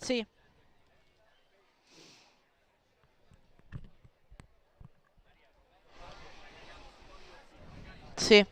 Sì, sì.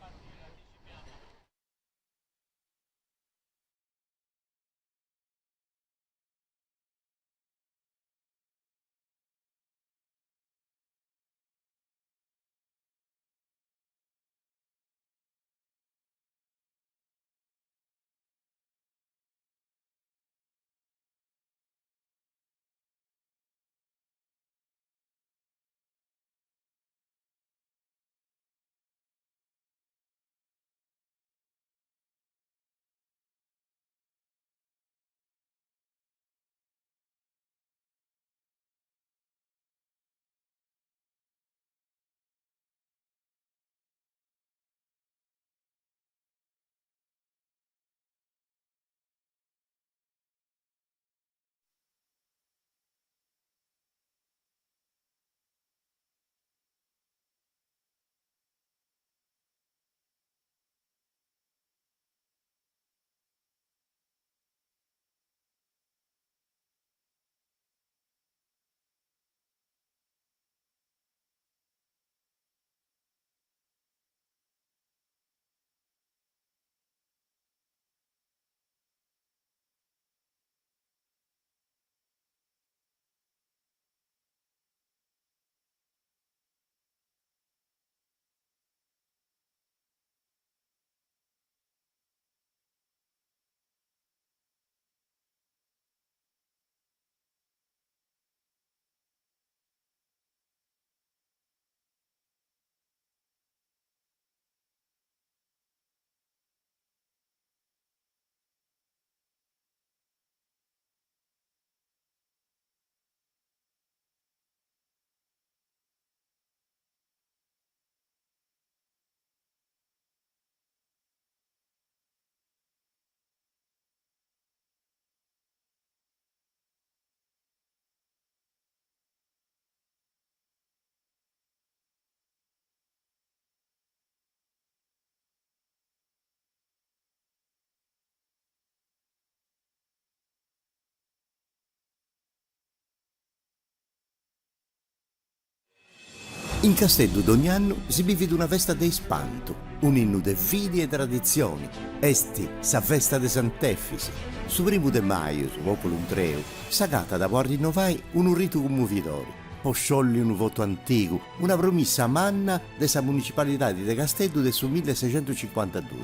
In Casteddu d'ogni anno si vive una festa de ispanto, un innu de fidi e tradizioni. Esti sa festa de Sant'Effisi. Su primo de maio, su popolo untreu, sagata da può rinnovare un rito commovitore. O sciolli un voto antico, una promessa manna della municipalità di De Casteddu del su 1652.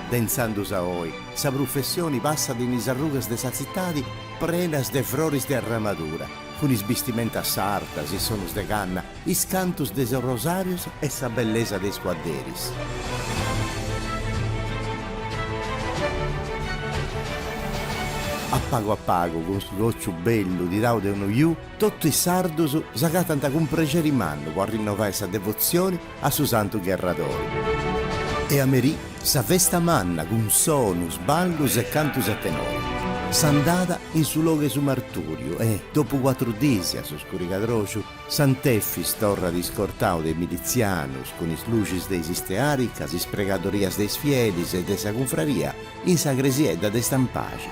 Densando saoi, sa professione passa di nisarrugas de sa zittadi prenas de floris de arramadura, con is vestimentas sartas, i sonos de canna, is cantus de rosarios e sa bellezza de squadderis. A pago, con su roccio bello di raude uno iu, tutto i sardos sagatan con pregere in mano per rinnovare sa devozione a su santo Gherradori. E a Merì sa festa manna con sonus, ballus e cantus a tenore. S'andata in su loghe su marturio e, dopo 4 disi a su scuricadrociu, Sant'Effis torra di scortao dei milizianus con is lucis dei istearicas, is pregadorias dei fielis e de sa confraria in sa gresiedda de stampaci.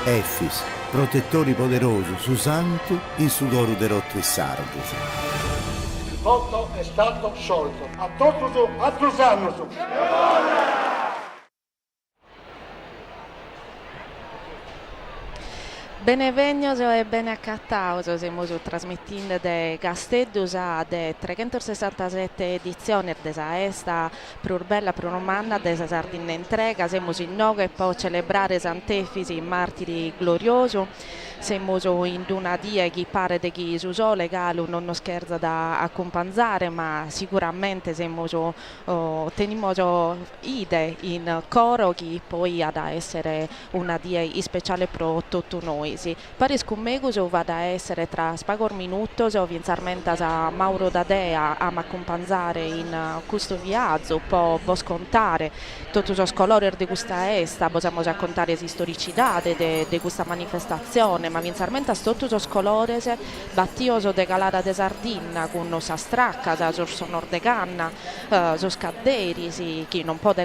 Effis, protettori poderosi, su santo, in su coro de rotto e sardus. Il voto è stato sciolto. A tutti, a tutti. Benevegnos e bene accattaus, siamo trasmettendo de Casteddus a de 367 edizioni desa esta prurbella pruromanna desa Sardina entrega, siamo in noga e poi celebrare Sant'Effisi, martiri glorioso. Siamo in una dia che pare di chi su sole galo non scherza da accompagnare, ma sicuramente siamo teniamo ide in coro che poi ha da essere una dia speciale per tutti noi. Sant'Efisi. Paris Cummeguso va da essere tra spagor minutos, vinzarmente a Mauro Dadea a m'accompagnare in questo viaggio, poi scontare tutti i colori di questa esta, possiamo raccontare le storicità di questa manifestazione, ma vinzarmente a tutti i colori battioso de Galada de Sardina con sa stracca, sa sonor de canna, so scadderi, sì, che non possono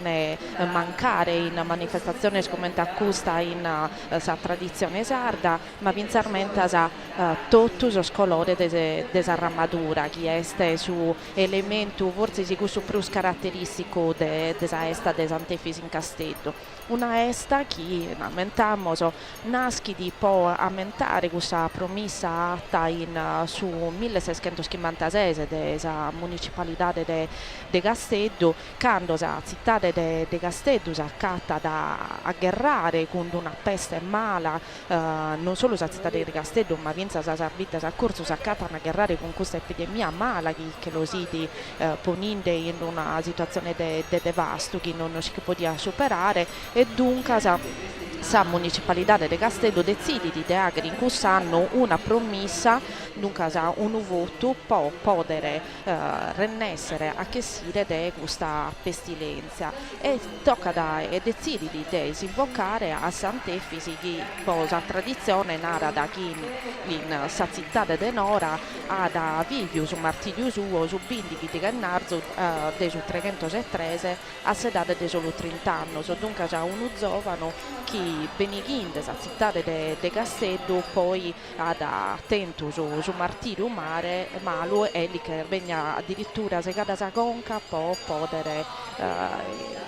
mancare in manifestazioni come questa in sa tradizione sarda, ma vinzarmente sa tutti i colori de sa armatura, che è su elemento forse si questo più caratteristico de sa esta de Sant'Efisi in Castello. Una esta che lamentamo naschi di po' aumentare questa promessa atta su 1656 della municipalità de Castello, quando la città de Castello si accatta da agguerrare con una peste mala, non solo la città de Castello ma vinza la Sardegna sa corso si accatta a agguerrare con questa epidemia mala che lo si poninde in una situazione de devasto che non si poteva superare, e dunque la municipalità di Castello decide di dare in questo anno una promessa, dunque un voto può poter renessere a che sire di questa pestilenza, e tocca e decide di invocare a Sant'Efisi che la tradizione nara da chi in sa città de Nora ha da vivere su martirio suo su bindi di Gannarzo de su 313 a sedade de solo 30 anni, dunque già uno giovane che Benighinde, la città de Castello, poi ad attento su martirio malo e lì che venga addirittura segata sa conca può poter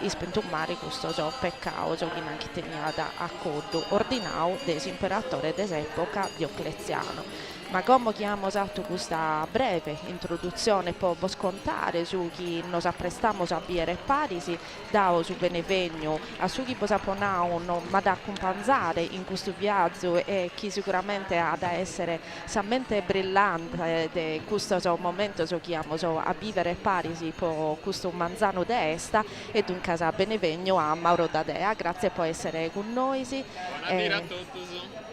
ispentumare questo peccato che non tenia da accordo ordinao dell'imperatore dell'epoca Diocleziano. Ma come chiamo esatto questa breve introduzione può scontare su chi nos apprestiamo a bere Parisi, dao su Benevegno, a su chi posaponao ma da accompagnare in questo viaggio, e chi sicuramente ha da essere samente brillante di questo momento chiamo a vivere Parisi per questo manzano d'esta, e dunque a Benevegno a Mauro Dadea. Grazie per essere con noi. Buonasera a tutti.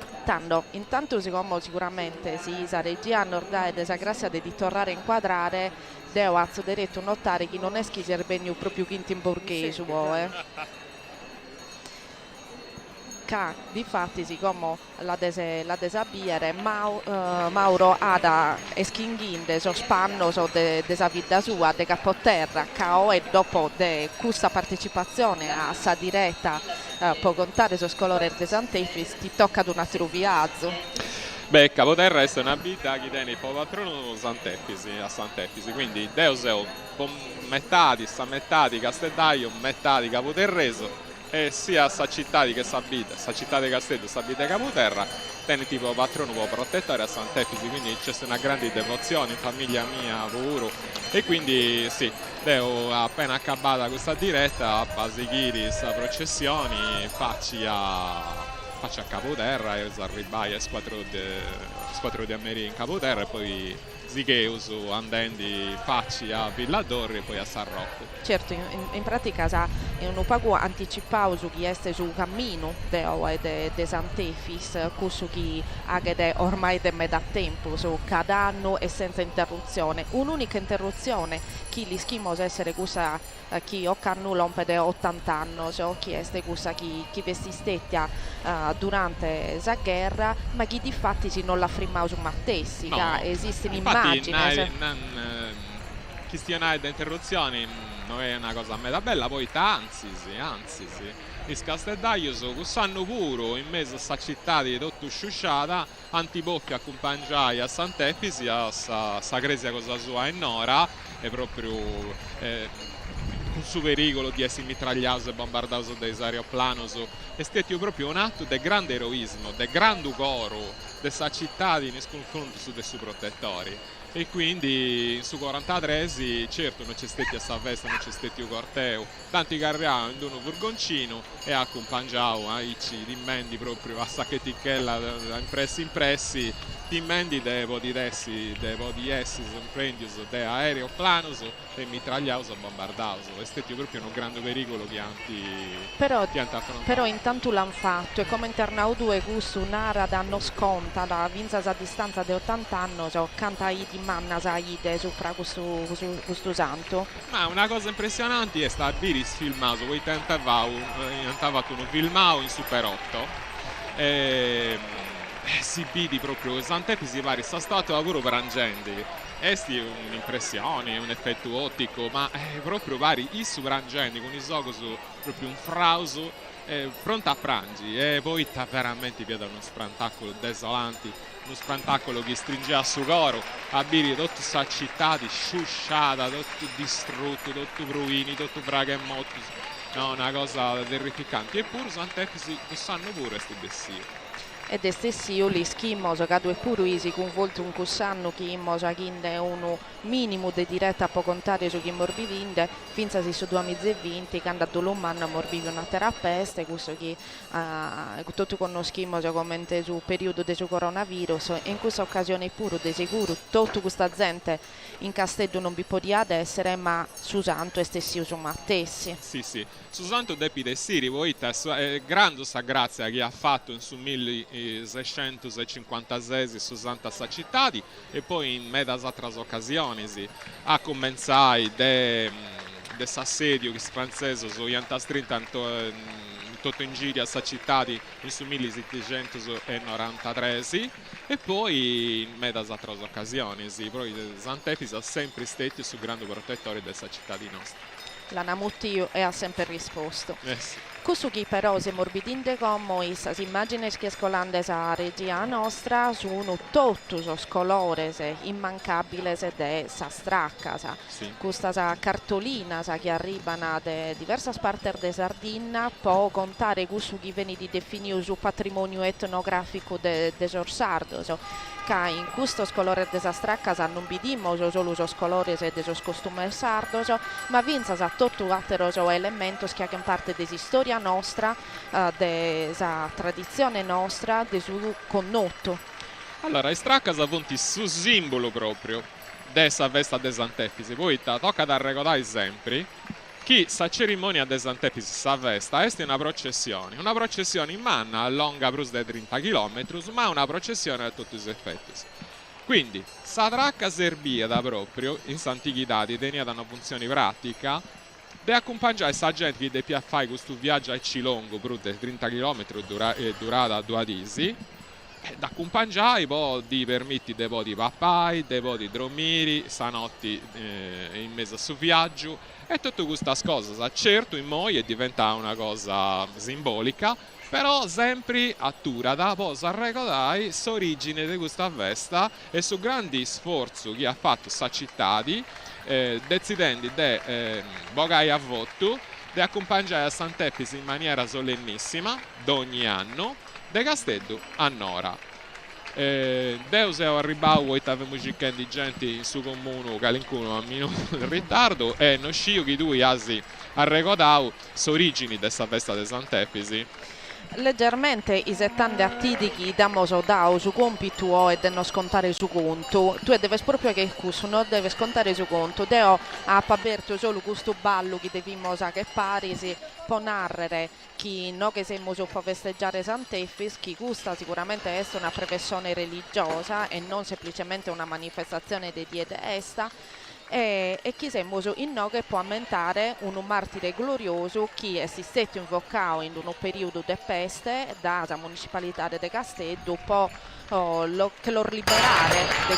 Intanto siccome sicuramente sa regia nordare desa grazia di tornare a inquadrare, devo diretto notare che non è che si erbegno proprio quinti in borghese, difatti siccome la desabiere Mauro ha da eschinghinde spanno desa vita sua de capotterra cao, e dopo questa partecipazione a sa diretta può contare su scolore de Sant'Efisi ti tocca ad un altro viaggio. Beh, Capoterra è una vita che tiene il patrono a Sant'Efisi, quindi Deus è metà di Castellaio, metà di Capoterreso, e sia sa città che sa città di Castello, sa vita Capoterra, tiene tipo patrono protettore a Sant'Efisi, quindi c'è una grande devozione in famiglia mia pure, e quindi sì, devo appena accabata questa diretta a Pasichiri, questa processioni, facci a Capoterra e arrivai a squadro di America in Capoterra, e poi Zicheusu andendi facci a Villadorri e poi a San Rocco. Certo, in pratica è un poco anticipato che è su cammino de Sant'Efis, questo che ha ormai da metà tempo, cada anno e senza interruzione. Un'unica interruzione che gli schimos essere questa che ho cannulo un po' di 80 anni, che è questa che vestistettia durante la guerra, ma che di fatti si non la frimmao su Mattessi, no, esiste un'immagine. Questionare di interruzioni non è una cosa a metà bella, poi anzi sì. Il Castellaio quest'anno puro in mezzo a questa città di tutto sciusciata, antibocca accompagnai a Sant'Efisi a sta gresia cosa sua in Nora, è proprio un suo pericolo di essere mitragliato e bombardato dai aeroplani, è stato proprio un atto di grande eroismo, di grande coro di questa città in confronto su dei suoi protettori. E quindi su 43 certo non c'è stati a sta festa, non c'è stato il corteo, tanti carriamo in uno furgoncino e accompagnavo i rimendi proprio a saccheticchella impressi timmendi devo di essi prendius de aeroplanus e mitragliaus o bombardaus. È stato proprio un grande pericolo che Però, affrontato. però intanto l'hanno fatto e come internaudo e gusto un'ara danno sconta la vinza a distanza di 80 anni canta i di manna saide sopra questo santo. Ma una cosa impressionante è sta Biris filmato, voi tentavate un filmao in Super 8 si vidi proprio Santepi si pare sta stato lavoro prangente. Esti un'impressione, un effetto ottico, ma proprio vari i prangenti con i giochi proprio un frauso pronto a prangi e poi sta veramente via da uno spettacolo desolante, uno spettacolo che stringeva su coro a biri tutta questa città di sciusciata, tutto distrutto, tutto ruini, tutto braga e motto. No, una cosa terrificante. Eppure Santepi si sanno pure questi bessie. Ed è stesso li schimmoso che due puruisi con volto un cussanno che immosa chinde uno minimo di diretta può contare su chi morbivinde finza si su 2020 che andò l'umano morbivi una terapesta questo che tutto conoscimmo come sul periodo del coronavirus e in questa occasione pure di sicuro tutta questa gente in Castello non vi poteva essere ma Susanto e stessi su Mattessi. Sì. Susanto depi de Siri voi grande sa grazia che ha fatto in su 1656 Susanto sa cittadi e poi in medas altre occasioni a cominciare de assedio che francese su 130 tutto in giri a sa cittadi in su 1793 e poi in medas altre occasioni poi Santepi ha sempre stato su grande protettore della città di nostra. La Namuttio e ha sempre risposto. Sì. Questo che però se morbidinde come queste immagini che scolande sa regia nostra sono tutti i colori immancabili de sa stracca Sì. questa cartolina che arrivano da diverse parti di Sardegna può contare questo che viene definito su patrimonio etnografico de Sorsardo che in questo colore della stracca non vediamo solo i colori dei costumi sardos ma vinza sa tutto altro elemento che in parte della storia nostra, della tradizione nostra, del suo connotto. Allora, i straccas avonti su simbolo proprio dessa festa de Sant'Efisi. Poi tocca da ricordare sempre che sa cerimonia de Sant'Efisi, sa festa, è una processione in manna lunga più di 30 km, ma una processione a tutti gli effetti. Quindi, sa tracca serviva da proprio, in antichità, tenia da una funzione pratica, di accompagnare questa gente che deve fare questo viaggio a Cilongo per 30 km durata 2 mesi da accompagnare poi di permetti dei po' di pappai, dei po' di drommiri, stanotti in mezzo a questo viaggio e tutte queste cose certo in noi è diventata una cosa simbolica però sempre a Turada poi si ricordare l'origine di questa festa e su grandi sforzo che ha fatto questa città decidendo di bogare a voto di accompagnare a Sant'Efisi in maniera solennissima d'ogni anno de Castello a Nora. Deus è arrivato e avevamo cercato di gente in suo comune calincuno a minuto in ritardo e non scio che tu hai ricordato l'origine di questa festa di Sant'Efisi. Leggermente i 70 attitichi dammo dao su compito e non scontare su conto tu devi proprio che questo non deve scontare su conto deo ha aperto solo questo ballo che devimo sa che pari si può narrare chi no che siamo su festeggiare Sant'Efis chi gusta sicuramente è una professione religiosa e non semplicemente una manifestazione di diede esta e chi siamo in no che può aumentare un martire glorioso che è stato invocato in un periodo di peste dalla municipalità di Castello può che lo liberare di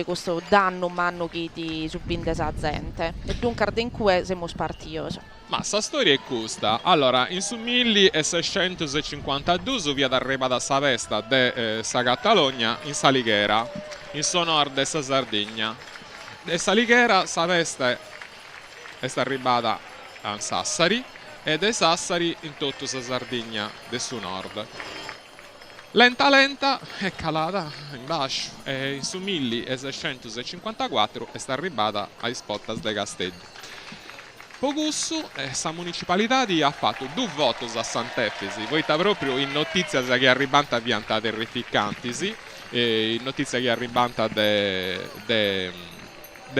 questo danno umano che ti subinde la gente e dunque in cui siamo spartiti. Ma sta storia è questa. Allora, in su 1652 via arrivata questa festa di sa Catalogna in Salighera, in sonor de sa Sardegna. E Salighera sa festa è arrivata a Sassari ed è Sassari in tutta sa Sardegna del suo nord. Lenta è calata in basso e in su 1654 è arrivata ai Spottas de Castello. Pocusso, questa municipalità ha fatto 2 voti a Sant'Efisi, poi sta proprio in notizia che arrivano a pianta terrificanti, notizia che arrivata de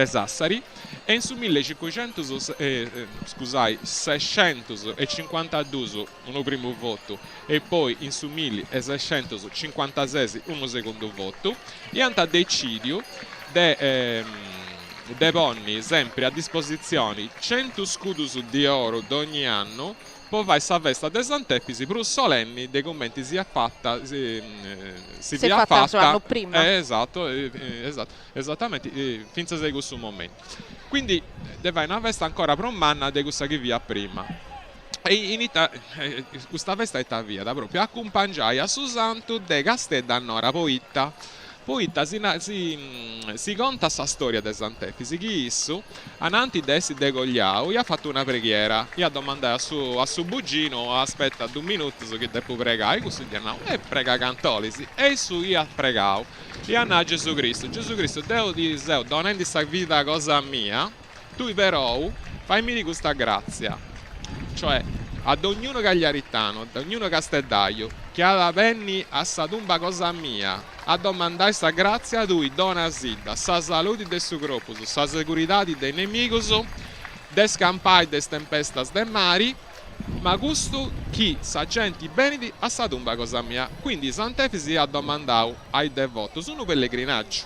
Sassari. E in su 652 un primo voto e poi in su 1656 un secondo voto e anta decidio de ponni sempre a disposizione 100 scudi di oro d'ogni anno poi vai sa festa de Sant'Efisi più solenni dei commenti si è fatta si è fatta l'anno prima. Esatto, esattamente finché sei questo momento. Quindi deve una festa ancora per un anno di questa che via prima. E in Italia questa festa è via da proprio accompagnare a su santo de Castedda Nora Poitta. Poitta si conta questa storia di Sant'Efisi che isso ananti dessi de Gogliao gli ha fatto una preghiera gli ha domandato a suo bugino aspetta 2 minuti che devo pregare questo gli ha e prega cantolisi e su gli ha pregato e a Gesù Cristo Deo di Zeo donando questa vita cosa mia tu però fammi di questa grazia cioè ad ognuno cagliaritano ad ognuno casteddaio che ha la penni a sta tumba cosa mia a domandare sta grazia tu dona zida sa salute del suo corpo sa segurità dei nemici de scampai de tempestas de mari ma gusto chi sa gente bene a sta tumba cosa mia quindi Sant'Efisi ha domandato ai devoti su un pellegrinaggio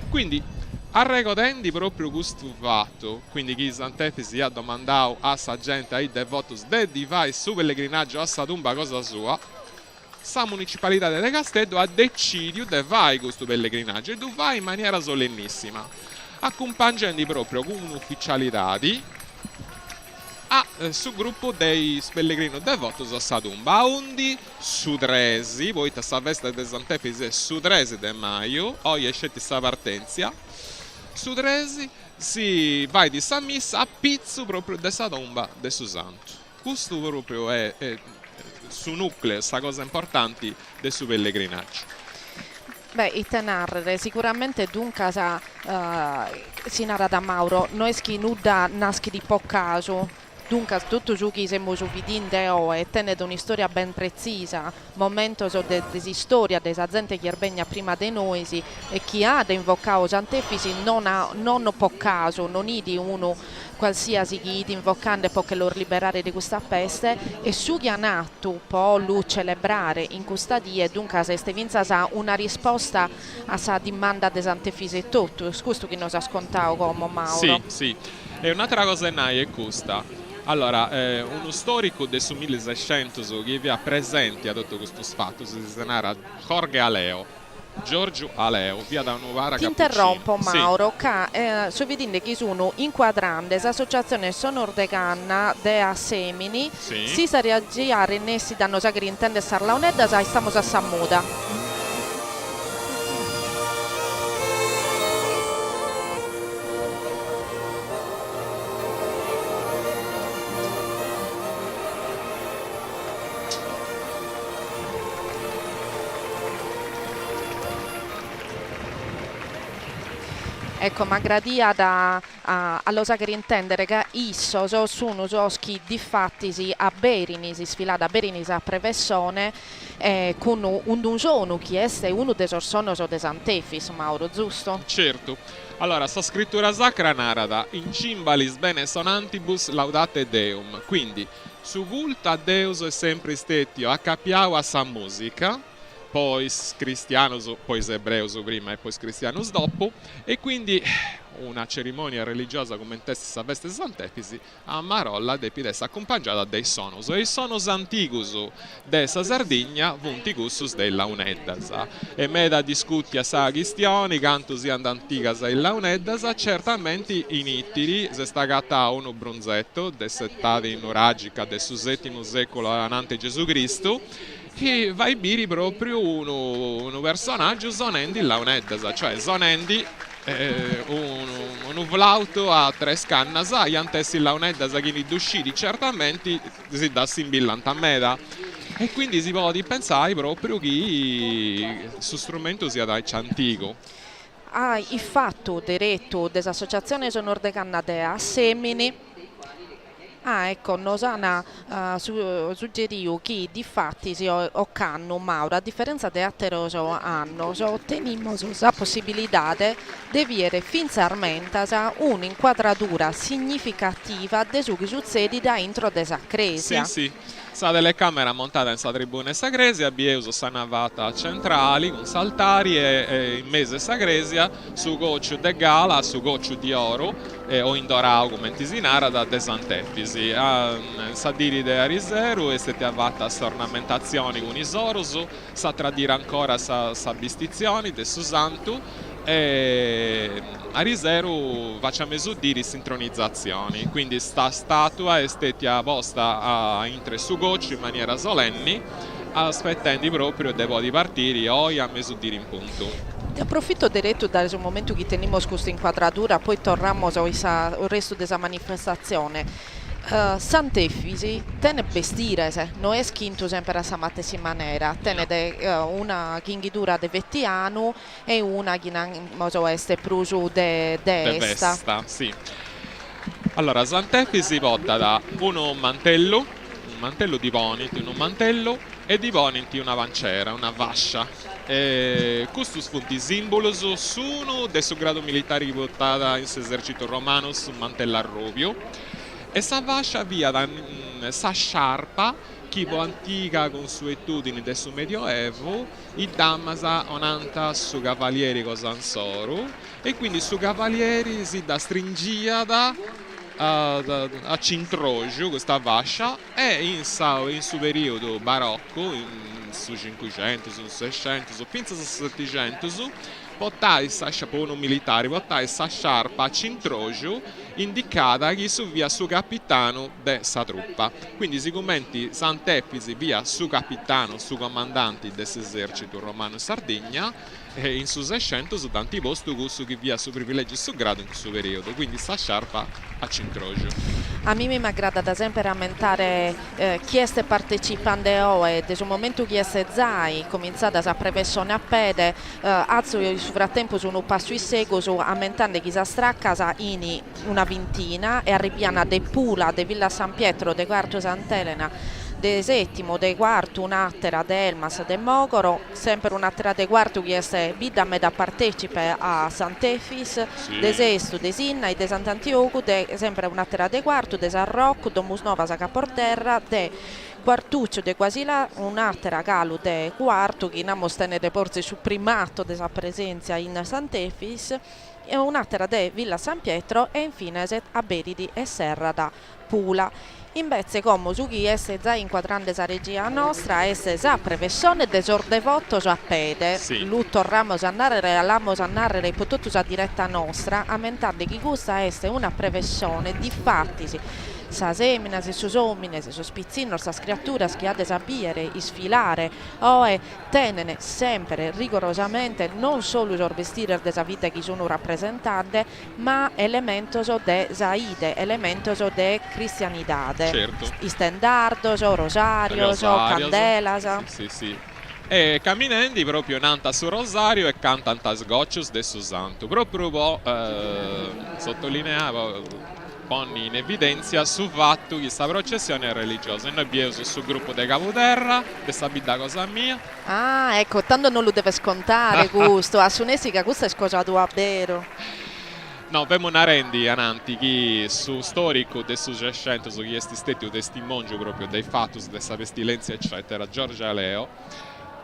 quindi arrecotendi proprio questo fatto quindi chi Sant'Efisi ha domandato a sta gente ai devoti di fare su pellegrinaggio a sta tumba cosa sua la municipalità di Casteddo ha deciso di fare questo pellegrinaggio e tu vai in maniera solennissima accompagnando proprio con un'ufficialità sul gruppo dei pellegrini devoti a sta tumba onde su 13 poi questa festa di Sant'Efisi è su 13 di maggio oggi è scelta questa partenza su 13 si vai di San Missa a pizzo proprio di sta tomba di Santo questo proprio è su nucleo, questa cosa importante del suo pellegrinaggio. Beh, il tenarre sicuramente dunque si narra da Mauro, noi schinuda naschi di poco caso. Dunque, tutto ciò che siamo vedendo e tenete una storia ben precisa, momento di storia della gente che è prima di noi e chi ha da invocare Sant'Efisi non poco caso, non è di uno qualsiasi che invocando per lo liberare di questa peste e su che ha nato poi lo celebrare in questa dia dunque se Stevinza ha una risposta a questa domanda di Sant'Efisi tutto, scusa che non si ha scontato come Mauro. Sì, e un'altra cosa è questa. Allora, uno storico del 1600 che vi ha presente a tutto questo fatto si narra Giorgio Aleo, via da Novara Ti interrompo Mauro, sto vedendo che sono inquadrande l'associazione Sonor-de-Canna de Semini, si sa reagire nessi danno sagri intende sarlaunedda, sai stiamo a Sammuda. Ecco, ma gradia allo sagri intendere che isso sono oschi di fattisi a Berinis, sfilata a Berinis a Prevessone, con un sono che è uno dei sorsonos de Sant'Efis, Mauro, giusto? Certo. Allora, sta scrittura sacra narrata in cimbalis bene sonantibus laudate Deum, quindi su vulta Deus è sempre stetio a capiao a sa musica, poi cristianos, poi ebreus prima e poi cristianus dopo e quindi una cerimonia religiosa come in testa veste di Sant'Efisi a Marolla de pides accompagnata dei sonos e i sonos antigus de sa Sardegna vunticussus della Uneddas e meda discutti a sa chistioni canto sia antigas e la Uneddas certamente in Ittiri se sta gatta uno bronzetto de settati in oragica del VII secolo anante Gesù Cristo che vai biri proprio uno personaggio Zonendi Launeddas, cioè Zonendi un flauto a 3 scannas gli antessi Launeddas che ne usciti certamente si dà simbillante a meda e quindi si può pensare proprio che questo strumento sia da antico. Il fatto diretto dell'associazione Sonor de Cannadea Semini Ah, ecco, Nosana suggeriu che di fatti si o canno Mauro, a differenza di altri anni, ottenimos la possibilità di avere finalmente un'inquadratura significativa di ciò che succede dentro della Sì, Cresia. sì. Sa telecamera montata in sa tribuna sagresia, abbiamo sa navata centrali con saltari e in mezzo sagresia su goccio de gala, su goccio di oro o in dorao come tisinara da desantefisi. Sa diri de ariseru e se ti avvata sa ornamentazioni con isorusu, sa tradire ancora sa bistizioni de Susantu e a Riseru facciamo esudire sincronizzazioni, quindi sta statua è stata posta in su gocci in maniera solenni, aspettando proprio devo di partire o a mesudire in punto. Approfitto diretto dal momento che teniamo questa inquadratura, poi torniamo al resto della manifestazione. Sant'Efisi tene vestire, non è schinto sempre a questa stessa maniera, tene una chinghitura de vettiano e una che è pruso de esta. Sì. Allora, Sant'Efisi vota da un mantello di poniti, un mantello e di poniti una vancera, una vascia. Questo spunti simbolos sono del suo grado militare che votata in esercito romano su mantello a rubio. E sa vascia via da sa sciarpa che antica consuetudine del suo medioevo i dammasa onanta su cavalieri cosansoru e quindi su cavalieri si da stringiata a cintroggio questa vascia e in su periodo barocco su 500, su 600, su pinza su 700 portai sa sciapono militare, portai sa sciarpa a cintroggio indicata che su via su capitano de sa truppa. Quindi si commenti Sant'Efisi via su capitano, su comandanti dell'esercito romano in Sardegna e in su 600 su tanti posti su che via su privilegi su grado in questo periodo. Quindi sa sciarpa a cintroggio. A me mi aggrada da sempre rammentare chi è partecipante e nel momento che è zai cominciata a prevessione a pede azzo io su frattempo sono passo in seguito su ammentando chi sa stracca in una vintina e arriviana de Pula, de Villa San Pietro, de Quarto Sant'Elena, de Settimo, de Quarto, un'attera de Elmas, de Mogoro, sempre un'attera de Quarto che è bida da partecipe a Sant'Efis, sì. De Sesto, de Sinna e de Sant'Antioco, sempre un'attera de Quarto, de San Rocco, Domus Nova, Sa Caporterra, de Quartuccio de Quasila, un'altra Calu de Quarto che namo tenere porzi su primato della presenza in Sant'Efis e un'altra de Villa San Pietro e infine a Beridi e Serra da Pula. Invece come su chi è già inquadrando la regia nostra è già prevessione de voto a pede sì. Lutto ramos a narrare potuto a diretta nostra a mentare che questa è una prevessione di fatti sa semina, se su somine, se su spizzino, sa scrittura che ha da sapere, sfilare o tenere sempre rigorosamente non solo il vestire della vita che sono rappresentate, ma elementos de zaide, elementos de cristianità. Certo. Istendardos, rosarios, candelas. Sì. E camminando proprio nanta su Rosario e cantanta sgoccios de su Santo. Proprio sottolineavo pone in evidenza sul fatto che questa processione è religiosa. Noi abbiamo sul gruppo de Capoterra, questa vita cosa mia. Ah, ecco, tanto non lo deve scontare questo, a Sunesica questo è scosato a vero. No, abbiamo una rendi avanti che su storico del succedente, su chi è stato un testimonio proprio dei fatti, di questa pestilenza eccetera, Giorgio Aleo,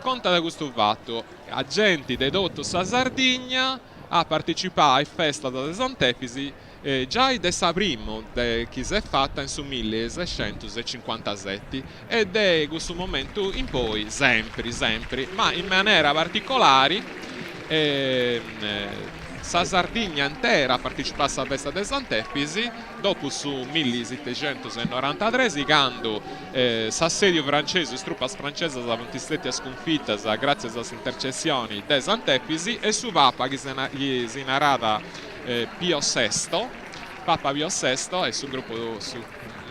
conta da questo fatto, agenti dei dottos a Sardegna a partecipare alla festa da Sant'Efisi già il dessa primo che si è fatta in su 1657 ed è questo momento in poi sempre ma in maniera particolare sa Sardegna intera partecipasse alla festa di Sant'Efisi dopo su 1793 quando s'assedio francese, truppas francesi avevano stati sconfitte grazie alle intercessioni di Sant'Efisi e su Papa che si narrata Papa Pio VI e sul gruppo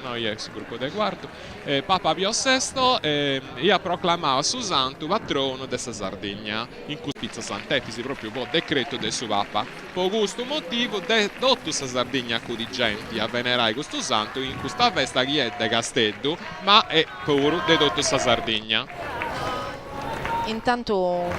no, io su gruppo del quarto, Papa Pio VI ha proclamato su santo patrono della Sardegna, in cui pizza Sant'Efisi proprio po' decreto del suo Papa. Per questo motivo, tutta la Sardegna di gente a venerare questo santo, in questa festa che è de Castello, ma è pure di tutta la Sardegna. Intanto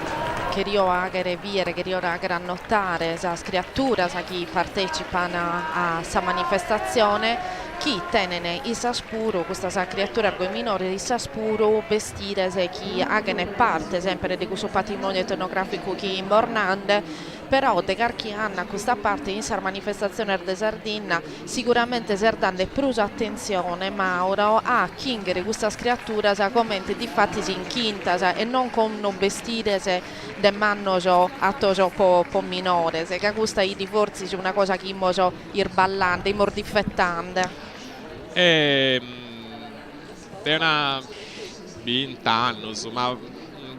che io agere viere, che io agere notare sa scrittura, sa chi partecipa a questa manifestazione, chi tenene i saspuro, questa sa creatura argo minore di saspuro vestire se chi agene parte sempre di questo patrimonio etnografico che in Bornande, però de carchi anna questa parte in sar manifestazione de Sardegna sicuramente serdande prusa attenzione Mauro a chingere questa creatura sa commenti di fatti si inchinta sa, e non con non vestire se de manno so atto po minore se che questa i divorzi su una cosa che so ir ballante, ir mordifettante. È una 20 anni, ma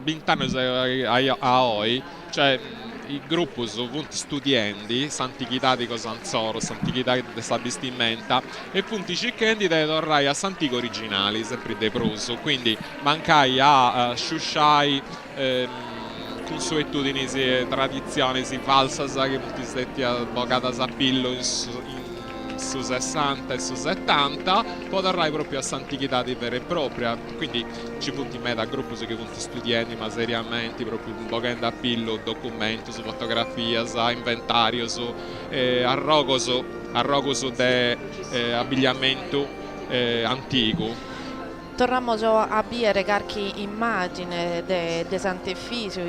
20 anni a oggi, cioè il gruppo sono studenti, s'antichità di Cosanzoro, s'antichità di questa vestimenta e punti cercando di tornare a s'antico originali, sempre dei proso, quindi mancai a sciusciai consuetudini e tradizioni false che molti stetti avvocati a pillo su 60 e su 70 poi tornare proprio a s'antichità di vera e propria, quindi ci punti me da gruppo che punti studenti ma seriamente proprio un po' a pillo documento su fotografia su inventario su arrogoso di abbigliamento antico. Torniamo a vedere qualche immagine di Sant'Efisio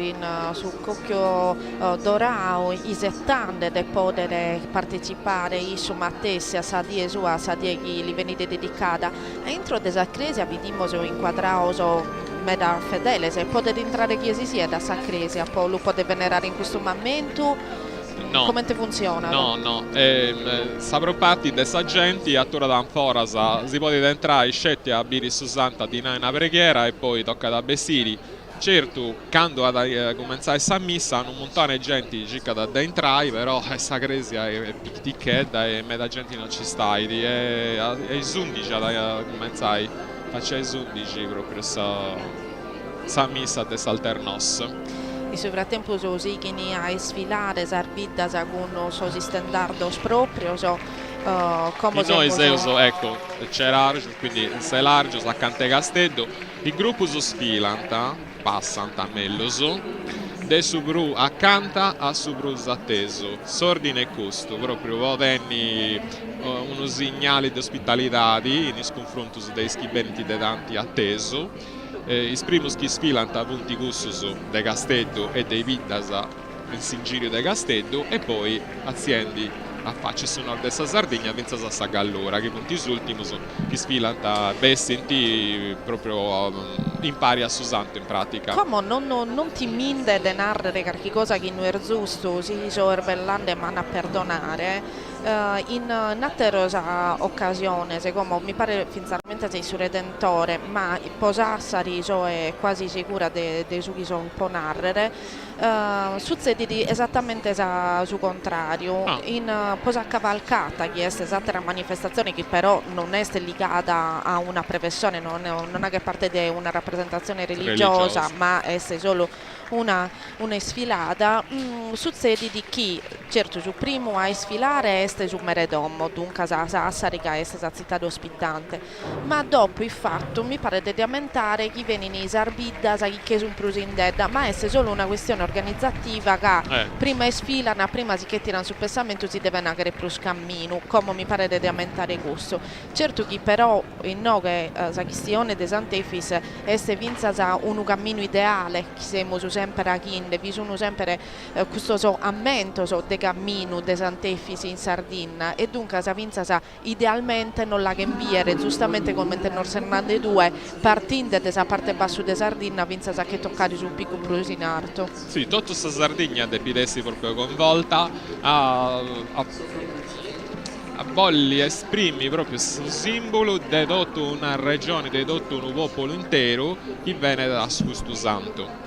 sul cocchio dorao, i 70 di poter partecipare su Mattessi a Sadie sua, a Sadie che gli venite dedicata. Entro desa Cresia vediamo inquadrato meda fedele, se potete entrare chiesi sia da Sacresia, poi lo potete venerare in questo momento. No. Come funziona? No, sapro parte dessa gente a Tora d'Anfora si può entrare scetti a Biri su Santa di una preghiera e poi tocca da Bessiri. Certo, quando cominciare questa messa un montone di gente cerca da entrare, però questa cresia è picticchetta e meta gente non ci sta, è 11 da cominciare, faccia 11 proprio questa messa del Salternos. In frattempo so signi a sfilare sarbidda con so standardos proprio come noi ecco c'è largo, quindi se largo sa cante Castello il gruppo so sfilanta passano a Melloso de subru accanta a subru atteso sordine e costo proprio votenni uno segnale di ospitalità in confronto dei schibenti de tanti atteso. Isprimus chi sfilanta punti cussus de Castello e dei Vitasa in Singirio de Castello e poi aziendi a faccia su nord della Sardegna pensa a Sagallora che punti ultimus chi sfilanta senti proprio impari a Susanto in pratica. Come non ti minde de narrare qualche cosa che non è giusto si so erbellande ma a perdonare in un'altra occasione secondo mi pare finalmente sei su Redentore ma posassari so è quasi sicura de su chi so un po' narrare succede esattamente su contrario in posa cavalcata che è esatta la manifestazione che però non è legata a una professione non è che parte di una rappresentazione religiosa ma è solo una sfilata succede di chi certo su primo a sfilare è su Meredommo dunque a Sassarica è stata città ospitante ma dopo il fatto mi pare di aumentare chi viene in Sarbidda che sono prusi in dedda ma è solo una questione organizzativa che prima sfilano prima si che tirano sul pessamento si deve avere più scammino come mi pare di aumentare questo certo che però in no che la questione di Sant'Efis è vinza un cammino ideale che siamo sempre a Chinde vi sono sempre questo ammento de cammino de Sant'Efis in Sardegna e dunque sa vinza idealmente non la cambiare giustamente come in Norsernande 2 partendo da parte basso de Sardegna vinza che toccare sul picco Brusinarto. Sì, tutta questa Sardegna depidessi proprio coinvolta a volli esprimi proprio questo simbolo di tutta una regione, di tutto un popolo intero che viene da questo santo.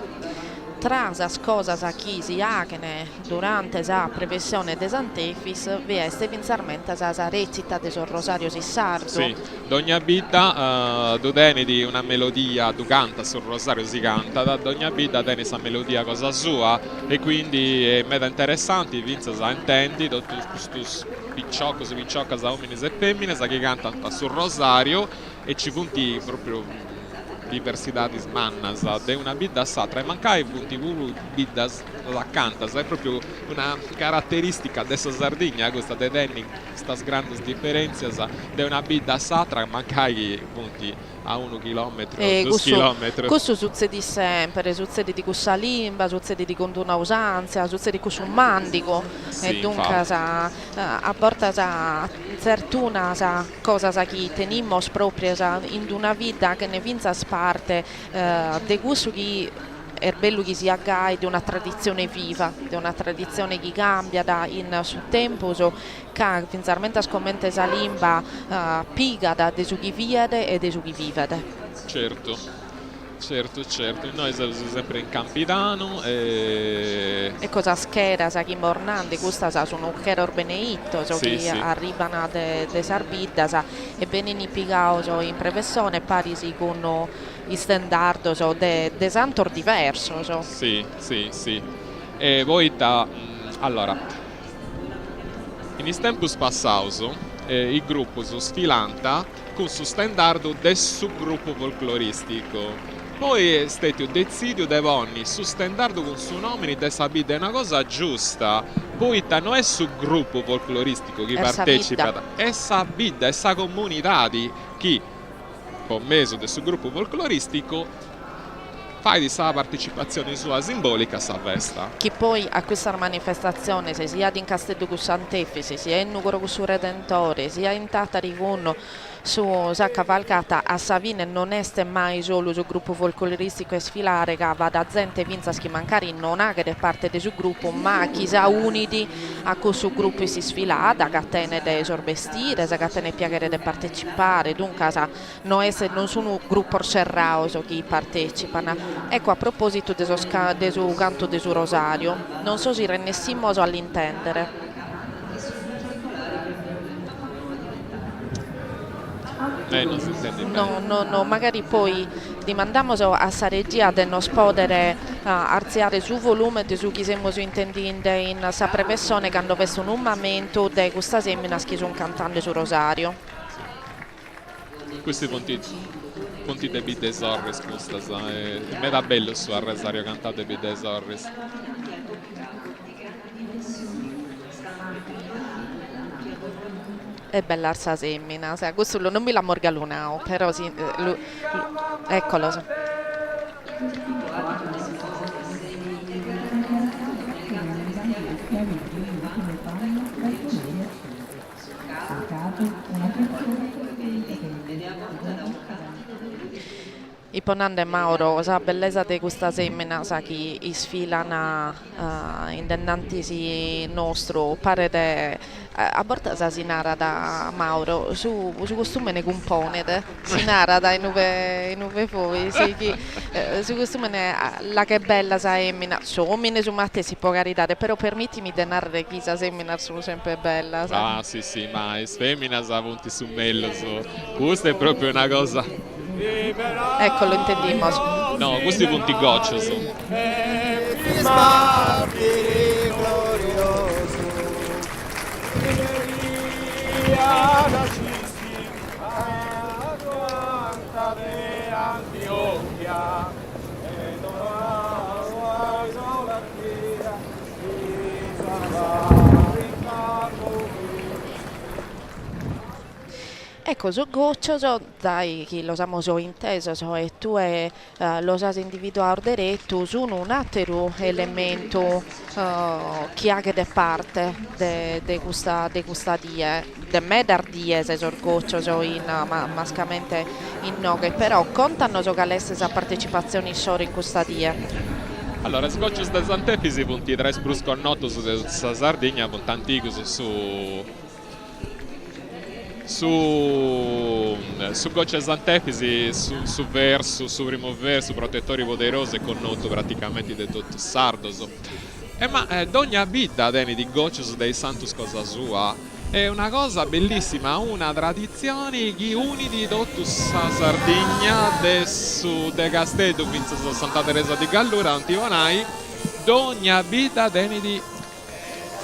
tra le cose che si hanno durante la previsione des antefis vi è evidentemente la recita del Rosario Sissardo. Sì, d'ogni vita dudeni di una melodia, tu canta sul Rosario si canta, da ogni vita teni questa melodia cosa sua e quindi è meda interessante, vince sa intendi, tutti questi picciocchi, picciocche, uomini e femmine, che cantano sul Rosario e ci punti proprio diversità di smannas de una bidda satra e mancai punti bidda la canta è proprio una caratteristica adesso Sardegna questa de denni queste grandi differenze de una bidda satra mancai punti a 1 chilometro 2 chilometri questo succede sempre, succede di questa limba, succede di con una usanza, succede di questo mandico e dunque a volte certuna cosa che teniamo proprio in una vita che ne vinza parte di questo che è bello che si aggai di una tradizione viva, di una tradizione che cambia sul tempo, che finalmente scommente la limba piga da su chi vive e da su chi vive. Certo, noi siamo sempre in Campidano e cosa schera chi mornandi, questa sono un chiaro orbeneito, che arrivano da Sarbidda e vengono piegati in prevessione pari con i standard de santor diverso. Sì. E poi allora in tempus passaus il gruppo su sfilanta con su standard del subgruppo folcloristico. Poi è stato deciso di vonni su standard con su nomini de sabida è una cosa giusta. Poi non è su gruppo folcloristico che partecipa, è sabida, è sa comunità di chi con meso del suo gruppo folcloristico fai di sa partecipazione sua simbolica sa festa. Che poi a questa manifestazione sia in Castello con Sant'Efisi, sia in Nugoro con su Redentore, sia in Tattari con su cavalcata a Savine non è mai solo sul gruppo folcloristico e sfilare che va da gente vinza che magari non ha che parte del suo gruppo ma chi sa uniti a questo gruppo si sfilata che tiene da sorbestire, che tiene piacere di partecipare, dunque non sono un gruppo serrato che partecipano. Ecco, a proposito del suo canto del suo Rosario, non so se renessimo all'intendere. Non si intende bene. No, magari poi dimandiamo a sa regia di non podere arziare su volume di su chi siamo intendendo in sa prevessione che hanno visto un momento di questa semina che sono cantando su Rosario. Questi punti de Bide Sorris, è meda bello su a Rosario cantate Bide Sorris. È bella arsa semmina, questo non mi l'ha morgalunao, però sì, eccolo. I ponande Mauro, la bellezza di questa semina che sfilano in dennanti nostro, pare a volte si narra da Mauro, su costume ne compone, si narra da i nuove poi, su costume la che bella sa semina, somine su matte si può caritare, però permettimi di narrare che sa semina sono sempre bella. Ah sì, ma è femmina sa punti su mello, questo è proprio una cosa. Ecco, lo intendimos. No, questi punti goccioso. Ecco, so goccioso, dai, chi lo siamo so inteso, e tu lo sai individuare diretto, sono un altro elemento che ha che parte di questa die, di me dar die se so goccioso mascamente in noghe, però contano so che la partecipazione solo in questa die. Allora, scoccios de Sant'Efisi punti 3 brusco noto su Sardegna con tanti su su Gocce Sant'Efisi, su verso, su primo verso, protettori poderosi e connoto praticamente di tutto Sardoso. Ma d'ogni vita di Goccius dei Santus cosa sua è una cosa bellissima, una tradizione che uni di tutta Sardegna, de Castello, Vincenzo Santa Teresa di Gallura, Antivonai, d'ogni vita di...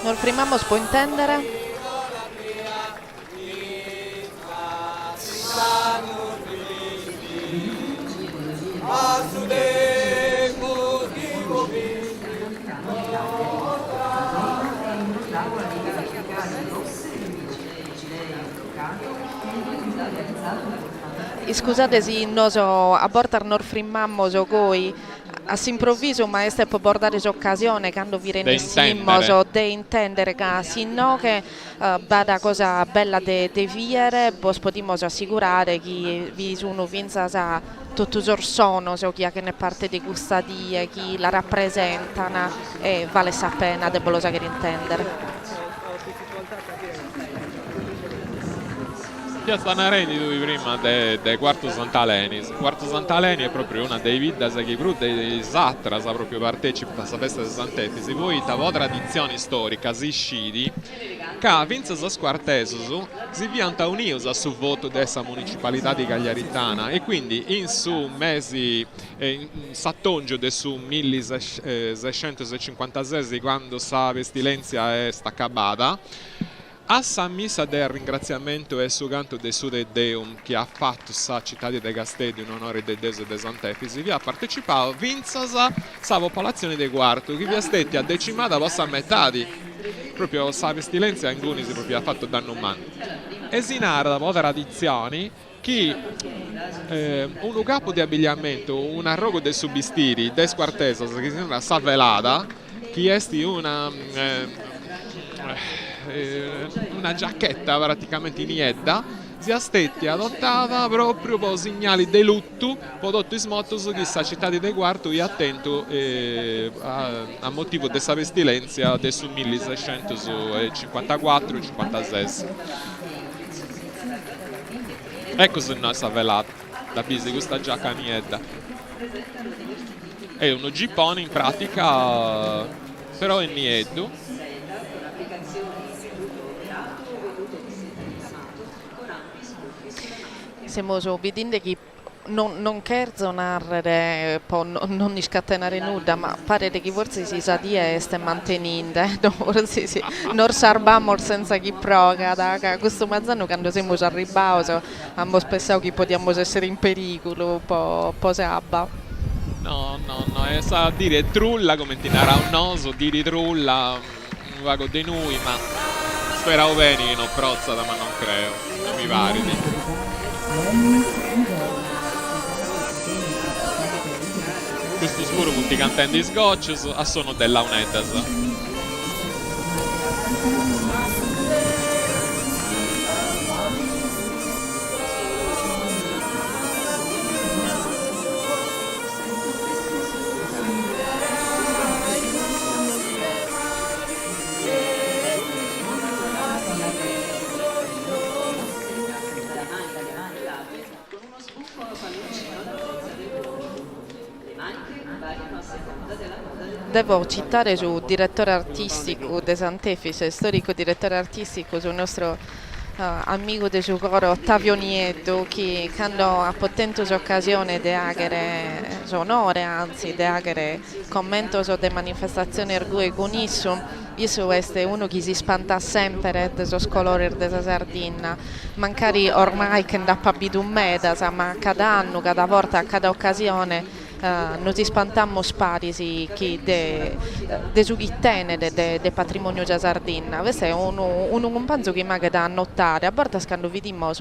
Non primamos può intendere? Scusate se noso a portar nor frimmammo goi all'improvviso, ma è per portare occasione quando vi renessimo de intendere che sino che vada cosa bella de viere, vos potremo assicurare che vi sono vinza tutto il sono, che ne parte di questa die, chi la rappresentano e vale la pena de voler intendere. Piazza Narendi tu prima de Quarto Sant'Aleni. Quarto Sant'Aleni è proprio una dei vidas che più dei Satras proprio partecipa a questa festa di Sant'Efisi. Poi tavo tradizione storica si scidi che vince a Squartesus si vianta unius su voto dessa municipalità di Cagliaritana e quindi in su mesi in sattongio de su 1656 quando sa pestilenzia è staccabata. A San Missa del ringraziamento e su canto de Sude Deum che ha fatto sa città di De Castelli in onore de Deus e de Sant'Efisi vi ha partecipato vinzasa sa popolazione de Quarto che vi ha stetti a decimata vostra metà proprio sa pestilenzia in Gunisi proprio ha fatto danno umano e sinara da moda tradizioni che un capo di abbigliamento un arrogo del subistiri des quartesas che si chiama savelata che esti una giacchetta praticamente in iedda si astetti adottata proprio per segnali di lutto prodotto in smotto su questa città di De Quarto e attento a motivo della pestilenzia del 1654-56 ecco se no è velata da bisi questa giacca in iedda è uno gippone in pratica però è nieddo. Siamo vedendo che non cherzo narrare, non scatenare nulla, ma pare che forse si sa di essere mantenendo, forse non sarbamo senza chi proga, da questo mazzano quando siamo arrivati abbiamo pensato che potevamo essere in pericolo, po' sabba. No, è sa dire trulla come ti narra un noso, dire trulla, un vago di noi, ma speravo bene che non prozzata, ma non credo, non mi pare. Questo scuro tutti cantando i Sgoccios a suono della Unedas. Devo citare sul direttore artistico di Sant'Efisi, storico direttore artistico, sul nostro amico di Giucoro Ottavio Nieto, che quando ha potente occasione di avere onore, anzi di avere commento sulle manifestazioni ergue con isso, questo è uno che si spanta sempre dei colori della Sardegna, magari ormai che non ha più un mese, ma cada anno, cada volta, cada occasione non si spantammo sparisi che de sughittene de patrimonio già Sardegna. Questo è un panzo che magari da annotare a volte quando vediamo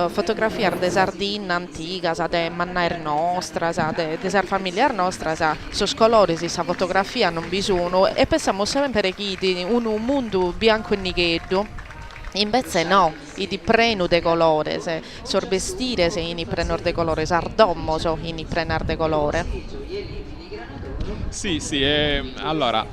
fotografie de Sardegna antica de mannaer nostra de familiar nostra sono colori sa fotografia non vi sono e pensiamo sempre che di un mondo bianco e nighetto. Invece no, i di preno de colore, se sorbestire se in prenor de colore, sardommo so in prenar de colore. Sì, allora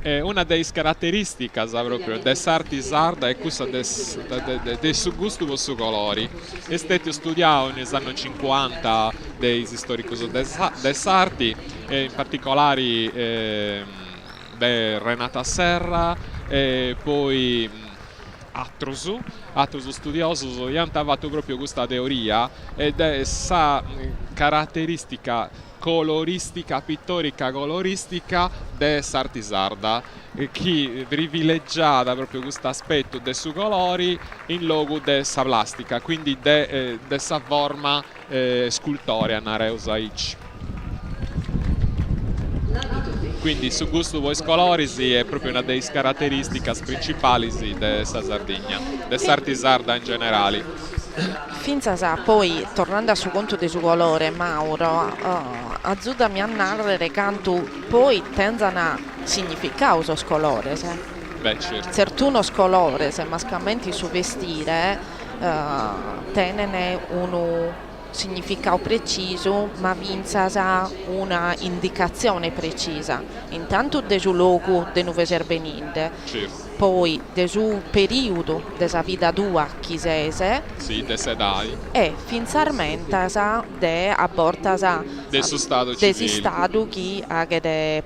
una delle caratteristiche proprio dell'arte sarda è questa del suo gusto per su colori. È stato studiato negli anni 50 dei storici dell'arte, in particolare Renata Serra, e poi altri studiosi hanno fatto proprio questa teoria ed è questa caratteristica coloristica, pittorica coloristica dell'arte sarda, che privilegiata proprio questo aspetto dei suoi colori in logo della plastica, quindi della forma scultorea nareusa. Quindi su gusto voi colori è proprio una delle caratteristiche principali della Sardegna, dell'arte sarda in generale. Finza sa, poi tornando a suo conto di suo colore, Mauro, azzudami a narrare canto poi tenzana significato sos colores. Beh, certo. Certuno scolore, se mascamenti su vestire, tenene uno significato preciso, ma vinza una indicazione precisa. Intanto del suo luogo de nuove serbeninde, poi del suo periodo della vita tua chisese, sì, de sedai, e finalmente de abortasa del suo stato civile, stato che ha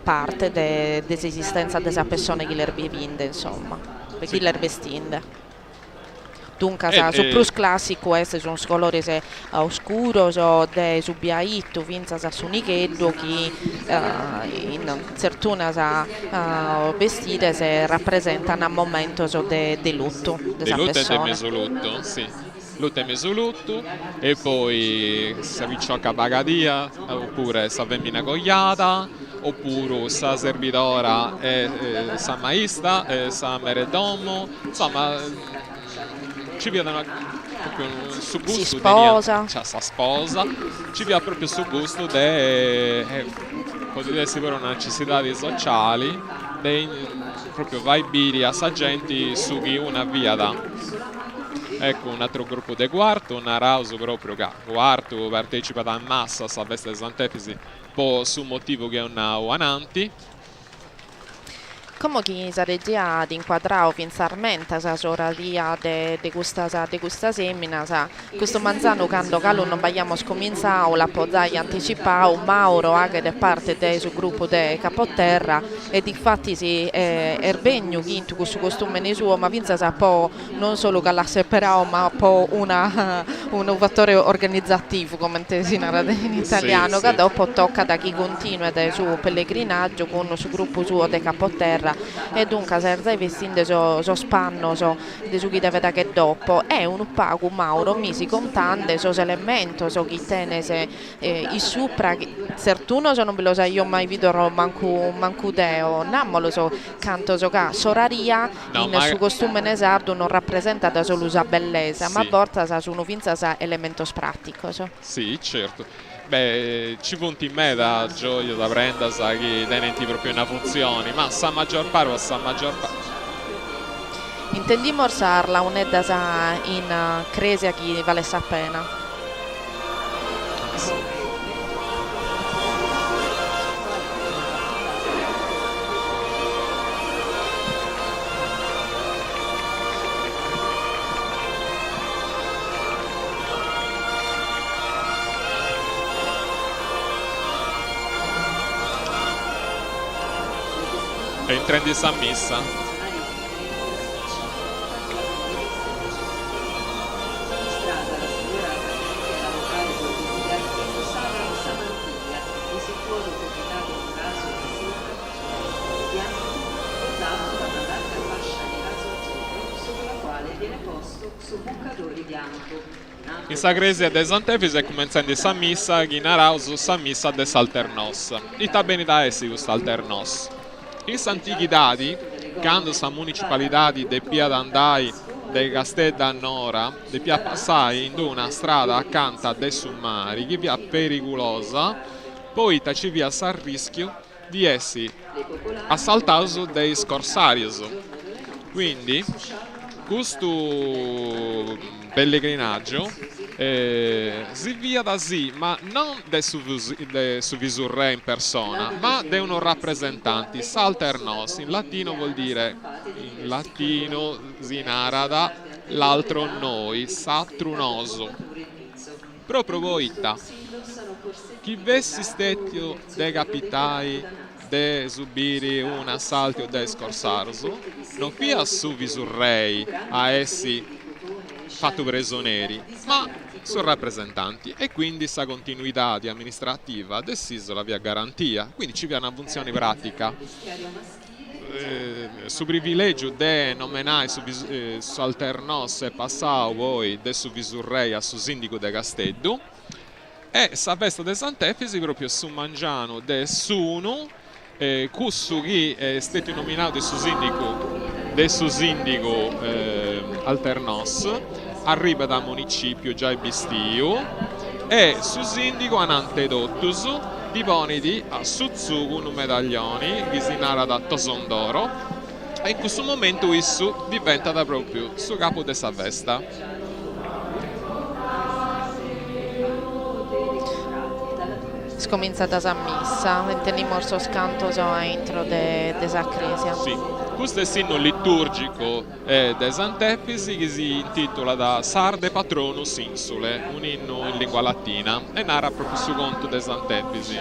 parte dell'esistenza della persona che l'erbivinde, insomma, per chi l'erbestinde. Dunque, su plus classico sono colori oscuros o de subiaito, vinza su nicheddo che in certune vestite rappresentano a momento di lutto della persona. Lutto e mesolutto, sì. Lutto e mesolutto, e poi si viccioca bagadia, oppure sa femmina cogliata, oppure sa servitora e sa maista, sa meredomo, insomma ci vedono proprio su gusto, si sposa, sa sposa, ci viene proprio su gusto di sicuro una necessità sociali, proprio vai biri a gente su chi una via da. Ecco un altro gruppo di quarto, un arauso proprio che quarto partecipa da massa a Festa dei Sant'Efisi, po' su motivo che è una ananti. Come che si regia ad inquadrare finalmente la soraria di questa semina, questo manzano quando non abbiamo scominciato la pozzai anticipato, Mauro anche da parte del suo gruppo di Capoterra, e infatti si erbegno quinto questo costume suo, ma vinza sa po' non solo che l'ha separato, ma po' un fattore organizzativo, come si narra in italiano, sì, che sì. dopo tocca da chi continua del suo pellegrinaggio con il suo gruppo suo di Capoterra, e dunque se stai vestendo so spanno di su chi deve da che dopo è un pago Mauro misi contante so elemento so chi tiene se i supra certuno se non ve lo sai io mai visto manco deo nammo so canto so che soraria no, in suo costume nesardo non rappresenta da solo sa bellezza, sì, ma a volte sa sono vinza sa elemento pratico sì, certo. Beh, ci punti in me da gioia da prenda sa che tenenti proprio una funzione, ma sa maggior parte. Intendi morsarla un'edda in Cresia chi vale sa pena. Sì. E in trend di San Missa. In Sagresia de Sant'Efisi è cominciando di San Missa, che narra su San Missa de Salternos. E sta bene da essi questo Salternos. In Sant'Ichidadi, quando la municipalità di Pia d'Andai, de Castella Nora, de Pia passai in una strada accanto dei Summari, che via pericolosa, poi ci via il rischio di essere assaltato dai scorsari. Quindi, questo pellegrinaggio si via da sì, ma non de su visurre in persona, ma de uno rappresentante, salternos, in latino vuol dire, in latino si narada l'altro noi, satrunoso. Proprio voita, chi vessi stetio de capitai de subire un assalto o de scorsarso, non fia su visurrei a essi fatto prigionieri, ma sono rappresentanti e quindi questa continuità di amministrativa dell'isola via garantia, quindi ci viene una funzione pratica. Su privilegio de nominare su alternos e passare poi de su visurrei a su sindaco de Casteddu e sa festa de Sant'Efisi proprio su mangiano de suno cussu chi è stato nominato de su sindaco alternos arriva da municipio già il bistio e su sindaco anantedottus di poniti a Suzzugu un medaglioni che si narra da Tosondoro e in questo momento Issu diventa da proprio suo capo della festa. Scominciata a missa, teniamo il scanto entro de sacresia. Sì, questo è il signo liturgico de Sant'Efisi che si intitola da Sarde Patronus Insule, un inno in lingua latina e narra proprio su conto de Sant'Efisi.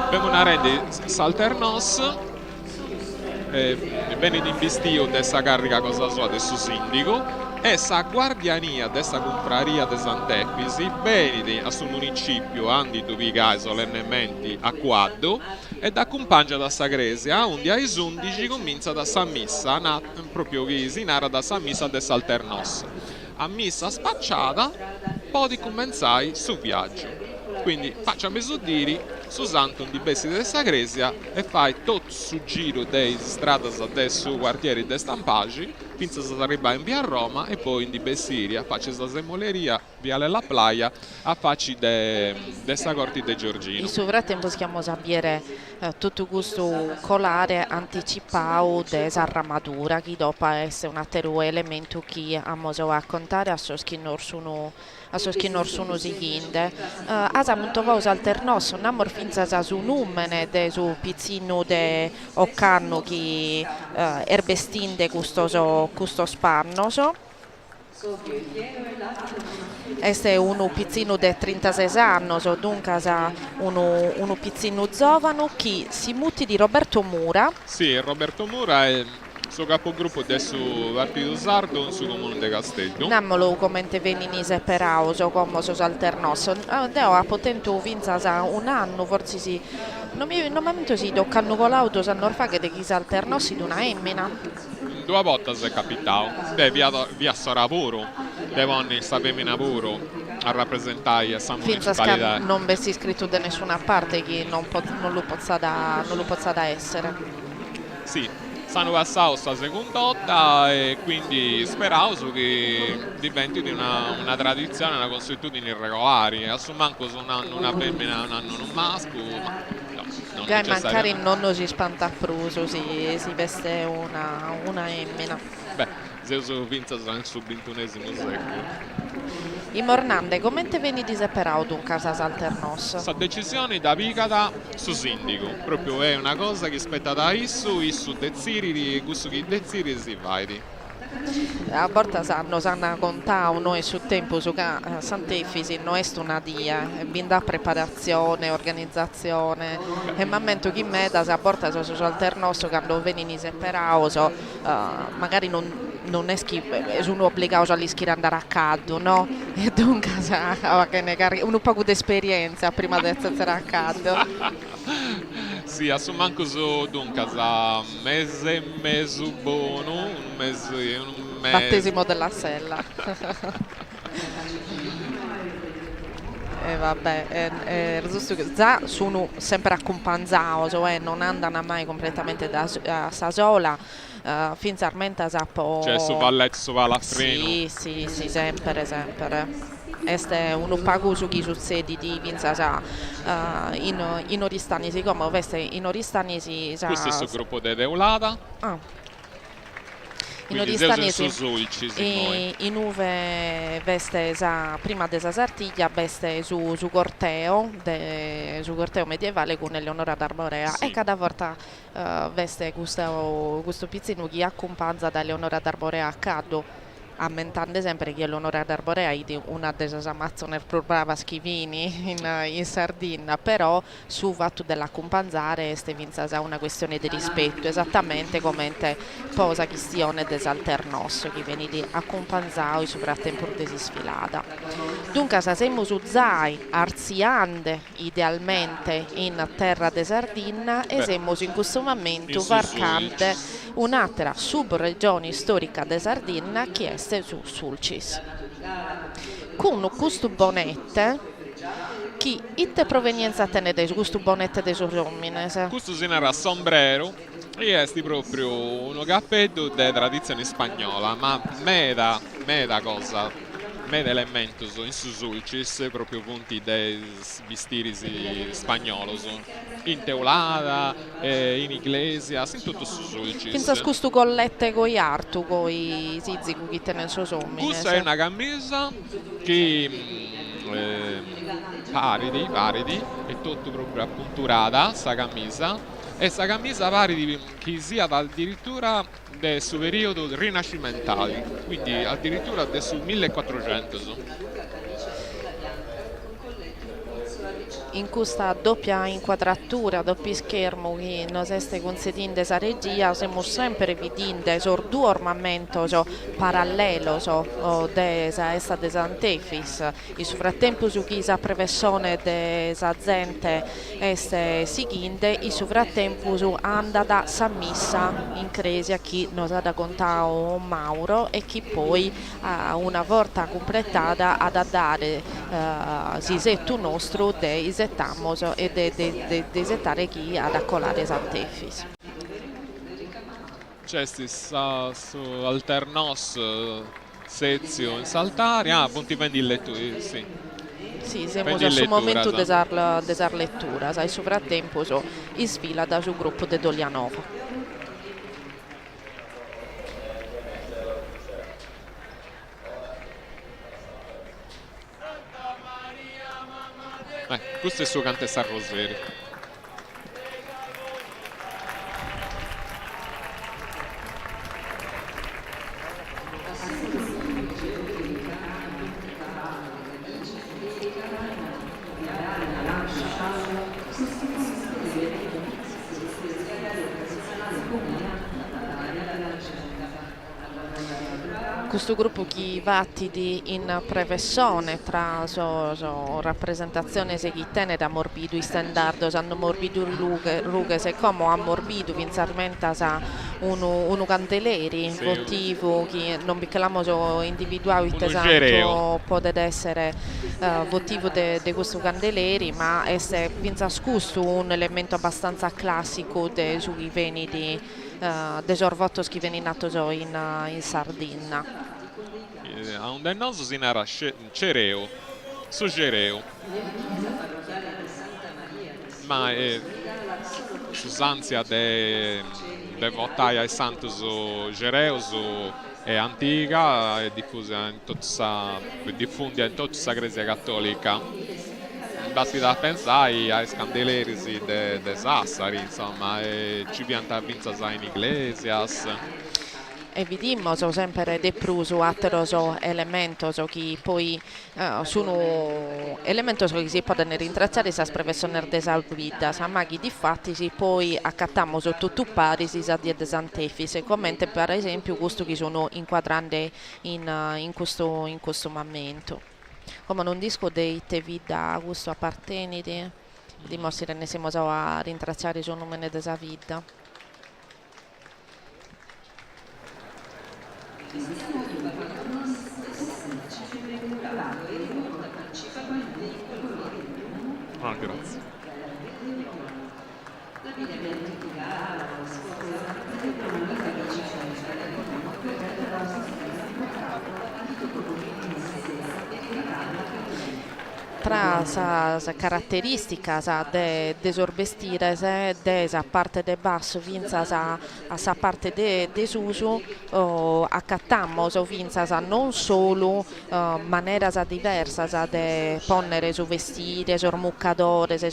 Abbiamo una rende Salternos, viene in vestito dessa carica cosa sua del suo sindaco e sa guardiania dessa confraria de Sant'Efisi venite a suo municipio andi dubicai solennemente a quaddo ed accompagna da Sagresia onde ai 11 comincia da San Missa proprio che si narra da San Missa de Salternos a missa spacciata poi cominciai su viaggio. Quindi facciamo esudiri su Santum di Bessi de Sagresia e fai tutto su giro dei strade adesso quartieri de Stampagi finché si arriva in via Roma e poi in di Bessiria faccio la semoleria viale la playa a facci de corti de Giorgino. In sovrattempo possiamo sapere tutto questo colare anticipato della armatura che dopo essere un altro elemento che amo raccontare a soschinor sono seguinte. Asa molto cosa alternosso, non amor finza su numene de su pizzino de occanno che erbestinde custo spannoso. Este è un pizzino de 36 anni, dunque uno pizzino giovane che si muti di Roberto Mura. Sì, Roberto Mura è suo capogruppo del suo partito sardo sul comune di Casteddu. Nammolo come venisse per auso, come si alternosso. Deo a potente vinza un anno, forse sì. Non mi si toccano con l'auto, sanno fare che si alternossi di una emmina. Due volte si è capitato, via Soravoro, devono sta femmina puro a rappresentare questa municipalità. Non bessi scritto da nessuna parte che non lo possa da essere. Sì, stanno passando questa seconda volta e quindi speravo che diventi una tradizione, una consuetudine irregolare. Assumanco su un anno una femmina, un anno un maschio, ma non magari non si spanta pruso, si veste una emmina. Beh, Zeus vince sul 21esimo secolo. In Mornande, come te veni diseperato dunque casa Salternos? Questa decisione da picata su sindaco, proprio è una cosa che spetta da issu dezziri, gusto che dezziri si vai. A volte sanno contato noi sul tempo su Sant'Efisi non è una dia, è binda preparazione, organizzazione e momento che me da a volte su Salternos quando veni separato magari non è è un obbligato a andare a caldo, no? E dunque un po' di esperienza prima di essere a caldo. Sì, assumanco su dunque mese e mezzo buono, un mese. Battesimo della sella. E vabbè, giusto che già sono sempre accompagnati, cioè non andano mai completamente da sola, finalmente sappo. Cioè su valletto, su valaffreno. Sì, sempre. Este uno pago su chi succede di Vinza in Oristanisi, come veste in Oristanisi. Questo è il suo gruppo di Deulata. in Quindi Oristani su sulci, in uve veste prima della Sartiglia veste su corteo medievale con Eleonora d'Arborea sì. e cada volta veste questo pizzino che accompagna da Eleonora d'Arborea a Caddo, ammentando sempre che Eleonora d'Arborea è una delle amazzoni più brava schivini in Sardegna, però su fatto dell'accompagnare è una questione di rispetto, esattamente come posa questione dell'alternos che viene di accompagnare sul frattempo desi sfilata. Dunque se siamo su Zai, arziande idealmente in terra de Sardegna e siamo in questo momento varcante un'altra subregione storica de Sardegna che è su Sulcis. Con questo bonette che ite provenienza tenete questo bonette de Soromines? Questo si narra sombrero e è proprio uno cappello di tradizione spagnola, ma meda cosa, meda elemento in su Sulcis, proprio punti dei vestiti spagnolos, in teulada, in iglesias, in tutto su Sulcis. Pensa questo collette coi artu, coi sizzi che tenen so somine. Questa è una camisa che paridi, è tutto proprio appunturata, sta camisa, e sta camisa paridi che sia addirittura del suo periodo rinascimentale, quindi addirittura del sul 1400. In questa doppia inquadratura, doppio schermo che nos este concedendo sa regia, siamo sempre vedendo due ornamenti paralleli de esta de Sant'Efis. In su frattempo su chi sa prevessione de sa gente este seguinte, in su frattempo su anda da sa missa in Cresia chi nos ha da contare Mauro e chi poi una volta completata ha da dare sisetto nostro de isettamos e de esettare chi ad accolare Sant'Efis. C'è su alternos sezio in saltare, punti prendi il letto, sì. Sì, siamo già sul momento desar lettura, sai, su frattempo in sfila da sul gruppo de Dolianova. Questo è il suo cantessa Roseri. Questo gruppo che vatti in prevessione tra rappresentazione seguitene da morbido i standard hanno morbido rughe se come ha morbido vincerne sa uno candeleri sì, votivo che non biccalamo individuale esatto può essere votivo di questo candeleri ma è vinza scusto un elemento abbastanza classico dei sui veni di desorvottos che viene nato in Sardegna. A un dennoso si narra cereo, su cereo. Ma Susanzia de votaia e santo su cereo è antica, è diffusa in tutta in tutta la Chiesa cattolica. Basti da pensare ai scandeleri de Sassari, insomma, e ci pianta vinza in iglesias. E vediamo sempre di più su altri elementi che poi sono elementi che si possono rintracciare se professione esaurita, ma che di fatti si poi accattiamo sotto tutti pari si sa di Sant'Efis, come per esempio questo che sono inquadrando in questo momento. Come non disco dei TV da questo appartenere, dimostri ne siamo a rintracciare il suo nome della vita. Grazie. un'altra caratteristica de sorbestire de sa parte de basso vinza a sa parte de susu accattamos vinza non solo maneras diversas de ponnere su vestire, sormuccadores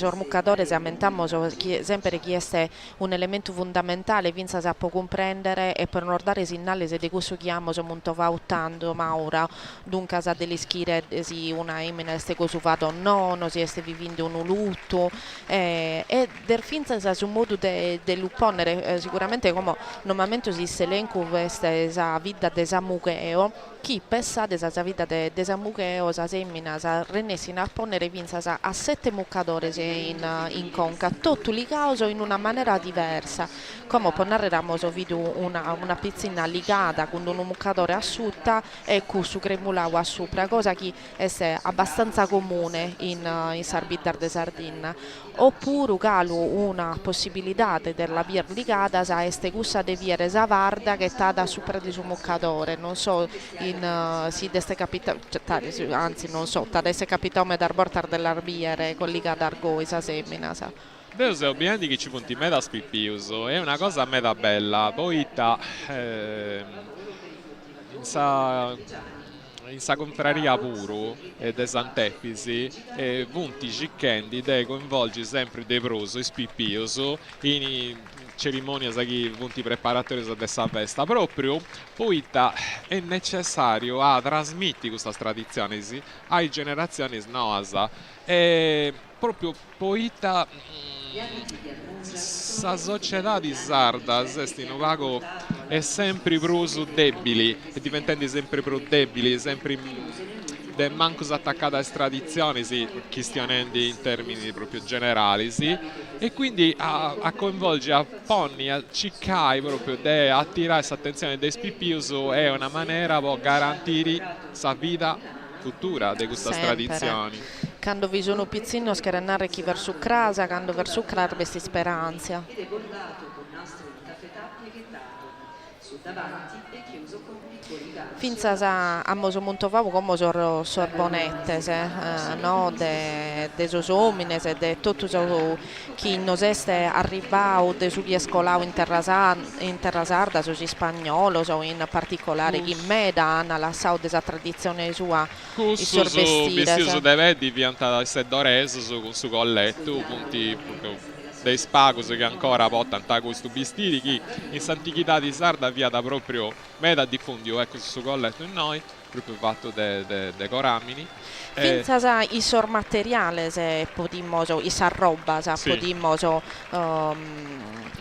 aumentamos sempre chi è un elemento fondamentale vinza sa può comprendere e per non dare segnali di questo chiamo molto vautando maura dunque sa delle schire si una emina este cosa fatto no si è vivendo un lutto e der finza sa su modo de lupponnere sicuramente come normalmente si elenco questa vita de samucheo chi pensa de sa vita de samucheo sa semina sa rennessi a ponnere vinza sa a 7 muccadores in conca tutto li causo in una maniera diversa come può narrare video una pizzina ligata con un muccatore asciutta e con su cremulao a sopra cosa che è abbastanza comune in Sarbidar de Sardegna oppure calo una possibilità della via ligata sa este gusta de viere savarda che sta da sopra di su muccatore non so si deste capita anzi non so tadesse capitome dar portar dell'arbiere collegata argoi sa semina sa Deus è obiandi che ci punti me da spippiuso, è una cosa me da bella, poi in sa confraria puro e de Sant'Episi punti cicchendi de coinvolgi sempre de proso e spippiuso in cerimonia che punti preparatori di questa festa proprio poi è necessario a trasmetti questa tradizione ai generazioni nuove e proprio poi la società di sarda è sempre più debili e diventando sempre più debili sempre manco attaccata alle tradizioni questionando in termini proprio generali e quindi a coinvolgere a ponni a ciccai proprio de attirare questa attenzione dei spippius è una maniera per garantire la vita futura di queste tradizioni. Quando vi sono pizzino scherennare chi verso casa, quando verso clar questi speranza. Finza a moso molto favo come sorbonettes no de sosomines de tutto chi nos este arrivao de su scolao in terra sarda su spagnolo so in particolare chi meda hanno la sau desa tradizione sua i sorbestire su deve diventa seddoreso con su colletto punti dei spagos che ancora portano questo vestiti che in Sant'Antichità di Sarda via da proprio meda diffundio ecco su colletto in noi proprio fatto de coramini Finza i sormateriale se podimmoso i sarroba se podimmoso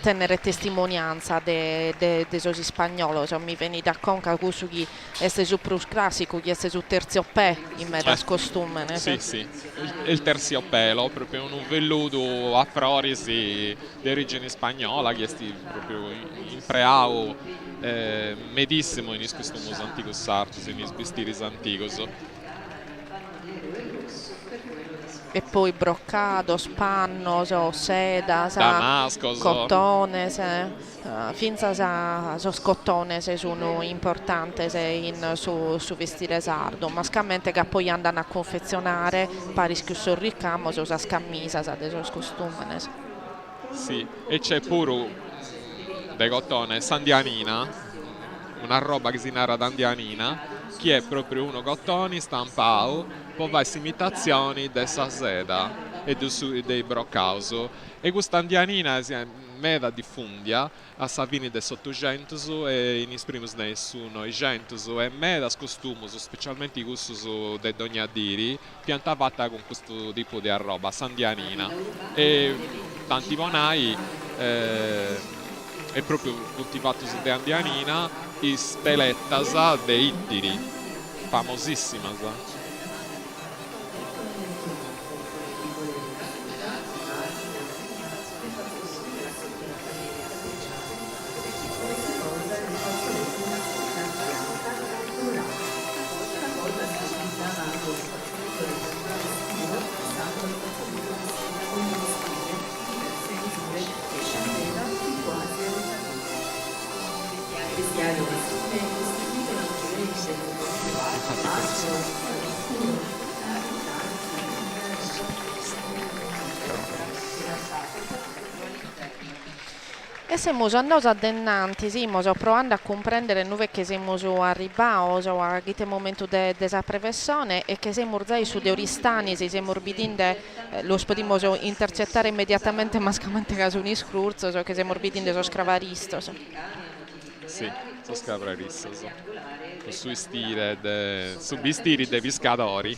tenere testimonianza de sosi spagnolo so mi veni da conca questo chi este su plus classico chi este su terziopè in medas costume sì il terziopelo proprio un velluto a floris di origine spagnola che è proprio in preao medissimo in costumes anticos sardos in vestiti anticos e poi broccato, spanno, seda, damasco, cottone, finza scottone sono importanti su vestire sardo, ma scamente che poi andano a confezionare paris che sono ricamo su scamisa sa de costume. Sì, e c'è pure de cottone sandianina, una roba che si narra d'andianina che è proprio uno cottoni stampato poi va imitazioni della seda e dei broccauso e questa andianina si è meda diffundia a Savini del 800 e in primus nessuno 900 e meda costumus specialmente questo de dognadiri piantavata con questo tipo di roba sandianina e tanti monai è proprio coltivato su de andianina i spelettas de ittiri famosissima E siamo andati addennanti, siamo provando a comprendere noi che siamo arrivati a questo momento della professione e che siamo ormai su dei oristani, se siamo orbitinde, lo possiamo intercettare immediatamente mascamente caso un iscruzzo, che siamo orbitinde so scravaristos. Sì, sono scravaristos. Sui stile, subistiri dei pescatori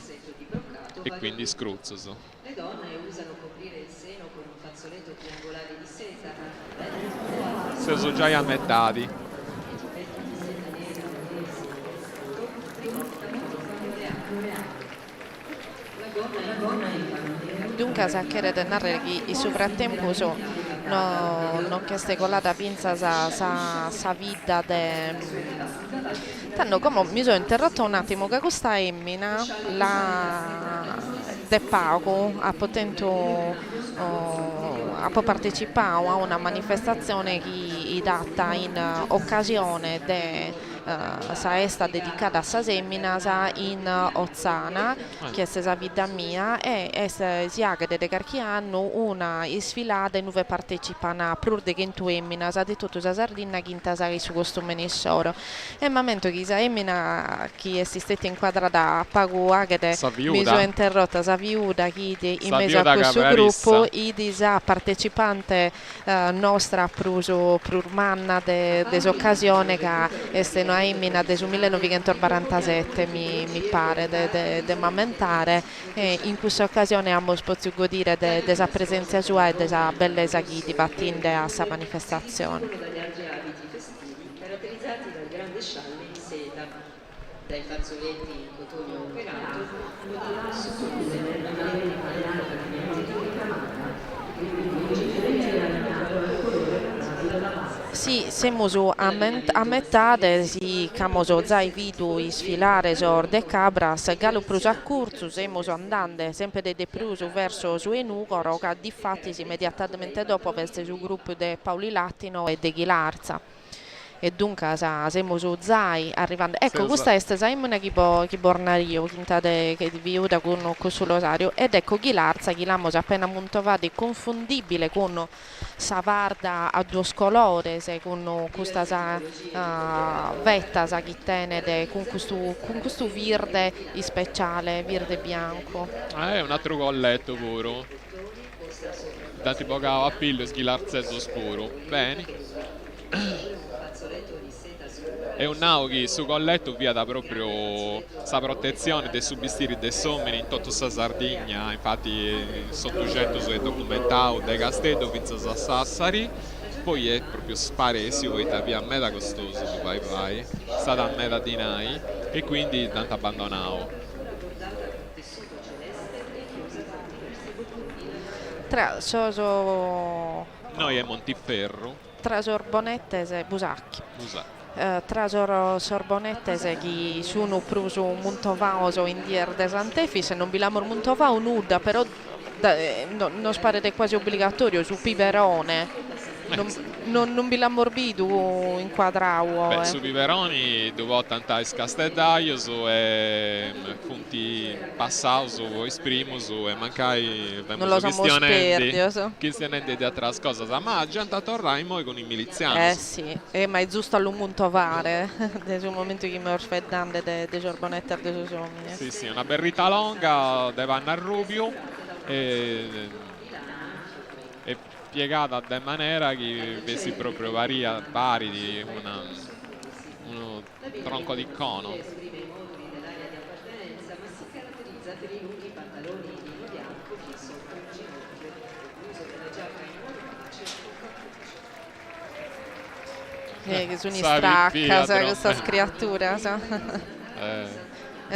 e quindi scruzzoso. Le donne usano coprire il seno con un fazzoletto triangolare di seta. Se sono già ammettati. Dunque, sa che narrare che in frattempo non che ste colata pinza sa vita tanto come mi sono interrotto un attimo che questa emmina la de Pago ha potuto partecipato a una manifestazione che è data in occasione de sa esta dedicata a sa semminas in Ozzana, che è sa vita mia, e si ha che qualche anno una sfilata in cui partecipano più di 100 emminas di tutta la Sardegna che in su questo menissoro. E il momento che sa emmina che è stata inquadrata a Pagua, che mi sono interrotta, sa viuda che in mezzo a questo gruppo, sa partecipante nostra per manna dell'occasione che è una emmina del 1947 mi pare de mamentare, e in questa occasione abbiamo potuto godere della presenza sua e della bellezza che ti battinde a questa manifestazione. Caratterizzati dal grande scialle in seta, dai fazzoletti in cotone operato, sì, siamo a metà si camoso zai vidu i sfilare de cabras gallo pruso a curso siamo andando sempre de pruso verso su Enugoro che difatti immediatamente dopo veste su gruppo de Paoli Latino e de Ghilarza. E dunque siamo su zai arrivando. Ecco, questa è stata che bornario che viuda con questo rosario, ed ecco Ghilarza che l'abbiamo appena montovati confondibile con savarda a due colori, con questa vetta che tiene con questo verde speciale, verde bianco. È un altro colletto puro. Da tipo a pillo sghilarzeso scuro. Bene. È un naughi su colletto via da proprio sa protezione dei subistiri dei sommini in tutta la Sardegna, infatti sono 200 su documentato dai Castello fino a Sassari, poi è proprio sparesio e via a meta costoso su vai, stata a meta di Nai e quindi tanto abbandonato. Noi è Montiferro. Tra Sorbonette e Busacchi. Tra Sorbonette che sono preso un montovao in dier de Sant'Efis e non vi l'amor montovao nuda, però non spare quasi obbligatorio su Piverone. Non vi l'ammorbido inquadrato. Su Piveroni dove tantare Castellaio e punti passato o esprimo e mancai non lo sappiamo che di altre cose, ma la gente torna con i miliziani. Sì, ma è giusto all'ummontovare nel momento che mi orfeddando de Sorbonette de Sosomine. Sì, una berrita longa de Vanna al Rubio e piegata da maniera che vesi proprio vari di uno tronco di cono. Che sono stracca questa creatura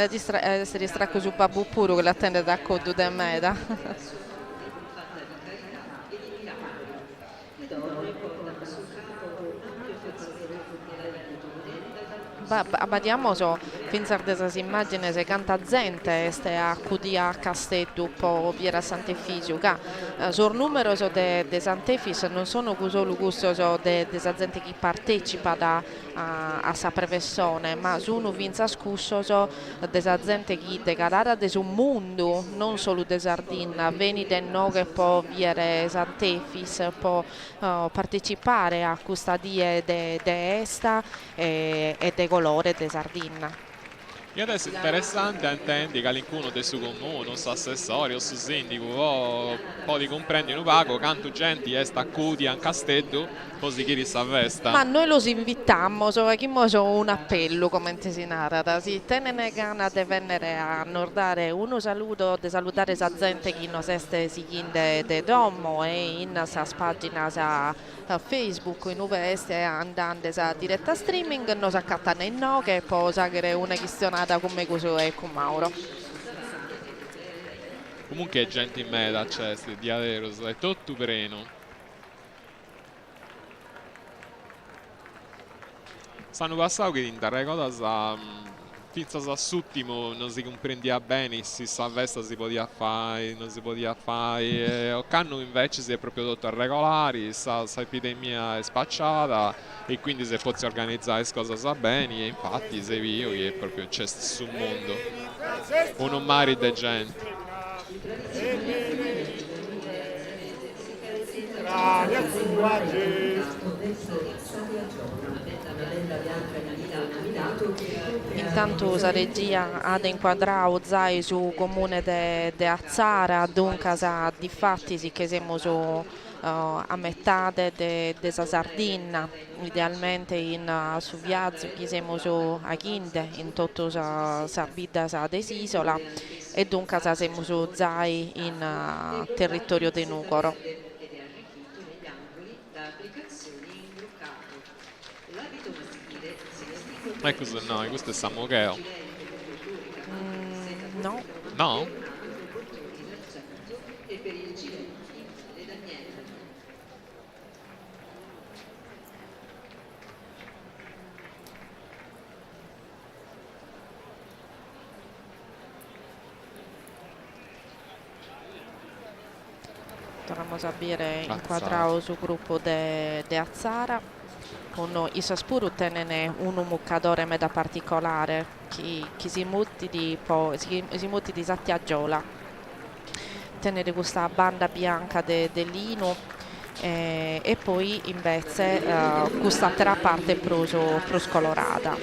si distracca su Babbo Puro che l'attende da codo da meda. Abbadiamo finza desa immagine se canta gente este accudi a Casteddu po Viera Sant'Efisio ca sul numero de Sant'Efis non sono solo gusto desa gente che partecipa a sa professione, ma sono finza scussoso desa gente che decadara de su mondo, non solo de Sardegna, veni de no che può viere Sant'Efis, può partecipare a questa die de esta e de colore de Sardegna. E adesso è interessante intendi che qualcuno del suo comune, un assessore, un sindaco, o un po' di comprendi un vago, quanto gente sta accudi a Casteddu, così che si avvesta. Ma noi los invitiamo, un appello come si narra, si tenene gana di venire a nordare uno saluto, di salutare sa gente che nos este seguinde de domo e in sa pagina sa Facebook, in ove este andando sa diretta streaming, nos accattano in no che può sagere una questionata come questo e con Mauro. Comunque è gente in meta, c'è, di Aderos, è tutto preno. Sanno passato che in regola pizza suttimo non si comprendeva bene se sa vesta si poteva fare, non si poteva fare. O canno invece si è proprio tutto regolari, sa epidemia è spacciata e quindi se può organizzare le cose sa bene e infatti se io che proprio c'è sul mondo un mare di gente. Intanto la regia ha inquadrato zai su comune de Azzara, dunque di fatti sì che siamo a metà de Sardegna, idealmente su viaggio che siamo a Chinde, in tutto sa vita desisola e dunque siamo zai in territorio di Nucoro. Ecco se no, questo è Samucheo. No. No? Torniamo a dire inquadrato sul gruppo de Azzara. Con i Saspuru tenene un muccadore meda particolare che si muti di Sattiagiola, tenere questa banda bianca dell'Inu e poi invece questa altra parte plus colorata.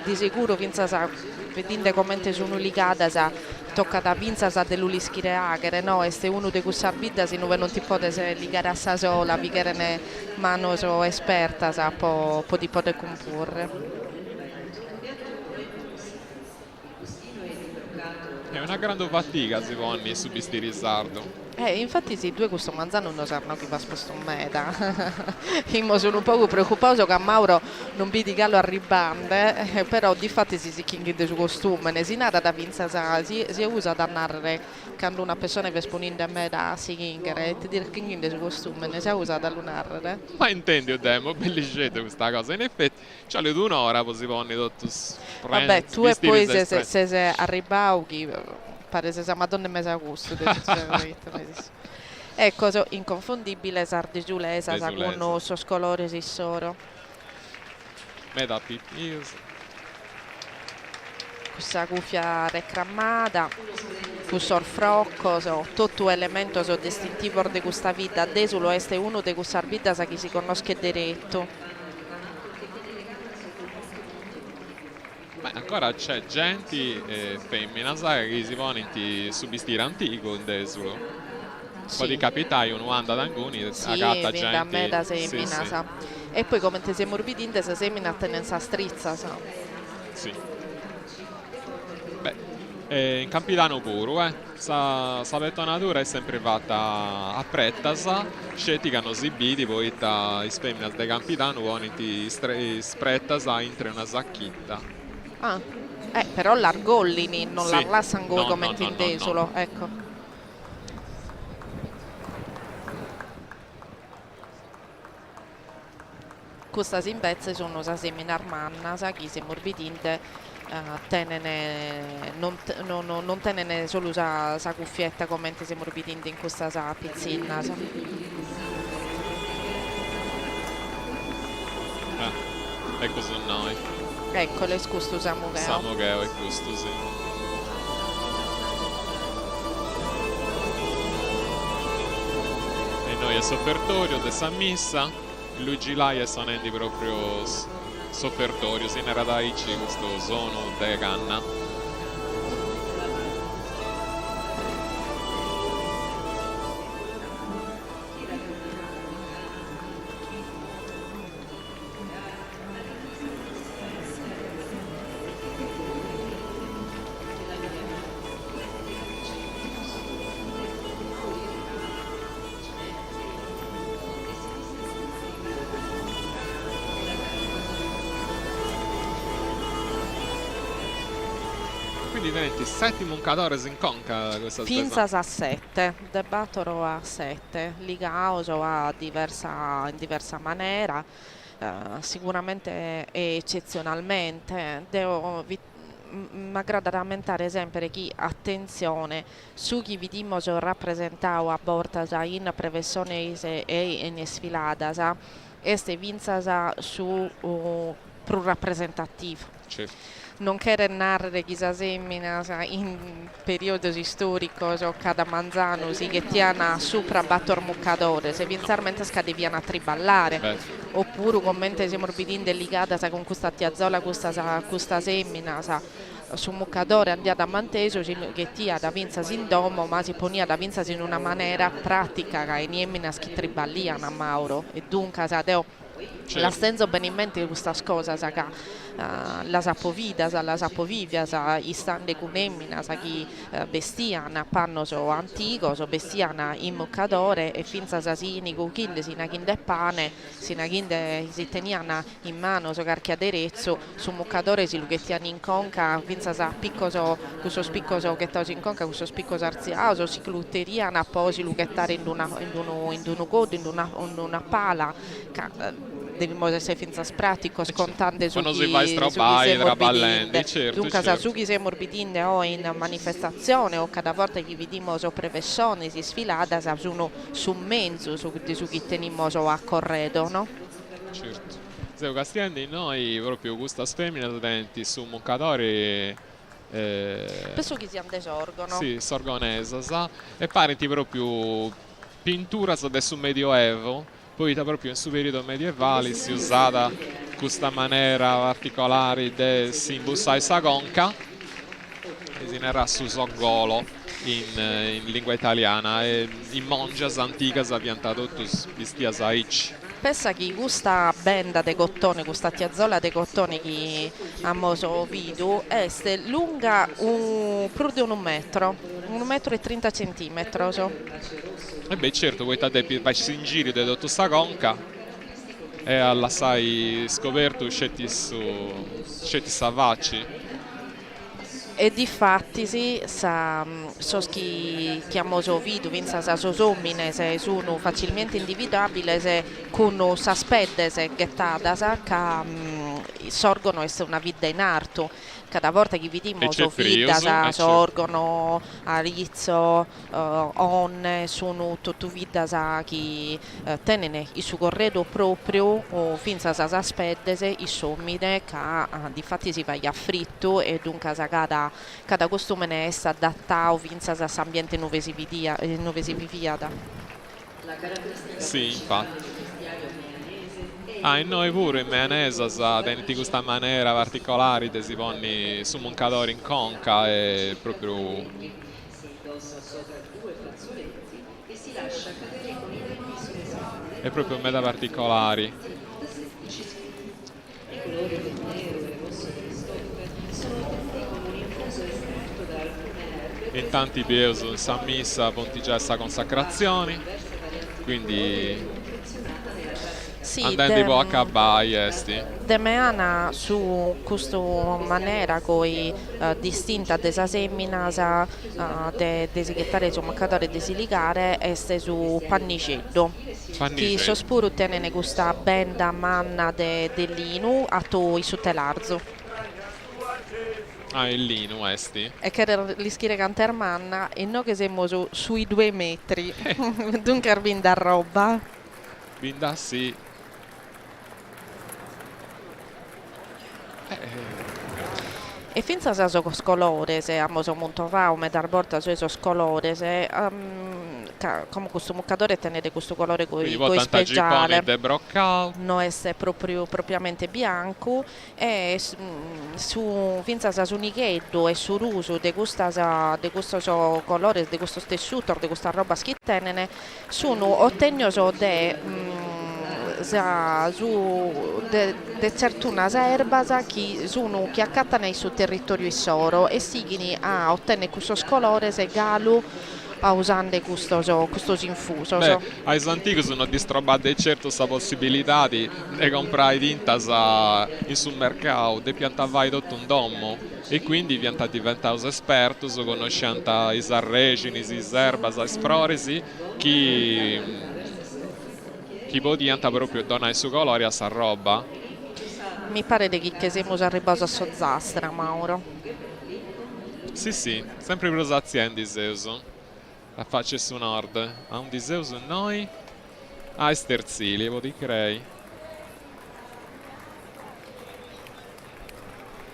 Di sicuro vedendo come sono ligate tocca da pinza dell'ulischire agere, no? Este uno di questa vita se non ti potete ligare a sa sola, vi che ne mano so esperta può di poter comporre. È una grande fatica si può su questi rizzardo. Infatti sì, due questo manzano non sanno chi va sposto in meta. Io sono un po' preoccupato che Mauro non vedi gallo a ribande, però di fatti si chiede su costume, ne si narra da vinza si usa da narrare quando una persona va esponendo a meta si chiede e ti dire che chiede su costume, ne si usa da narrare. Ma intendi o demo, bellissima questa cosa, in effetti c'è le 2 ore si può tutto vabbè, tu e poi se arrivau pare se Madonna mese a gusto ecco inconfondibile sardigiulesa con i suoi colori si soro meta pipis questa cuffia recramata questo frocco tutto elemento distintivo di questa vita desulo è uno di questa vita che si conosce diretto. Ma ancora c'è gente femmina che si pone su vestire antico in desulo. Sì. Poi di capitai uno anda da anguni a gatta gente. Da me da semina, sì. E poi come ti sei morbidinte se semina a tenenza strizza, Sì. Beh, in Campitano pure, sa pettonatura è sempre fatta a prettas, scetti che hanno sibiti, poi i femmine del Campitano pone ti sprettas in una sacchitta. Però l'argollini non la lasciano come in desolo, no. Ecco. Questa invece sono sa seminar manna, sa chi si morbidinte non tenene solo sa cuffietta come siamo ripetendo in questa pizzina. E così noi. Eccolo, è questo Samugheo. Samugheo è questo, sì. E noi è soffertorio de San Missa, Luigi Lai e sonendi proprio soffertorio, si era da Ici questo sono de canna. Quindi diventi settimo Muncadores in conca questa Finza a 7, debattero a 7, Liga Auso in diversa maniera, sicuramente e eccezionalmente. Mi aggrada rammentare sempre che attenzione su chi vediamo rappresentato a borta in previsione e in sfilata, este vinza su più rappresentativo. Certo. Non che narrare chissà semmina in periodi storici o cada manzano che tiana sopra battor muccadore se pensarmente scadeviana a triballare oppure commente siamo morbidin delicata con questa tiazzola questa semmina su muccadore andiamo a manteso che tia da vinzasi in domo ma si ponia da vinzasi in una maniera pratica che niemina che triballiano a Mauro e dunque certo. La stenzo bene in mente questa cosa la sapovida, la sapovivia, i stande cunemmina, chi bestiana panno so antico, so bestiana in muccadore e finza sasini cucchinde sina chinde pane, sina chinde si teniana in mano so carchiaderezzo, su muccadore si lughettiani in conca, finza sa piccoso, questo spiccoso che tosi in conca, questo spiccoso arziaso, si glutteriana poi si lughettare in una pala. Dobbiamo essere finza pratico scontante su chi traballendi, certo, dunque certo. Su chi sei morbidinde o in manifestazione o cada volta che vediamo so professioni si sfilata sono su mezzo su chi teniamo so a corredo, no? Certo. Zeo Castiandi, noi proprio questa femmina denti su Muncadori penso che si desorgono. Sì, sorgonesa, sa? E parenti proprio pintura del Medioevo. Poi proprio in su periodo medievale si è usata questa maniera particolare di si imbussare sa conca e si narra su soggolo in lingua italiana e in mongias anticas abbiano tutto vistias aici. Pensa che questa benda de cottone, questa tiazzola de cottone che abbiamo visto è lunga più di 1 metro, 1 metro e 30 centimetri. E beh certo, voi vai in giro di tutta sta conca e alla sai scoperto scetti savacci. E di fatti sì, so chi abbiamo visto, vinza sa sommine, se sono facilmente individuabili, se con saspette, se gettata, che sorgono essere una vita in arto. Cada volta che vediamo vita sorgono a rizzo, onne, sono tutto vita che tengono il suo corredo proprio o finza sa saspette, i sommine che di fatti si va a fritto e dunque cada costume ne è adattato finza sa ambiente dove si vivia. Sì, infatti. E noi pure in Meanesa tenete questa maniera particolare di si pone su Muncadore in conca e proprio meta particolari. In tanti peus in San Missa pontigessa consacrazioni, quindi sì, andando un po' a cabbai de meana su questa maniera coi distinta desa semina de sighettare su maccatore de silicare este su panniceddo che sospuro tenene questa benda manna de linu a tu i sottelarzo. Ah, è lì, questi. E che l'ischire cantermanna e noi che siamo sui 2 metri. Dunque vinda roba. Vinda sì. E finza sa so scolore, se amo molto fa, o dar volta so scolore, se come questo muccatore tenere questo colore Quindi coi speciale. de broccao. Non essere proprio propriamente bianco e su finza sa su nighetto e su ruso de questo colore, di questo tessuto, di questa roba schittenene, sono ottegnoso de certuna erbasa che sono che accattano sul territorio soro e signi a ottenere questo colore se galo a usare questo infuso. Beh, ai antichi sono distrobate certo questa possibilità di comprare tintas in sul mercato, di piantare tutto un domo e quindi pianta diventare esperto, conoscendo i sarrecini, i erbas, i frorisi, chi può diventare proprio donna il suo colore a sta roba. Mi pare che siamo arrivati a Sozzastra, Mauro. Sì, sempre per le aziende Zeuso. La faccia su nord. A un di Zeuso noi? A Sterzili, vo di crei.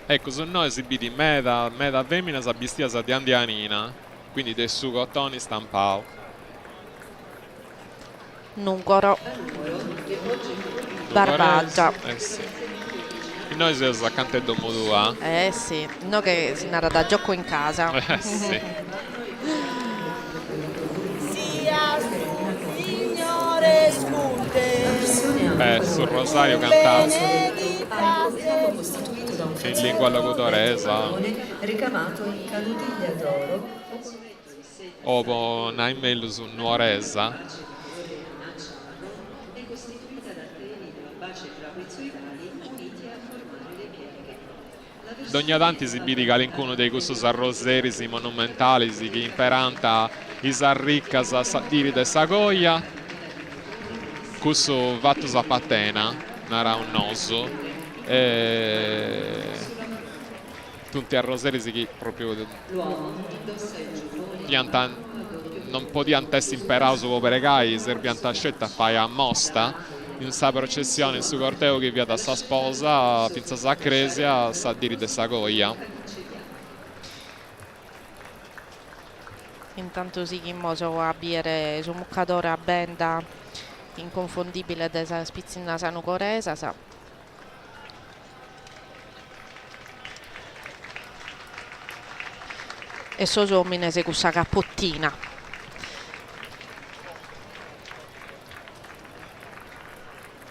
Ecco, sono noi esibiti meda femmina sa bestia di andianina. Quindi del sugo toni stampao. Nungoro. Barbaggia. Sì. E noi siamo accanto a Domodua. Sì, no che si narra da gioco in casa. Sì. Sia sul Signore scude. Sul Rosario cantavo Costituito da un in lingua logudoresa. Ricamato in calutiglia d'oro. O naimelu su nuoresa. Dogna tanti si vidi calincuno dei questo arroserisi monumentali che imperanta isarricca sa diri de sagoia questo fatto sa patena nara un noso tutti arroserisi che proprio pianta non podiano testi imperato per regai se pianta scelta fai a mosta in sa processione, in su corteo che via da sa sposa, pinza sa cresia, sa diri de sagoia. Intanto si chimoso a biere su muccatore a benda inconfondibile della spizzina sanucoresa, sa. E so uomini se questa capottina.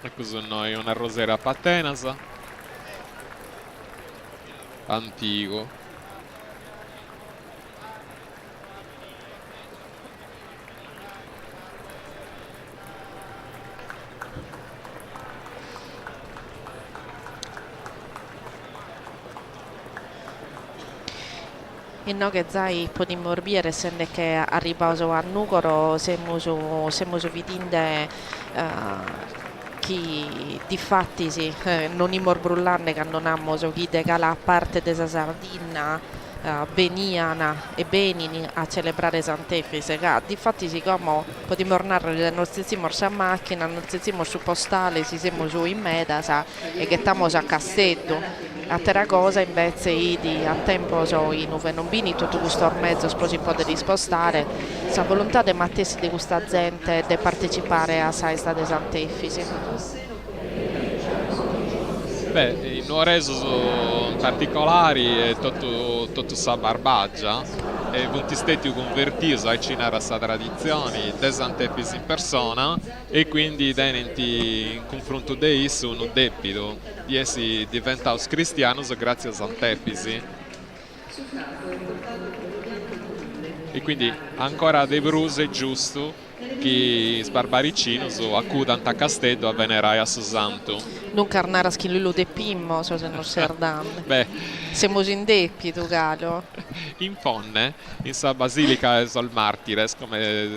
Ecco sono noi una rosera patenasa antico E no che zai potremmo orbire essendo che arrivato a Nucoro siamo vedendo chi di fatti non imor brullanne che non abbiamo chi de cala parte della Sardina veniano e benini a celebrare Sant'Efise che di fatti siccome potremmo tornare non stessimo a macchina non stessimo su postale si siamo su in Medasa e che stiamo a Castello a Terracosa invece a tempo i non bini tutto questo mezzo si può spostare la volontà di mattesi di questa gente di partecipare a Saesta de Sant'Efisi. beh in Nuoreso particolari è tutto sa barbaggia e punti stati convertiti a cinare questa tradizione de Sant'Efisi in persona e quindi tenenti in confronto di esso un debito di essi diventato cristiani grazie a Sant'Efisi e quindi ancora dei bruse giusto che sbarbaricino accudano a Castello a venerare a Santo. Non carnare a schillulo de Pimmo, se non serdan. Beh, siamo in debito, Galo. In Fonne, in sa basilica e sol Martires, come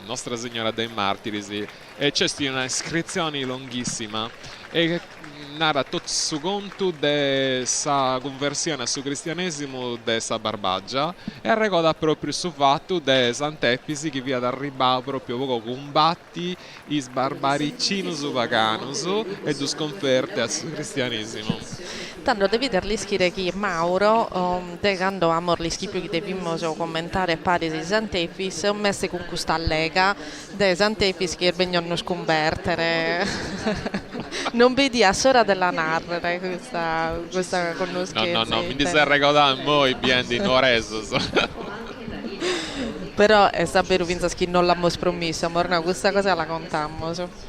Nostra Signora dei Martiri, e c'è una iscrizione lunghissima e narra tutto su conto de sa conversione sul cristianesimo de sa Barbagia e ricorda proprio su fatto de Sant'Episi che via d'arribare proprio poco combatti i barbaricini su vaganus e du sconferte al cristianesimo. Tanto devi darli schire che Mauro, de quando amor li schipio che devimmo commentare pari di Sant'Efis, messe con questa lega de Sant'Efis che vengono sconvertere. Non vedi a sora della narrare questa conoscenza. No, mi dice ricordare moi bien di Noreso. Però è sapere che non l'abbiamo promesso, amor, no, questa cosa la contammo.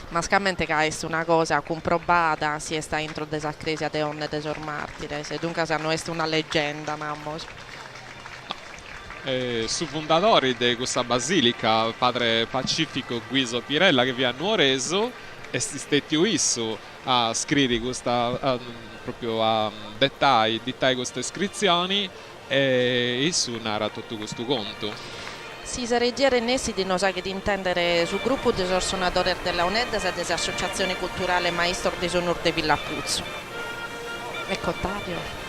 Ma scamente che è una cosa comprovata, si sta dentro della Chiesa de onde de sor martires, e dunque non è una leggenda, namos. Su fondatori di questa basilica, padre Pacifico Guiso Pirella, che vi hanno reso e si stetti isso a scrivere questa proprio a dettagli queste iscrizioni e isso narra tutto questo conto. Si sarebbe nessi di non che di intendere sul gruppo dei suonatori della UNED e dell'Associazione Culturale Maestro de Sonor de Villapuzzo. Ecco Ottavio.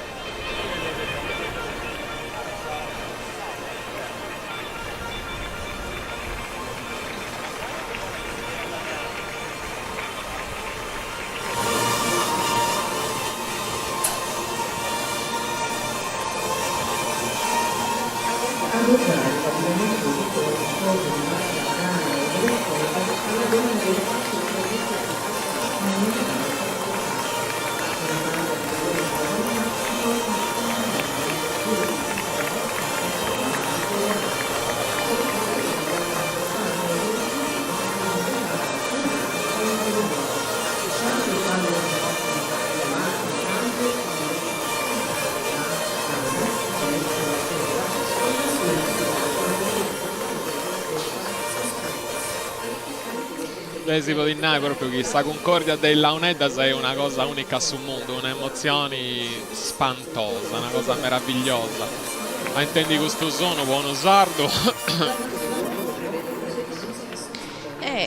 Si può dire proprio che questa concordia della UNED è una cosa unica sul mondo, un'emozione spantosa, una cosa meravigliosa. Ma intendi questo suono, buono sardo?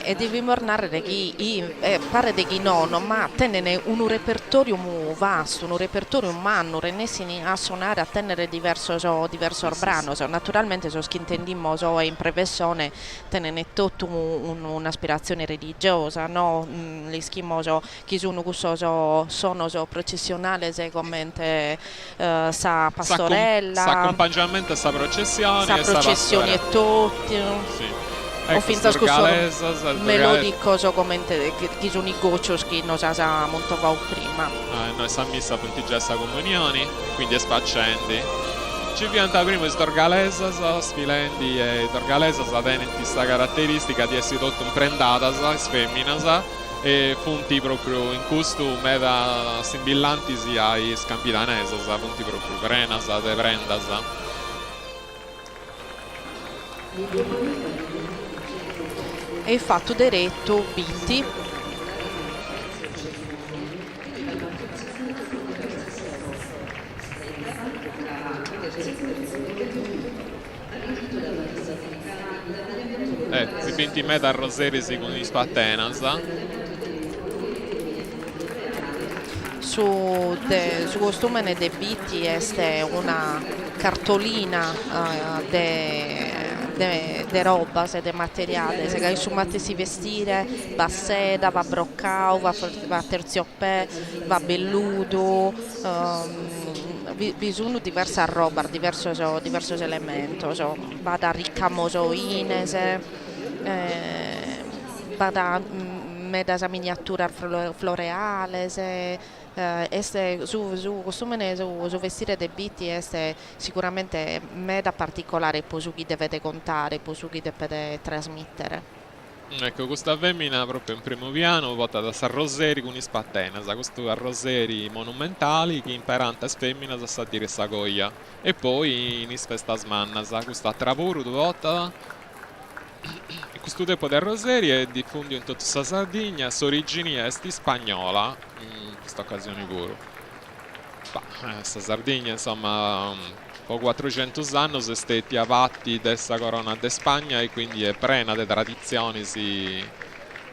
E devi narrare che pare di chi no, ma tenere un repertorio vasto, un repertorio umano, renessini a suonare, a tenere diverso brano. Naturalmente so che intendimmo in prevessione tenere tutto un'aspirazione religiosa, no? Li schimoso chi sono sono processionale come sa pastorella, sa accompagnamento, sa processione, sa processioni e tutti. Sì. Ho finto a scuso melodico come che sono i goccios che non sa molto prima. Noi siamo messa puntigessa comunioni, quindi spaccendi. Ci pianta prima storgalesa, sfilendi e torgalesa tenen questa caratteristica di essere tutto imprendata, sfemmina e punti proprio in questo meta simbillanti sia ai scambi danesa, punti proprio prenasa, de prendasa. E fatto diretto bitti si pinti meta a roserisi con gli spattenas su costume de bitti è una cartolina de roba, de materiale, se che su matte si vestire, va seda, va broccao, va terziopè, va belludo, bisogna diversa roba, diversos elementi, va da riccamoso inese, va da medasa miniatura floreale, su costume su vestire dei biti è sicuramente meda particolare per chi deve contare, per chi deve trasmettere. Ecco, questa femmina proprio in primo piano vota da Sarroseri con i spattenas, questi arroseri monumentali che imperante femmina sa dire sagoia e poi in festas mannas, questa travuru vota. Questo tipo di arroseri è diffuso in tutta la Sardegna, origini est spagnola, in questa occasione pure. Questa Sardegna, insomma, po' 400 anni sono stati avatti dessa corona de Spagna e quindi è prena di tradizioni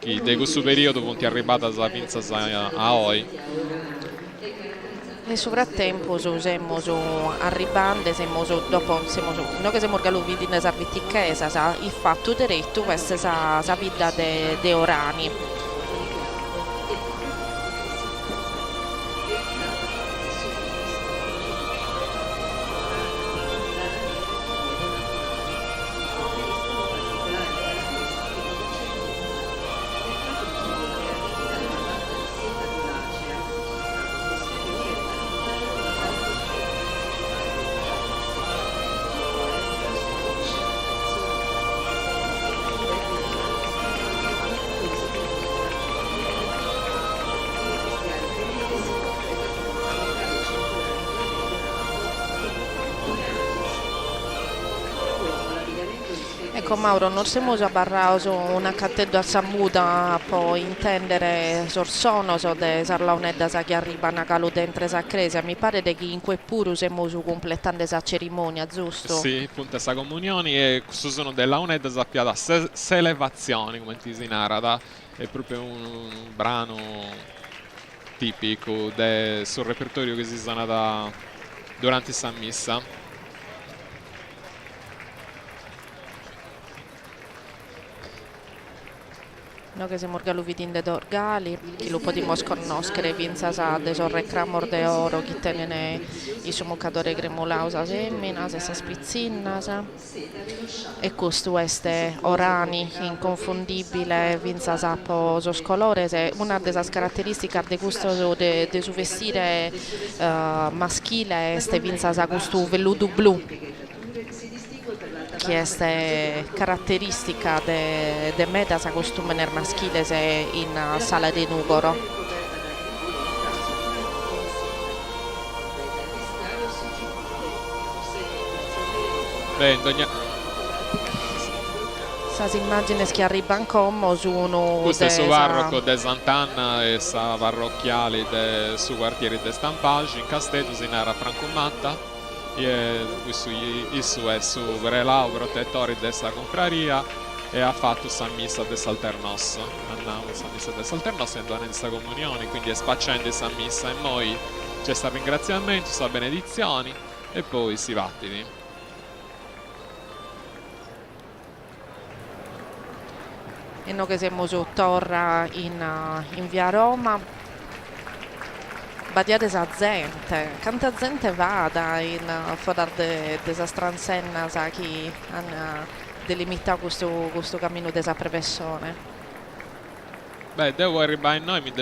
che in questo periodo punti arrivata a Vinza a Oi. Nel frattempo siamo arrivando, dopo noi che siamo organizzati in servizi chiesa, il fatto diretto questa è la vita dei orani. Ecco Mauro, non siamo già barrati una cattedra samuda per intendere sorsono de sarlaunedda che arrivano a calo dentro esa cresa. Mi pare che in quel puro siamo completando esa cerimonia, giusto? Sì, appunto esa comunioni e questo sono della unedda sappiata selevazioni, come ti si narra, è proprio un brano tipico sul repertorio che si suona durante questa messa. Noi che siamo organizzati in orgali, che lo possiamo conoscere, vinza de sorre cramor de oro, che tenene i sumucatore gremolausa semmina, se spizzina. E questo è orani, inconfondibile, vinza sapo sos colores, una delle caratteristiche di questo de su vestire maschile è vinza sa questo velluto blu, che è caratteristica de medas a costume maschile in sala di Nugoro. Beh, Queste immagini che arrivano come sono questo è il parroco di Sant'Anna e sa parrocchiale del suo quartiere di Stampage in Castello si narra Franco Matta. Questo è il suo prelao protettore di questa confraria e ha fatto questa messa del Salternosso. Andiamo questa messa del Salternosso e andiamo in questa comunione, quindi è spacciando questa messa e poi c'è sta ringraziamento, sta benedizioni e poi si vattini. E noi che siamo su Torra in via Roma. Badiate sa gente, quanta gente vada in fuori della stranzenna che hanno delimitato questo cammino della professione. Beh, devo arrivare in noi, mi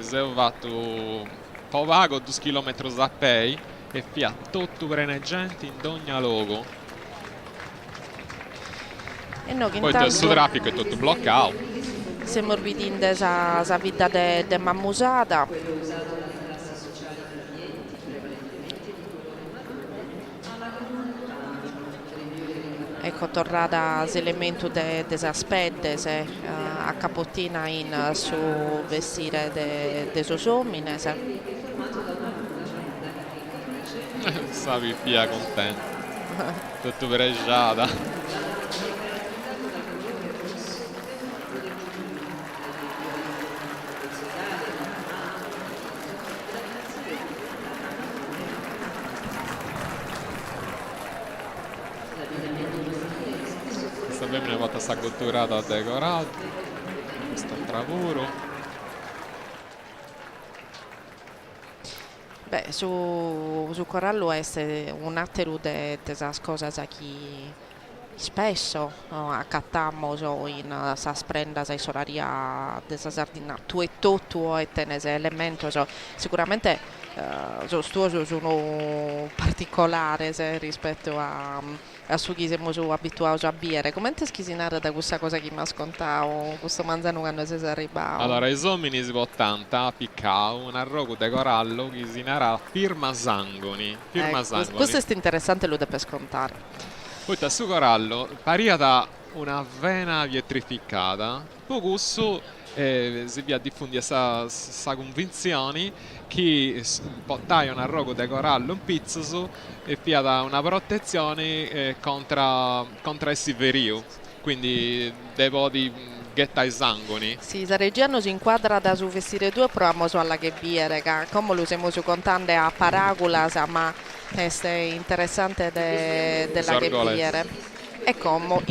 sono fatto un po' vago 2 chilometri a piedi e fia tutto gente in ogni luogo. E noi poi il suo traffico è tutto bloccato. Siamo vivendo questa vita de mammusata. Ecco, tornata l'elemento delle spede a capottina in su vestire de suoi uomini. Stavi via contento, tutto pregiata. Abbiamo una volta sta cotturata decorata, questo lavoro. Beh, su Corallo è un altro delle cose che spesso accattiamo in sa sprenda sa soraria della Sardegna tu e tutto e tenese elemento sicuramente sono particolare rispetto a su chi siamo abituati a bere. Come ti schisinare da questa cosa che mi ha scontato questo manzano quando si è arrivato? Allora, i somini si 80 piccao un arrogo de corallo che si narra firma Sangoni. Questo è interessante, lo deve scontare. Poi da su corallo pariata una vena pietrificata, poco su si via diffundi questa convinzione che portare un arrogo de corallo un pizzo e via da una protezione contro il siverio, quindi devo di Ghetta i Sangoni. Sì, se Reggiano si inquadra da su vestire due, proviamo su alla che biere, come lo siamo su contande a paragola, ma è interessante della che biere. E come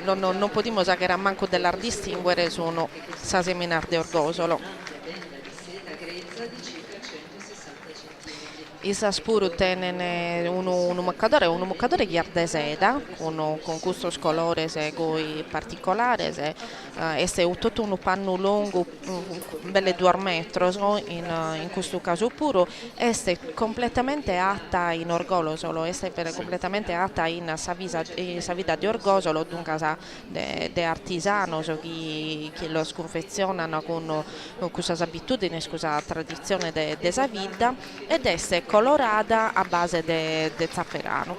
non potremmo sapere manco della distinguere sono sa seminar di Orgosolo. Isa spuru tenen un muccatore chiar seda, con questo colore segui particolare, e tutto un panno lungo, belle 2 metri in questo caso puro, è completamente atta in Orgosolo, è completamente atta in savida di Orgosolo, dunque de artisano che lo sconfezionano con questa abitudine, questa tradizione de savida, ed è colorata a base di zafferano,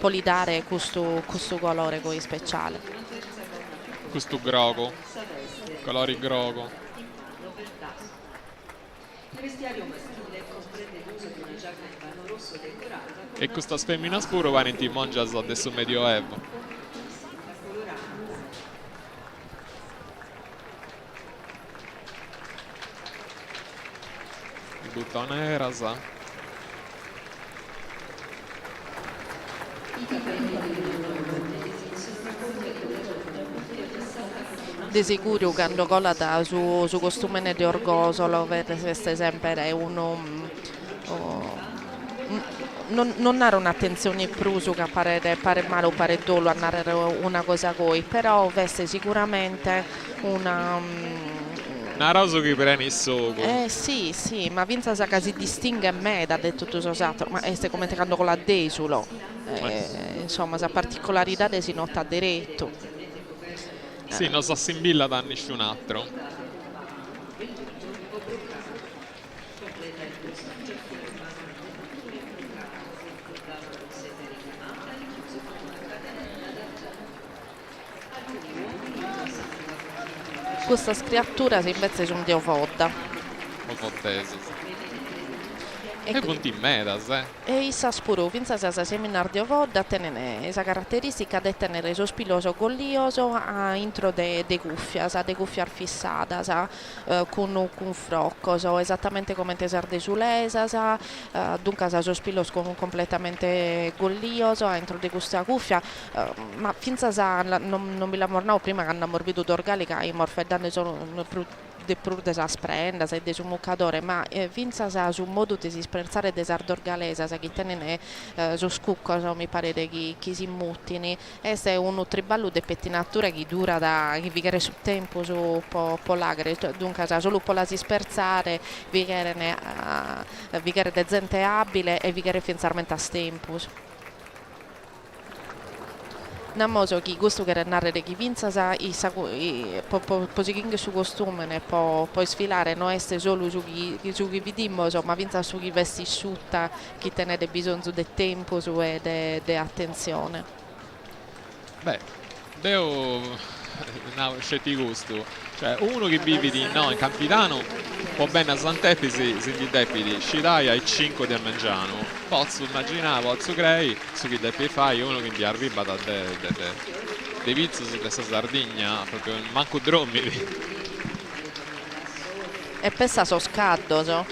può dare questo colore poi speciale. Questo grogo, colori grogo. E questa femmina spuro va in mangia adesso medioevo. Tutta nera, sa. Di sicuro quando colata su costume di Orgosolo vede sempre non ha un'attenzione prusu che pare male o pare dolo a narrare una cosa coi, però veste sicuramente una rosa che prende il soco. Sì, ma Vinza sa che si distingue a me da detto tutto usato, ma è come quando con la desulo, insomma, sa particolarità si nota diretto. Sì, non si assimila da nessun altro. Questa scrittura invece sono di Ovodda. Ovoddese. E punti in medas, E i saspuru, finza sa seminar di Ovodda, tenne esa caratteristica di tenere sospiloso gollioso a intro de cuffia, de cuffia fissata, con frocco, esattamente come te sarde sulesa, dunque sa sospiloso completamente gollioso a intro de questa cuffia, ma finza sa non mi lamornavo prima che hanno morbido d'orgalica i morfeddane sono de prude sa sprenda, sa de su muccatore, ma finza sa su modo di si sprezzare de sardorgalesa, sa che tenene su scucco, mi pare che si muttini, e se un triballo de pettinatura che dura che vigere su tempo su po lagre, dunque sa solo po la si sperzare, vigere de gente abile e vigere finzarmente a stempus. Namoso chi gusto che narrare chi vinza sa posichinghe su costume ne può sfilare non essere solo su chi vidimmo, ma vinza su chi vesti asciutta, chi tenere bisogno del tempo su e de attenzione. Beh, devo scetti gusto, cioè uno che vive in Campidano può bene a Sant'Efisi si gli depidi scidaia e 5 di Ammengiano, posso immaginare, posso crei su chi depi fai uno che vi arriva da dei vizi su questa Sardegna proprio manco dromidi e pensa so scaddo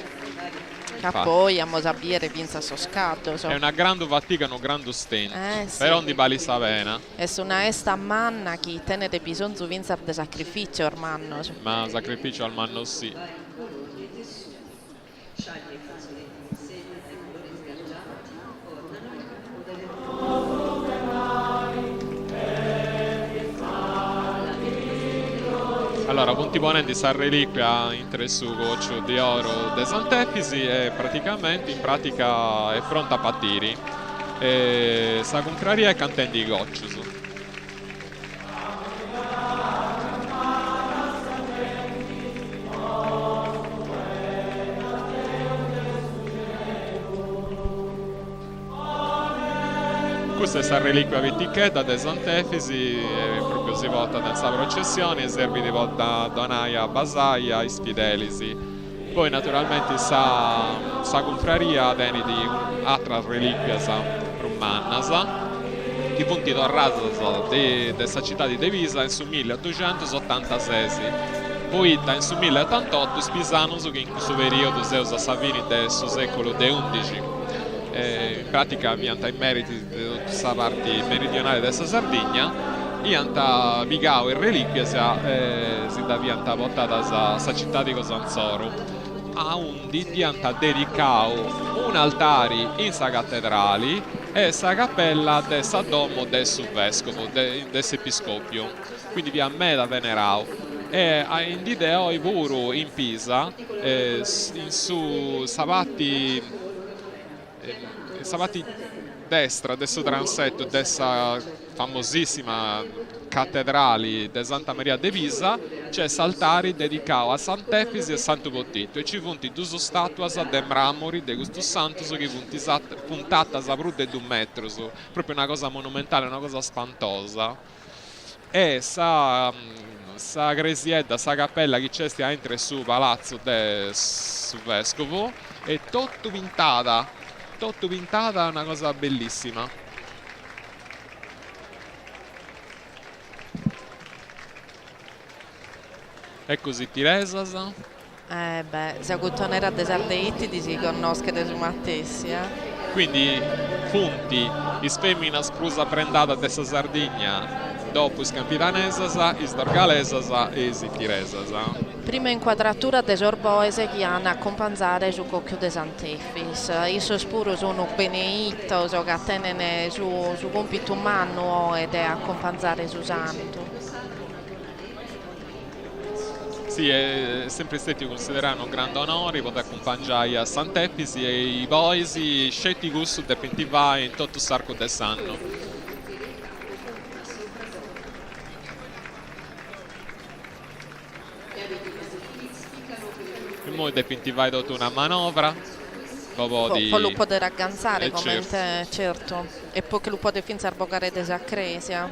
che poi a Mosabiere vinza so scaddo è una grande fatica, un grande stento sì. Però di bali savena è su una esta manna chi tenere bisogno vinza di sacrificio ormanno ma sacrificio al manno sì. Allora, punti ponenti sa reliquia in tre su goccio di oro de Sant'Efisi e praticamente in pratica è pronta a partire e sa contraria e cantendi goccio su. Questa è la reliquia vitichetta de Sant'Efisi, proprio si vota nella processione e serve di volta donaia, basaia e spidelisi. Poi naturalmente sa confraria deni di altra reliquia sa romana i punti tornati di questa città di Devisa in su 1886. Poi in su 1088 spisano che in questo periodo Zeus Savini del secolo XI. In pratica vianta i meriti di tutta questa parte meridionale della Sardegna, vianta Vigao e reliquie si vianta portata a questa città di Cosanzoro. A undi diventa dedicato un altare in sa cattedrale e sa cappella del domo del vescovo, dell'episcopio, quindi via meda venerato. E in idea pure in Pisa, in su sabati destra, adesso transetto, dessa famosissima cattedrale di Santa Maria de Pisa, c'è l'altare dedicato a Sant'Efisi e Santo Bottito e ci punti due statue di mramori di questo santo che puntata a più di 2 metri, proprio una cosa monumentale, una cosa spantosa. E sa gresietta, sa cappella che c'è entra su palazzo del vescovo è tutto pintata, è una cosa bellissima. E così Tiresas? Se cuttonera de Sardeiti si conoscere su Mattessi, Quindi punti, is femmina sprusa prendata dessa Sardegna, dopo is capitanesas, is dorgalesas e is Tiresas. Prima inquadratura de Sorboese che hanno accompagnare su Cocchio de Sant'Efis. Isso spuro sono beneito, che attenene su compito umano ed è accompagnare su santo. Sì, è sempre stato considerato un grande onore poter accompagnare a Sant'Efisi e i boisi scetti gusto de pentivai in tutto sarco del sanno. E poi de pentivai dopo una manovra. Poi lo può ragganzare come certo. Certo. E poi che lo può finire a bocare desacresia.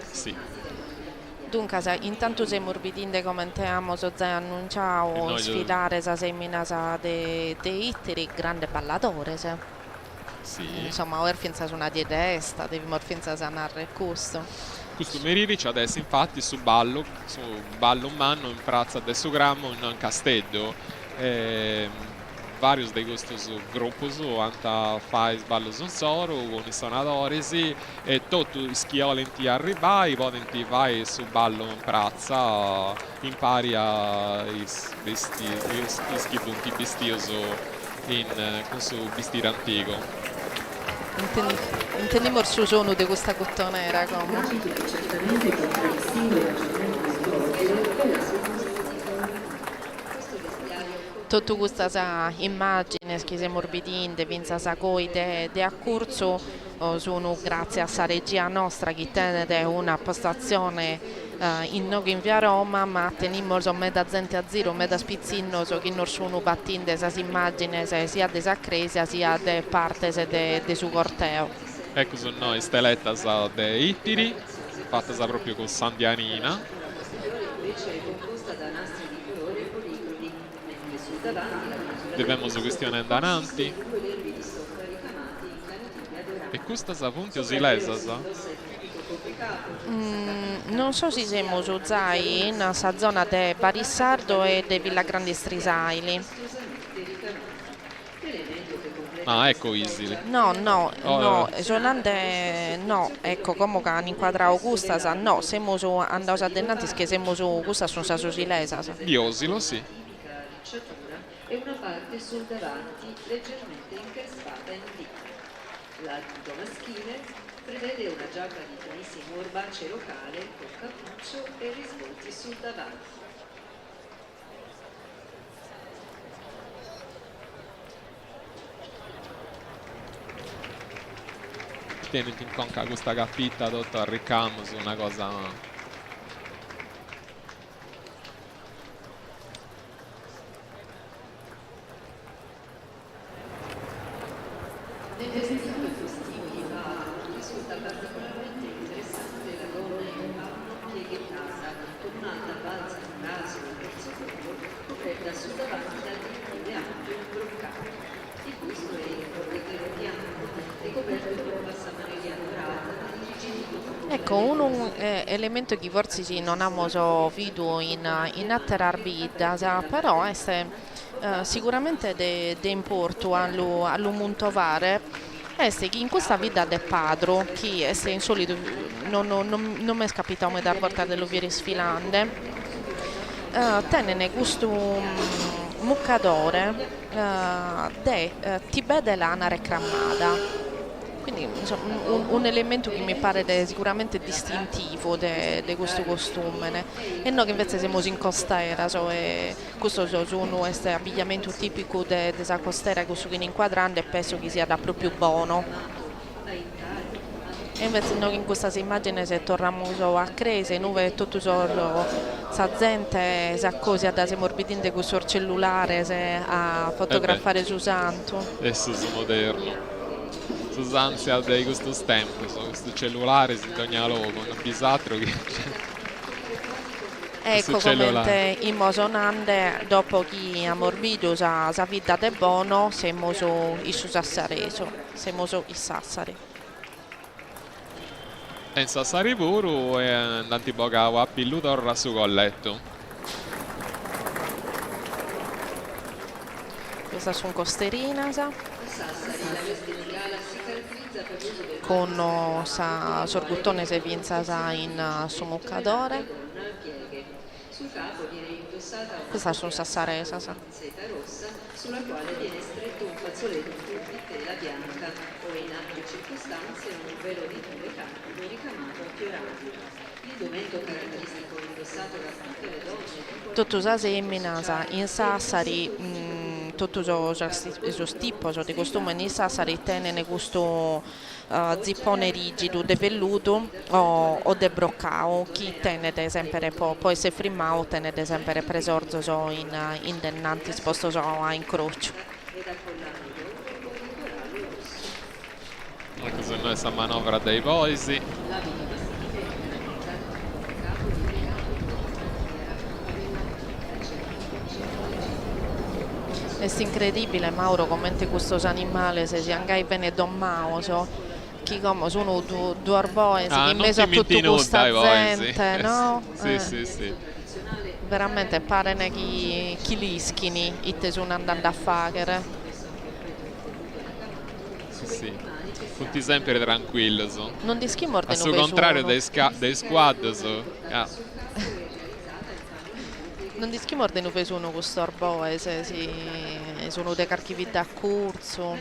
Sì. Dunque, intanto se morbidinde commentiamo, so già annunciato sfilare sa semina de itteri, grande ballatore, se. Sì. Insomma, ora finza su una dietesta, devi morfinza sanare il gusto. Questo Meriric adesso infatti su ballo umano in prazza del suo grammo in Castedo. Varios dei questi gruppi hanno fatto ballo sonsoro con i suonatori e tutti i schiolenti arrivati, potenti vai su ballo in prazza, impari a schibunti vestioso con su vestire antico. Intendiamo il suo suono di questa cottonera come. Tutto questa immagine che si morbidinde, vinza sa coi de accurso, sono grazie a sa regia nostra che tiene una postazione in noi in via Roma, ma teniamo meda gente a zero, meda spizzino, che non sono battinde sa immagine sia de Sacresia sia de parte de su corteo. Ecco sono noi steletta de Ittiri, fatta proprio con Sandianina. Dobbiamo su questione andanti e questa sa punti o silesa non so se siamo su Zai in sa zona de Barissardo e de Villa Grandi Strisaili. Ah, ecco Isili. No, solamente no, ecco come che hanno inquadrato questa, no, siamo su andato a denanti che siamo su questa sono sa su silesa. Di Osilo, sì. E una parte sul davanti leggermente increspata in D. L'abito maschile prevede una giacca di finissimo orbace locale con cappuccio e risvolti sul davanti. Tieniti in conca questa cappitta tutta al ricamo su una cosa. Nel vestito festivo di Bari risulta particolarmente interessante la donna in panno pieghettata con un'alta balza di naso e terzofondo coperta sul davanti da dentro ampio broccato. Il busto è in corretto bianco e coperto con passamaneglia dorata Ecco, un elemento che forse sì, non abbiamo visto in altre arbitras, però è sicuramente di importo allo muntovare, è che in questa vita del padro, che è insolito, non mi è capitato mai dar portare dello vieri sfilande, tenne questo muccadore ti vede l'ana reclamata. Quindi insomma, un elemento che mi pare sicuramente distintivo di questo costume, e noi che invece siamo in costiera, questo è un abbigliamento tipico di questa costiera, questo che in inquadrante penso che sia da proprio buono. E invece noi in questa immagine se torniamo a Crese, noi tutto la gente si accosia da morbidinde con il suo cellulare a fotografare su santo. Adesso sono moderno. Ansia di questo tempo, questo cellulare si ogni luogo, un bisatro che ecco come in Mosonande, dopo che ha morbido sa vita de bono, siamo il suo sassareso, siamo il Sassari. E in Sassari puro e andanti poca a pilluto orra su colletto. Questa sono costerina, con sa sorguttone se vinza in su muccadore. Questa sono sassaresa, seta rossa sulla quale viene stretto un fazzoletto di tela bianca o in altre circostanze un velo di tule candido ricamato a fiorati. L'indumento caratteristico indossato da tutte le donne. Tutto sa semina in Sassari, tutto lo tipo di costume in Sassari tiene questo zippone rigido de velluto o de broccao, chi tiene ad esempio poi se frimmao tiene ad esempio presorzo in dennanti sposto a incrocio. Questa è questa manovra dei Boisi. È incredibile, Mauro, commenti questo animale se si angai bene dommato, chi come sono due arboesi in mezzo a tutta questa gente, no? Sì. Veramente pare chi lischini i sono andando a fare. Sì. Tutti sempre tranquilli. Non ti schimorde. A suo contrario dei squad. Non ti schimorde non sono questo arboese, sono dei carchivi da corso.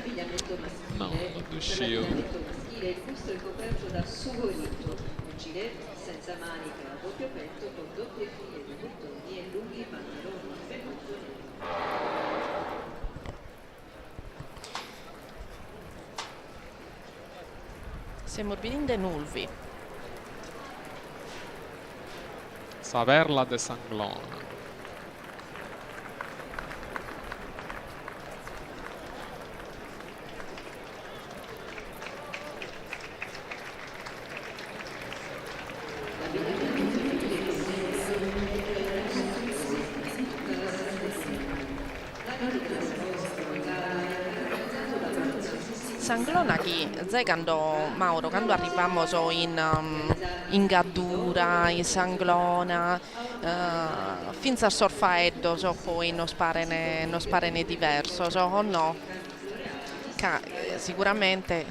No, non riuscivo. Il busto è coperto da sugolito, un gilet senza manica a doppio petto con doppie file di bottoni e lunghi pantaloni velluto neri. Siamo morbidinde nulvi. Saperla de Sanglona. Sanglona che Mauro, quando arriviamo in Gaddura, in Sanglona, fin a sorfaeddo, poi non spare diverso, o no? Sicuramente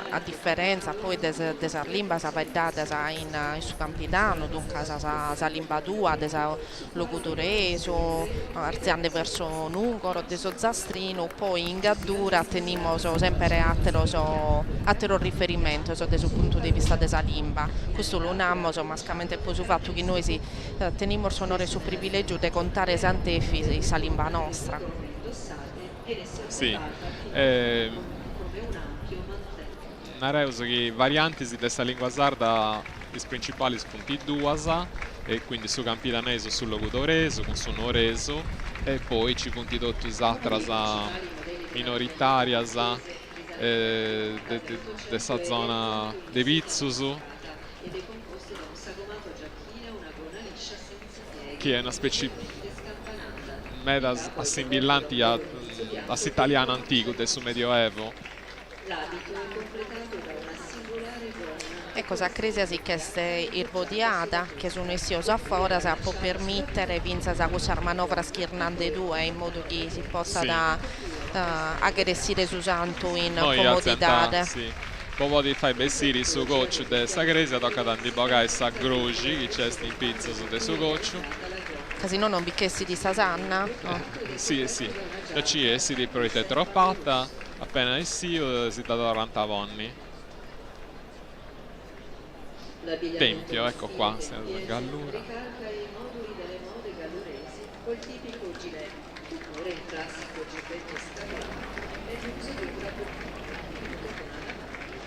a differenza poi della limba data in su Campidano, dunque sa limba tua, desa locutoreso, arziande verso Nugoro, deso Zastrino, poi in Gaddura teniamo sempre altro riferimento dal punto di vista della limba. Questo lo namo mascamente poi sul fatto che noi teniamo sonore su privilegio di contare santefi sa limba nostra. Sì. Nareus che varianti di questa lingua sarda i principali spunti duasa e quindi su campidanese sul locutoreso con sonoreso e poi ci punti tutti altre minoritaria dessa zona de Vizzusu che è una specie meda assimillanti a italiano antico del suo medioevo. L'abito è completato da una singolare gonna Ecco, sa crisi si chieste il vodiata, che sono essiosa fuori, sa può permettere vinza sa questa manovra schirnante due in modo che si possa Sì. da aggressire su santo in Noi comodità. sì. Poi di fare bessiri su goccio de sa crisi, tocca tanti bogai sa grogi, che c'è in pizza su de su goccio. Così non bicchessi di Sasanna. Sì, sì. E ci essi di priorità troppata, appena essi si dà 40 vonni. Tempio, ecco qua, siamo in Gallura. Ricalca i moduli delle mode galluresi col tipico gilet, oppure il classico giubbetto scalato e l'uso di una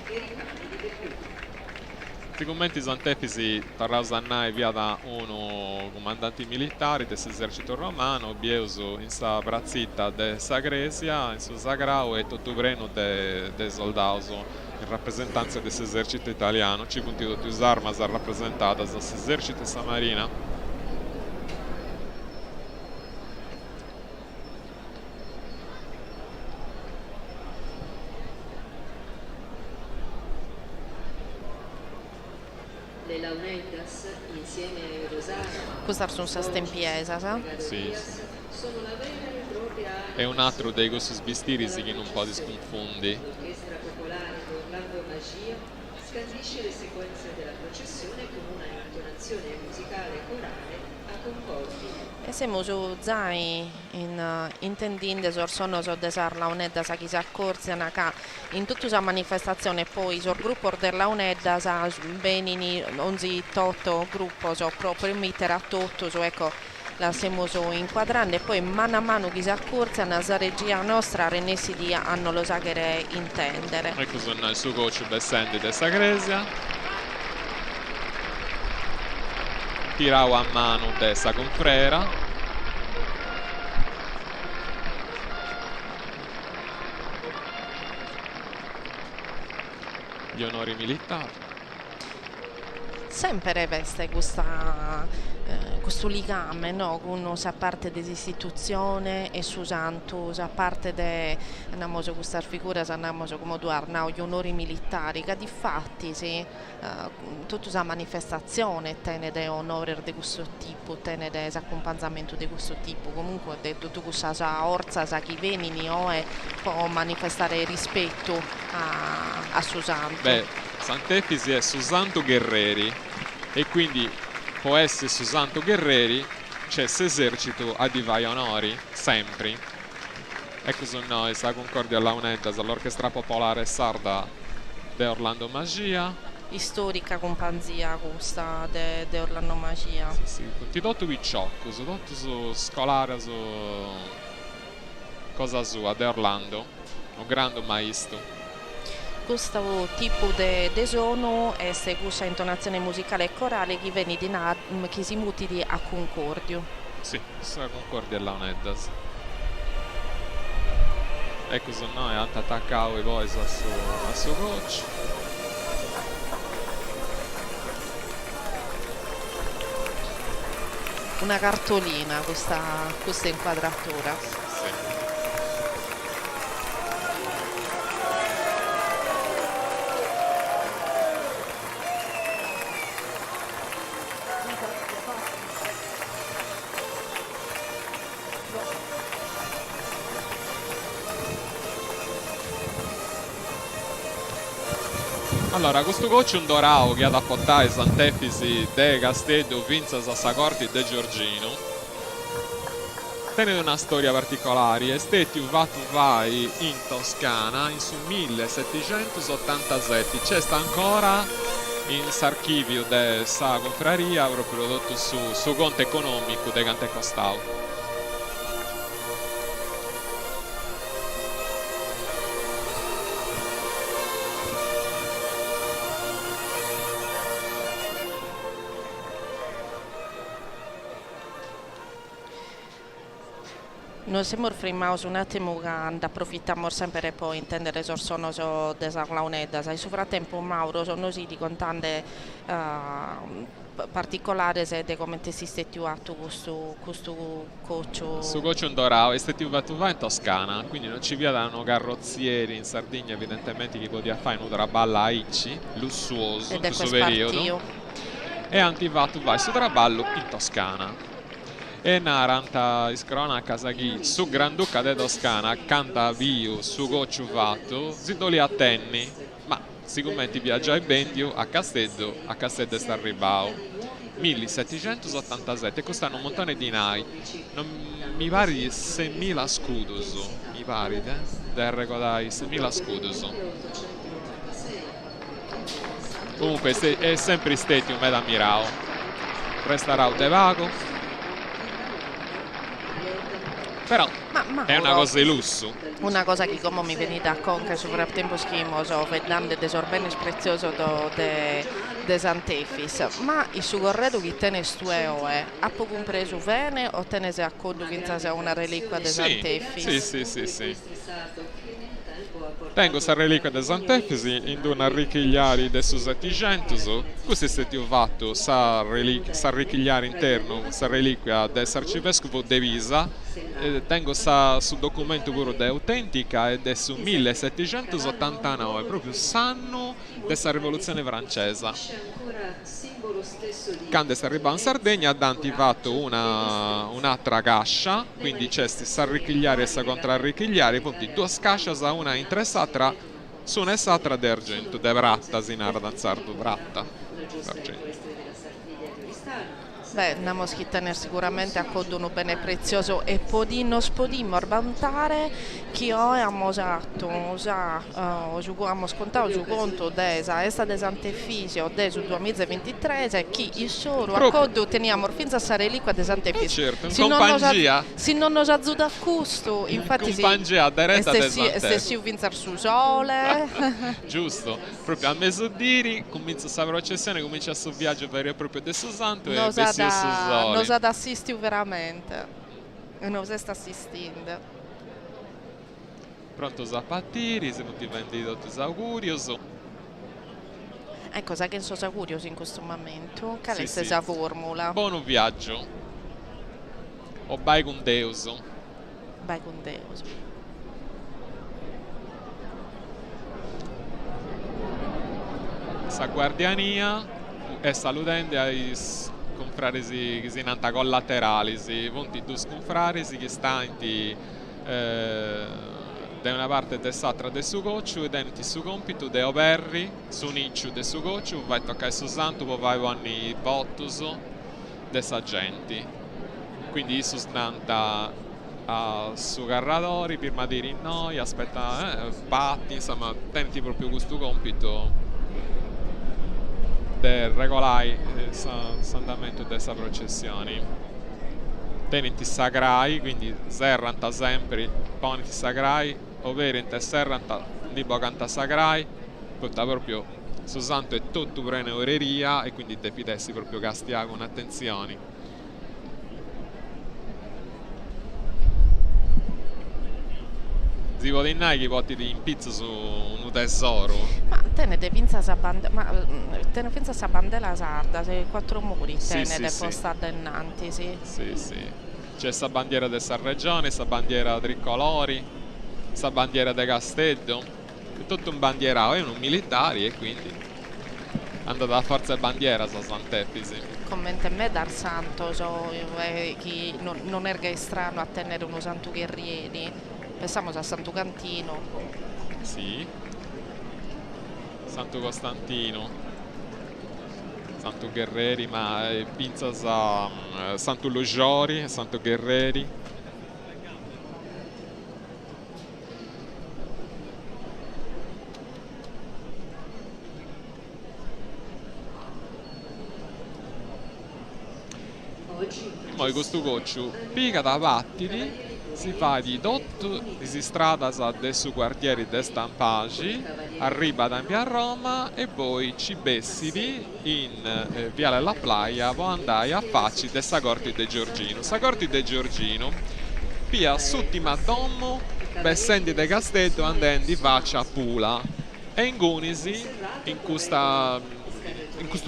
e ricami di velluto. I commenti Sant'Efisi Tarrausannai via da uno comandanti militari dell'esercito romano, Bieuso in sa brazzita de Sagresia, in su Sagrao e Tottuvreno de Soldauso in rappresentanza dell'esercito italiano, ci punti tutti armas rappresentata dall'esercito Samarina. Le Launeddas, insieme ai Rosari, Questa sono sa stempiesa, sa? Sì, sì. sono la vera e propria È un altro dei gossi bistirisi che non può sconfondi. l'orchestra popolare di Orlando Magia scandisce le sequenze della processione con una intonazione musicale corale a concordi. E siamo su zai in intendinde sono so desar la unedda sa chi si accorse in tutta la manifestazione poi sul gruppo della unedda sa benini onzi tutto gruppo so proprio mettere a tutto so ecco la siamo so inquadrando e poi mano a mano chi si accorse a regia nostra renessi di hanno lo sa che intendere. Ecco sono il suo coach Bessendi de Sagresia. Tirau a mano de sa confrera. Gli onori militari. Sempre veste questo legame no? Uno sa parte dell'istituzione e su santo sa parte de andiamo su questa figura andiamo su come Arnau gli onori militari che di fatti sì, tutta la manifestazione tiene de onori di questo tipo tiene de accompagnamento di questo tipo comunque de tutto questa orza sa chi vieni o può manifestare rispetto a su santo. Beh, Sant'Efisi è su Santo Guerreri e quindi può essere su Santo Guerreri c'è s'esercito a divai onori sempre. Ecco sono noi sa Concordia Launedda all'orchestra popolare sarda de Orlando Magia. Storica companzia questa de Orlando Magia. Sì, ti do tu vicciocco, su tutto su scolare su cosa sua de Orlando, un grande maestro. Questo tipo di sono è questa intonazione musicale e corale che viene che si muti a concordio. Sì, sa Concordia Launeddas. Ecco sono noi, anche attaccavo i boys a suo coach. Una cartolina questa inquadratura. Sì. Allora, questo coach è un dorao che ha da portare Sant'Efisi de Castello, Vinza Sassacorti de Giorgino. Tiene una storia particolare, è stato vai in Toscana in su 1787, c'è sta ancora in s'archivio de sa confraria proprio prodotto su conto economico de Cante Costau. Noi siamo frimaus un attimo che approfittiamo sempre poi intendere sono desa launeddas. E su frattempo Mauro sono si di contante particolare se de come ti si attuato questo coccio. Su Coccio Dorao è stato fatto in Toscana, quindi non ci vedono carrozzieri in Sardegna, evidentemente chi poteva fare una traballa a Icci, lussuoso in questo periodo. E antivatto vai su traballo in Toscana. E naranta iscrona a casa chi su Granduca de Toscana canta viu su Coccio fatto, si toglie a tenni, ma siccome ti viaggia e bendio a Castello sta arrivao 1787 e costano un montone di nai, non mi pare di 6.000 scudos, mi pare del regolare 6.000 scudos. Comunque è sempre stato un meda mirao, resterà de vago. Però è una cosa di lusso. Una cosa che come mi venita a conca su frattempo schimoso, vedendo desorbenes prezioso de Sant'Efis, ma il suo corredo che te ne stueo ha poco compreso bene o te ne sei accorto che sia una reliquia de Sant'Efis? Sì. Tengo questa reliquia di Sant'Efis in una richigliare del 700, questo è stato fatto sa richigliare interno, questa reliquia del arcivescovo de Pisa, tengo sul documento pure de autentica ed è su 1789, proprio sanno della rivoluzione francese. Quando si arriva in Sardegna hanno fatto un'altra cascia, quindi c'è sta richigliare e sta contrarrichigliare, punti due casce, una in tre satra, su una satra d'argento, de vratta, si narra danzardo vratta d'argento. Beh, andiamo a tenere sicuramente a conto bene prezioso e podino spodimo arbantare che abbiamo scontato su conto desa esta de Sant'Efisio de su 2023 chi il solo a conto teniamo fino a stare reliquia de Sant'Efisio. Certo, in compagnia. Se non nos azzuda a custo, infatti si compagnia diretta de Sant'Efisio. Se si vincer sul sole. Giusto, proprio a mezzodiri comincia questa processione, comincia il viaggio vero e proprio del suo santo e nos ad assisti veramente e nos sta assistendo. Pronto a partire, siamo diventati tutti augurios. Ecco, sai che sono augurios in questo momento? Qual è Sì. questa formula? Buon viaggio. O vai con Deus. Vai con Deus. Sa guardiania e salutende ai confraresi che si nanta collaterali, punti due confraresi che stanti da una parte del satra del suo coccio e denti su compito de operri su niccio del suo coccio vai a toccare su santo poi vai ogni bottus de sagenti, quindi su nanta a su carradori prima di rinnoi aspetta batti, insomma tenti proprio questo compito del regolare l'andamento di questa processione. Tenenti sacrai, quindi serranta sempre, ponenti sacrai, ovvero in te serranta di bocanta sacrai, porta proprio su santo è tutto prene oreria e quindi te fidessi proprio castia con attenzione. Si vuole innai che porti in pizza su un tesoro. Ma te ne devi pensare a bandera sarda, se quattro muri te ne devi postare innanti, sì. Sì. C'è questa bandiera di San Regione, questa bandiera tricolori, questa bandiera di Castello, è tutto un bandierato, è un militare e quindi andata a forza bandiera su Sant'Efisi. Commenta a me dal santo, chi non è strano a tenere uno santo guerrieri. Pensiamo a Santo Cantino. Sì. Santo Costantino. Santo Guerrieri, ma pinza a Santo Loggiori, Santo Guerrieri. Poi questo coccio pica da pattini si fa di dotto si strada adesso quartieri de Stampagi arriva da via Roma e poi ci bessili in Viale La Playa poi andai a facci de Sagorti de Giorgino. Sagorti de Giorgino pia s'ultima dommo bessendi de Castello andendi faccia a Pula e in Gunisi in questo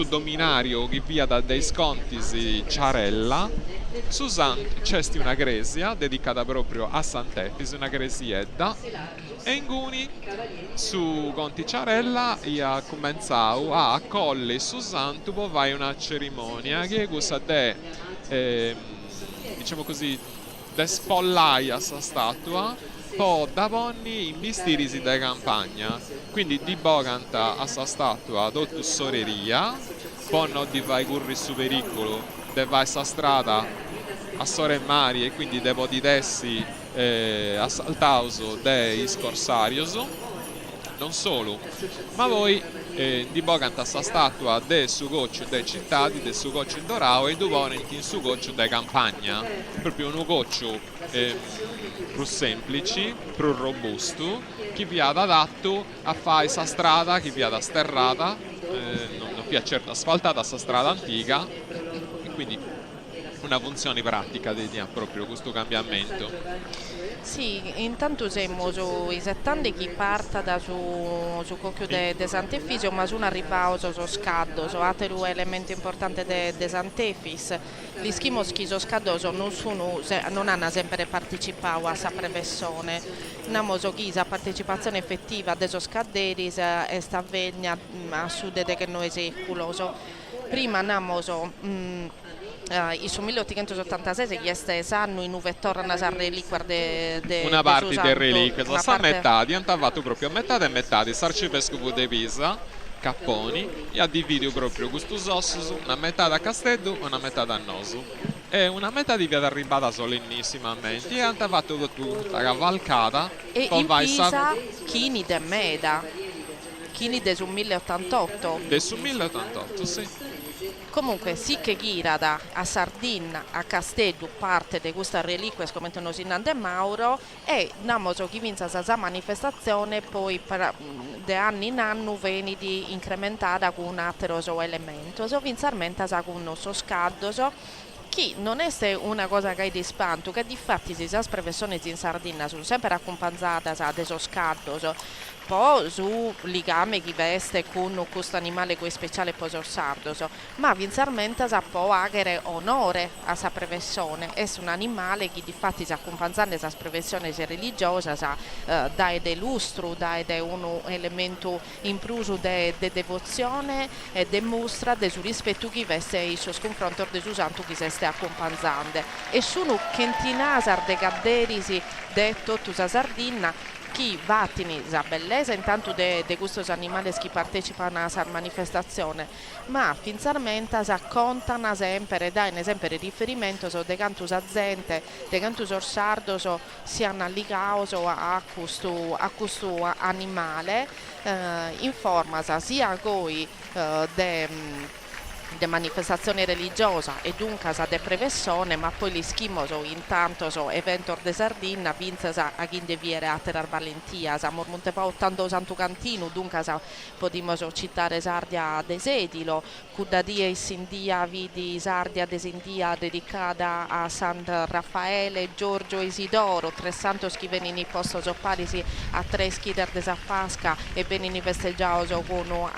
dominario che via da dei scontisi Ciarella c'è una gresia dedicata proprio a Sant'Efisi, una gresiedda, e in Guni su Conti Ciarella ha cominciato a accogliere su Santo vai una cerimonia che è questa diciamo così de spollaia sa statua poi da ponni in bistirisi da campagna, quindi di bocanta a sa statua dotto soreria poi non di vai curri su pericolo de vai sa strada a Sore Mari e quindi devo di dessi assaltauso dei scorsarioso non solo, ma voi di bocanta sta statua del sugoccio dei cittadi, del sugoccio in Dorao e duvonenti in sugoccio dei campagna, proprio un goccio più semplice, più robusto, che vi ha adatto a fare questa strada, che vi ha da sterrata, non vi ha certo asfaltata questa strada antica, e quindi una funzione pratica di proprio questo cambiamento. Sì, intanto siamo i 70 che parta da su cocchio de Sant'Efisio, ma su un ripauso so scaddo, so altro elemento importante de Sant'Efis. Gli schimos che so scaddoso non hanno sempre partecipato a questa prevessione. Namo so che la partecipazione effettiva de so scadderis è sta avvegna a sud de che noi seculoso. Prima namo so su 1886 chieste sanno in uve torna a reliquia de una parte de del reliquia, la sa parte... metà, diventato proprio a metà e metà di Sarcivescovo de Pisa, Capponi, e a dividio proprio questo ossos, una metà da Castello e una metà da Nosu. E una metà di via arrivata solennissimamente e hanno fatto tutta cavalcata e in Pisa chini de meda, chini de su 1088 del su 1088, sì. Comunque sì che ghirada a Sardin, a Castello parte di questa reliquia come Sinan de Mauro e namoso chi vinse questa manifestazione poi per de anni in anno viene di incrementata con un altro elemento, so vinsarmente con un nostro scaddo che non è una cosa che è di spanto, che di fatti si sa professioni in Sardegna sono sempre accompagnate da dei scaddo, poi su legame che veste con questo animale speciale poso sardo, ma vinsarmente può avere onore a sa professione, è un animale che di fatti si accompagna a sa professione religiosa, dà del lustro, dà un elemento impruso di devozione e dimostra del suo rispetto che veste il suo confronto del suo santo che si sta accompagnando. E sono centinaia di gadderisi di tutta la Sardegna chi vattini la bellezza intanto di questi animali che partecipano a questa manifestazione, ma finalmente si contano sempre, dai un esempio di riferimento di quanto la gente, di quanto i sardi siano legati a questo animale, in forma sia poi di manifestazione religiosa e dunque di prevenzione, ma poi gli schimoso intanto evento de Sardegna vinse a chi deviere a tener valentia, siamo Montepao 80 Santo Cantino, dunque potremmo citare Sardia de Sedilo, cuda dia e Sindia vidi Sardia de Sindia dedicata a San Raffaele Giorgio Isidoro, 300 che vengono posto parisi a 3 schider de Zaffasca e vengono festeggiato con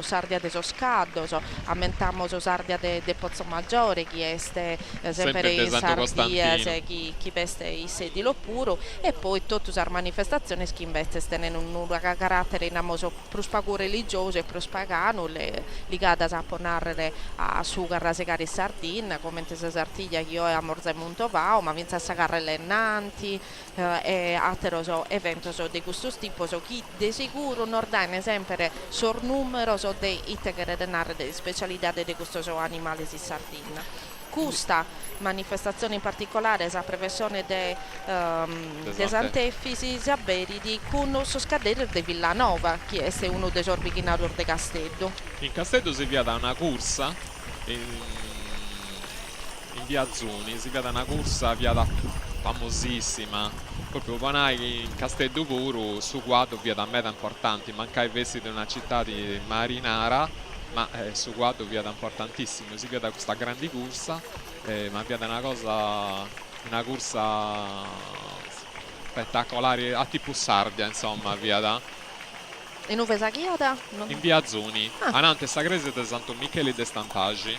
Sardia de Scaddo, aumentamos Sardia de Pozzomaggiore che è sempre in Sardia chi veste i sedilo puro e poi tutte le manifestazioni che invece hanno un carattere più spago religioso e più pagano legate a ponere a sugar segare in Sardegna come in Sartiglia che io a Morza e Montovao ma vince a sagare le nanti e altri eventi di questo tipo che di sicuro Nordane sempre sul numero dei che denare delle specialità di questo animale di Sardegna. Questa manifestazione in particolare, la previsione de Sant'Efisi, si avveridi con il scadere di Villanova, che è uno dei originatori di Castello. In Castello si via da una corsa in via Zuni, si via da una corsa via da famosissima. Proprio Vanai in Castello puro su quadro via da meta importanti, manca i vesti di una città di marinara, ma su quadro via da importantissimo, si via da questa grande corsa, ma via da una cosa una corsa spettacolare a tipo Sardia, insomma, via da In uve saghiata? in via Zuni, Ah. anante sagrese de Santo Michele de Stampagi.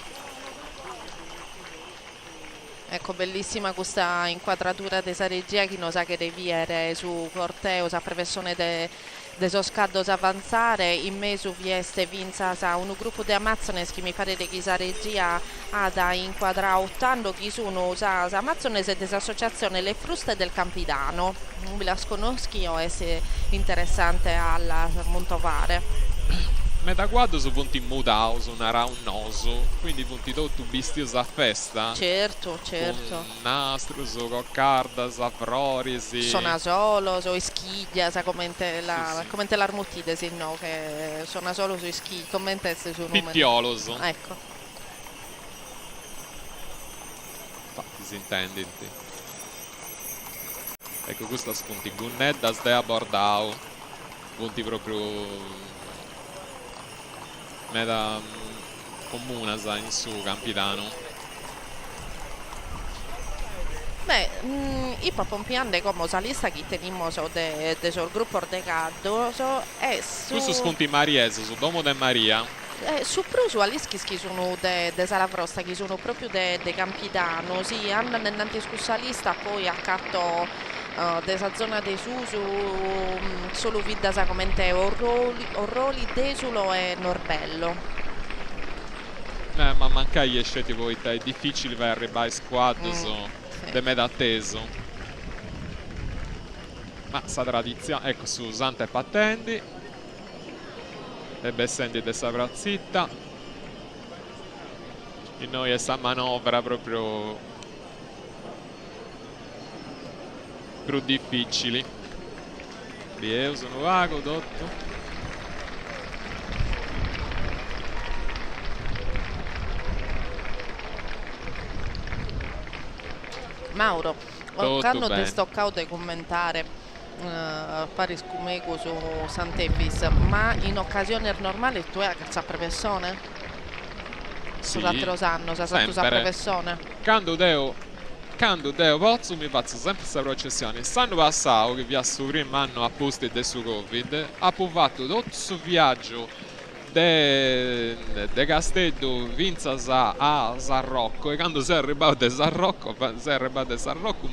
Ecco, bellissima questa inquadratura di regia che non sa che deviere su corteo, sa professione de soscaddos avanzare, in mezzo vieste vinza sa un gruppo di Amazzones che mi pare che sa regia ha da inquadrare ottando chi sono sa Amazzones e dell'associazione Le Fruste del Campidano. Non ve la conosco io, è interessante alla montovare. Metà quadro su punti mutao, su un noso, quindi punti tutto vestiti a festa. Certo, certo. Con nastro, su coccarda, su frorisi. Sono solo, so schiglia, sa commente Sì, sì. commente l'armutide, se no, che sono solo su schiglia, commente se su numeri. Pittioloso. Ecco. Infatti si intende. Ecco, questo spunti Gunnedda Stea Bordao. Punti proprio meta comuna sa in su Campidano. Beh, io proprio piante come la lista che teniamo del gruppo de caldo è su... Questo spunti Mariese, su Domo de Maria. Su Prusu all'ischi che sono de Salavrosta, che sono proprio de Campidano, sì, andano innanzi scusa lista, poi accanto della zona di Susu, solo vita sa commente Orroli, Desulo e Norbello. Ma manca gli scetti poi, è difficile per arrivare a squadro, Sì. de meta atteso. Ma sa tradizione, ecco su Santa e Pattendi. E Bessendi de Savrazitta. E noi questa manovra proprio più difficili. Io sono vago, dotto. Mauro, Tutto quando bene. ti stoccato di commentare fare scumego su Sant'Efis, ma in occasione normale tu hai la professione? Sì, Sull'altro anno, sa tu sa sempre. professione? Quando Deo pozzo mi faccio sempre questa processione. L'anno passato, che vi ha su primo anno a posti del su Covid, ha fatto tutto questo viaggio de Castello vinza a San Rocco, e quando si è arrivato a San Rocco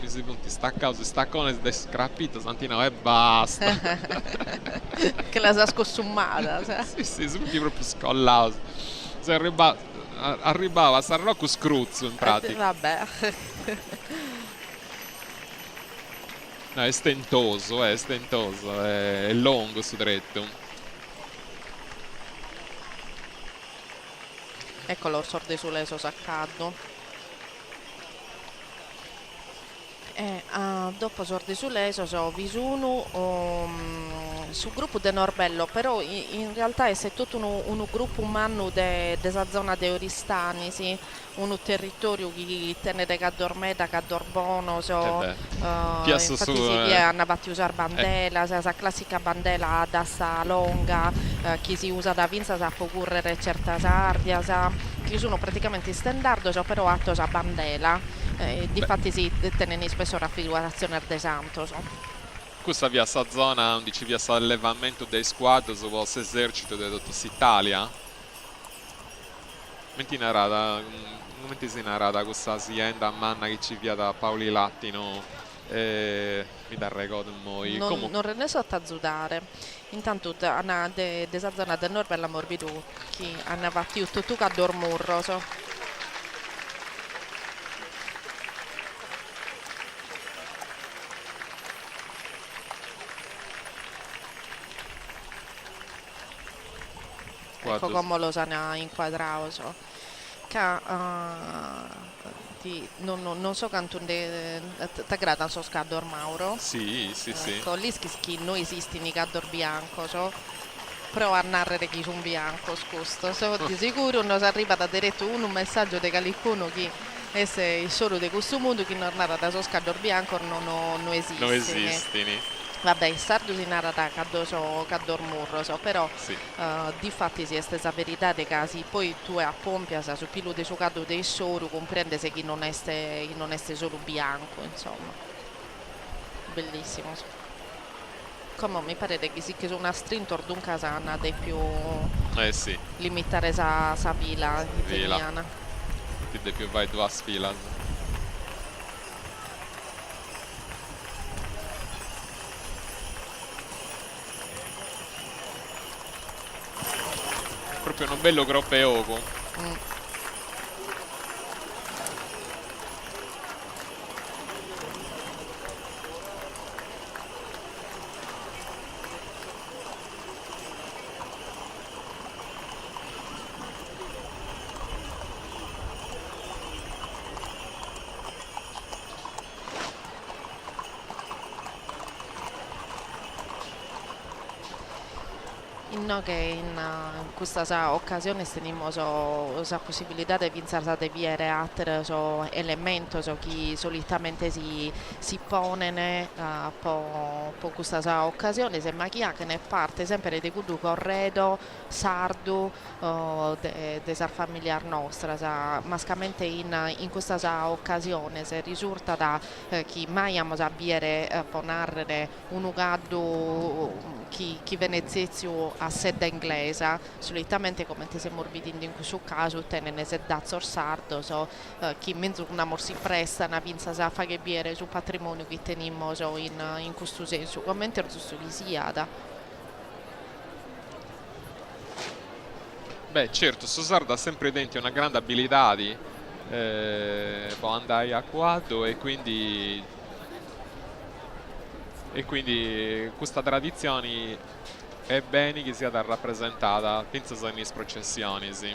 mi si punti staccato, si staccone di scrappito Santino e basta. Che la sa scossumata, sa? Sì, si punti proprio scollato. Si è arrivava a San Rocco scruzzo in pratica. Vabbè. No, è stentoso, è lungo su dritto. Ecco l'orsordo sull'eso saccado. Dopo sordi sull'eso so visuno sul gruppo de Norbello, però in realtà è tutto un gruppo umano della zona de Oristani, sì? Un territorio che tenere che dormeta, che dorbono, Piazza infatti su, si hanno fatti usare bandela, la classica bandela da sta longa, che si usa da vinza sa può correre certa sardia, che sono praticamente standard, però atto a bandela. Difatti si tiene spesso raffigurazione del santo. Questa via sta zona dove ci via sta allevamento dei squad su questo esercito di tutta Italia. Mentre si narrata questa azienda a manna che ci via da Paoli Lattino, mi dà ricordo moi. Non ne so tazzudare. Intanto della zona del nord bella morbido che hanno fatto tutto a dormurro. Ecco come lo sanno inquadrato. Non so quanto ti grada so scador Mauro. Sì. Ecco, lì che non esiste in cador bianco, però a narrare chi sono bianco, scusto. Di sicuro non si arriva da diretto un messaggio di qualcuno che è solo di questo mondo che non narra da so scador bianco non esiste. Non esistono. Vabbè, il sardo si narra da Caddor Murroso, però Sì. di fatti si è stessa verità dei casi, poi tu a Pompia su più di suo cado dei soro, comprende se chi non è solo bianco, insomma, bellissimo. Come mi pare che si che su una strintor d'un casana dei più Sì, limitare sa vila Vila. italiana. ti de più vai due sfilas. Proprio un bello groppeoco. Mm. No, che in questa occasione tenemos la possibilità di vincere di viere altri elementi che solitamente si pongono per questa occasione, ma chi ha che ne parte sempre di questo corredo sardo della famiglia nostra, mascamente in questa occasione se risulta da chi mai abbiamo a viere ponere un ugaddo chi venezio a sede inglese, solitamente come ti sei morbidendo in questo caso, tenene sedazzo sardo, chi mezzo una morsi presta, una vinza sa fa che biere sul patrimonio che teniamo in questo senso, come giusto che sia da. Beh, certo, Sardo ha sempre dentro una grande abilità di può andare a quadro e quindi questa tradizione è bene che sia rappresentata penso in processioni, sì.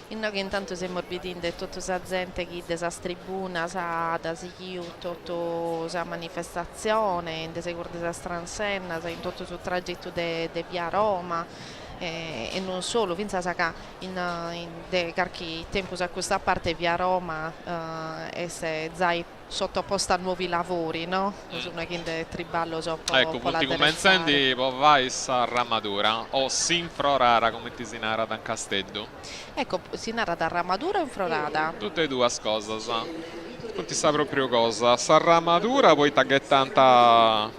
Che intanto si morbidendo e tutta la gente che desa tribuna sa da si tutta la manifestazione in desecurdi della stransenna in tutto il tragitto de via Roma e non solo, pensa che in qualche tempo a questa parte via Roma è già sottoposta a nuovi lavori, no? Sono che in triballo Ecco, punti comenzendi poi vai a Ramadura o Sinfrorara come ti si narra da Castello. Ecco, si narra da Ramadura o in Florada? Tutte e due cose, sa. Non ti sa proprio cosa. Sa Ramadura poi che tanta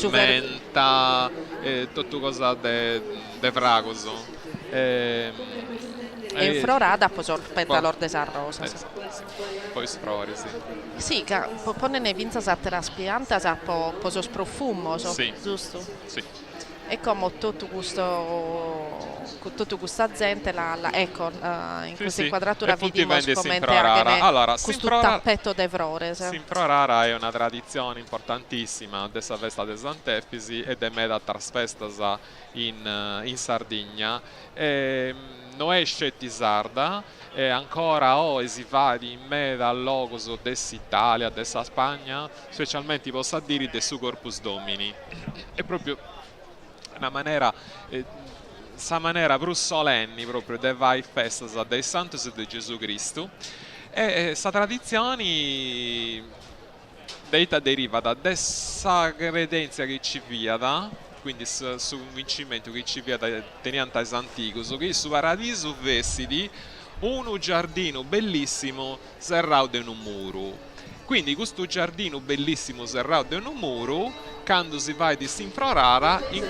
menta e tutto cosa de fragoso. E in Florada poi sorpetta l'orde Rosa. Sì. Poi sfrori, sì. Sì, che poi ne vinza sa traspianta sa po profumo, sì. Giusto? Sì. E come tutto questa gente ecco, in questa inquadratura vediamo come allora, questo tappetto d'evrore. Sinfrorara è una tradizione importantissima della festa dei Sant'Efisi ed è meda trasfesta in Sardegna. Non è scettizarda e ancora si va in meda al logos dell'Italia, della Spagna, specialmente posso dire del suo Corpus Domini. È proprio una maniera più solenni proprio de vai festa dei Santos e di Gesù Cristo e questa tradizione deriva da questa credenza che ci via da quindi su convincimento che ci via da teniente antico che su paradiso vestiti un giardino bellissimo serrato in un muro. Quindi questo giardino bellissimo serrato in un muro, quando si va di Sinfrorara, in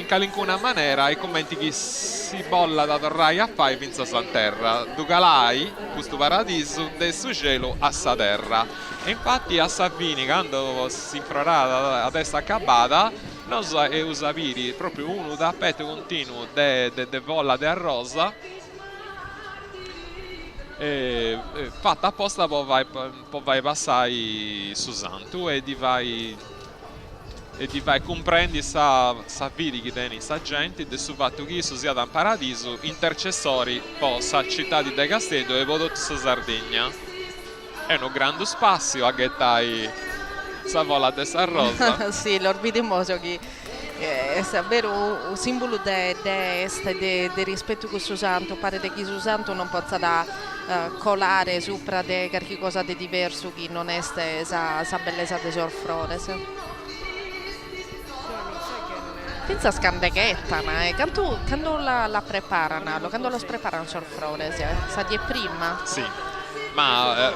qualcuna maniera i commenti che si bolla da torrai a fare pensa a terra. Ducalai, questo paradiso, del suo cielo a sa terra. E infatti a Savini, quando Sinfrorara adesso è accabata, non so, è usabili proprio uno tappeto continuo de volla de rosa. Fatta apposta poi vai passare su Santo e ti vai comprendi sa vidi che tieni sa gente del suo fatto che sia da un paradiso intercessori poi sa città di De Castello e poi tutta Sardegna è un grande spazio a gettare sa vola de sa rosa. Sì, l'orbidimoso che è davvero un simbolo d'este, di rispetto con suo santo, pare che suo santo non possa da colare sopra di qualche cosa di diverso che non è sa bellezza di sorfrores. Pensa scandeghetta, ma quando la preparano, quando lo preparano sorfrores, sa di prima? Sì, ma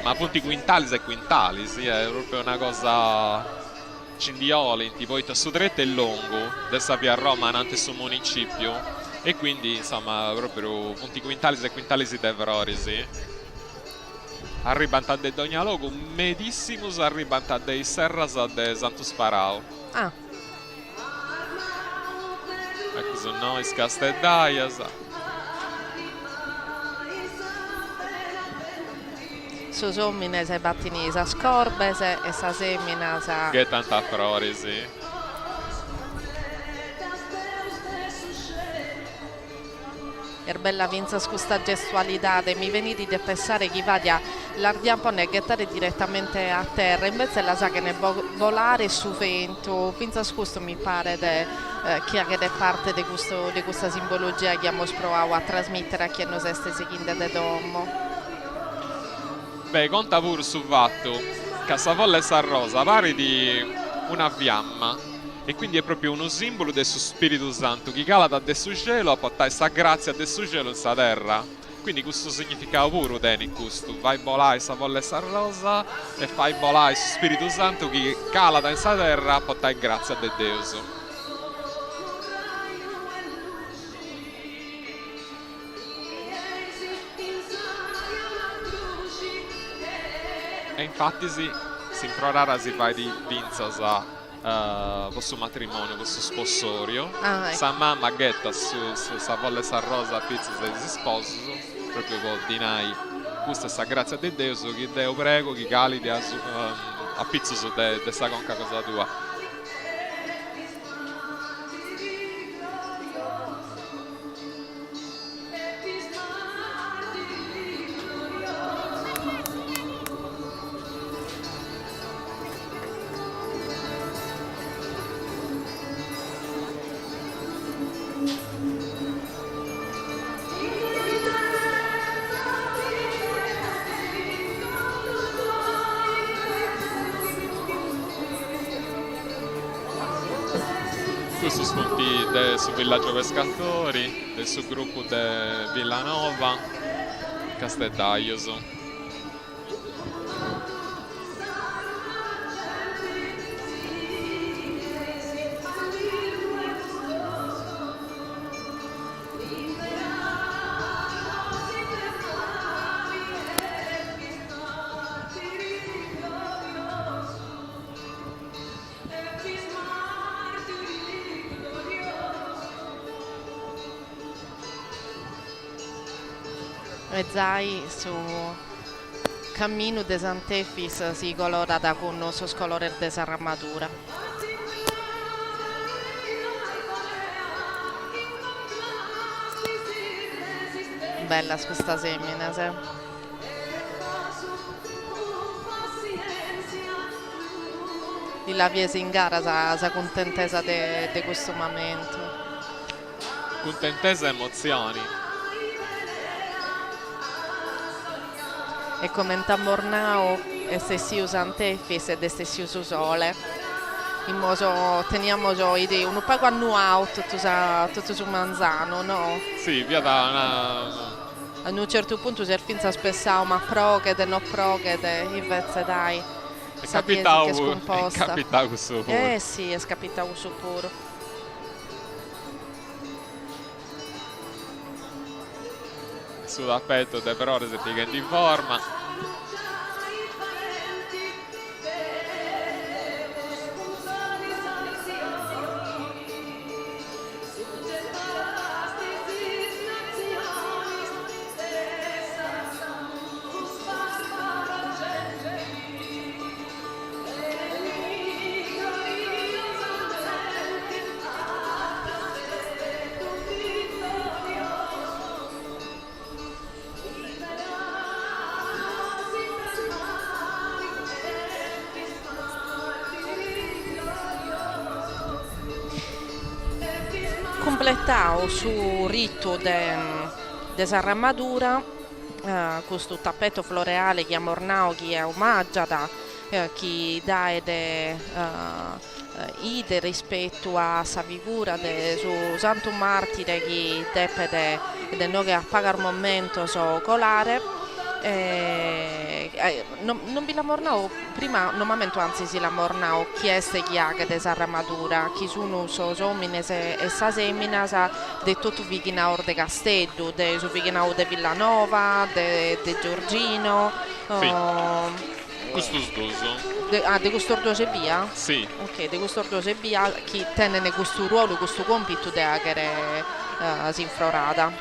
appunto i quintalis e quintalis, sì, è proprio una cosa cindioli, tipo su dretto e lungo, adesso via a Roma, nante su municipio, e quindi insomma proprio punti quintalis e quintalis de Vrorisi. Arribano a de Dogna Logo, medissimus arribano a dei Serras a de Santus Parao. Ah. Ecco su noi, Casteddaias. Su somine se battini sa scorbese e sa semina sa... Che tanta Frorisi. È bella vinza su questa gestualità, mi venite di pensare che vada l'ardiampo ne gettare direttamente a terra, invece la sa che ne volare su vento, vinza su questo mi pare che è parte di questa simbologia che abbiamo provato a trasmettere a chi non stesse seguendo da domo. Beh, conta pure su fatto che Savolla e San Rosa pare di una fiamma e quindi è proprio uno simbolo del suo Spirito Santo che cala da su cielo a portare sta grazia del suo cielo in sa terra. Quindi questo significa pure in questo. Vai volare Savolla e San Rosa e fai volare il Spirito Santo che cala da in sa terra a portare grazia de Dio. E infatti si improrara si fa di pinzas a questo matrimonio, questo spossorio. Ecco. Sa mamma getta su Savolla e San Rosa a pizza se si sposo, proprio con dinai questa è sta grazia di Dio, che Dio prego, che calidi a pizza su de sta conca cosa tua. Questo spunti sul villaggio pescatori, del suo gruppo di Villanova, Casteddaios. E zai su cammino de Sant'Efis si colorata con il suo colore de armatura. Bella questa semina, se. Di la viese in gara sa contentesa di questo momento. Contentesa e emozioni. E come in Tambornao e stessi Sant'Efis e stessi sole. In modo teniamo idea un po' annuale tutto su Manzano, no? Sì, via da una... A un certo punto si è finza spessare ma prochete, non prochete, invece dai. È capitato questo pure. Sì, è capitato questo pure. Su d'appetto de per ore si piega in forma. completado su rito de s'arramadura questo tappeto floreale che amornao che è omaggiata chi dà ide rispetto a sa figura de su Santo Martire che deppe de no che appaga il momento so colare. Non vi lamornao prima normalmente anzi si lamornao chieste chi ha che desarramadura chi sono so omines e sa seminas de tutto Vighinao de Castello de su Vighinao de Villanova de Giorgino questo sdoso de questo ordoso e via? Sì. Ok, de questo ordoso e via chi tenne questo ruolo, questo compito de agere sinflorada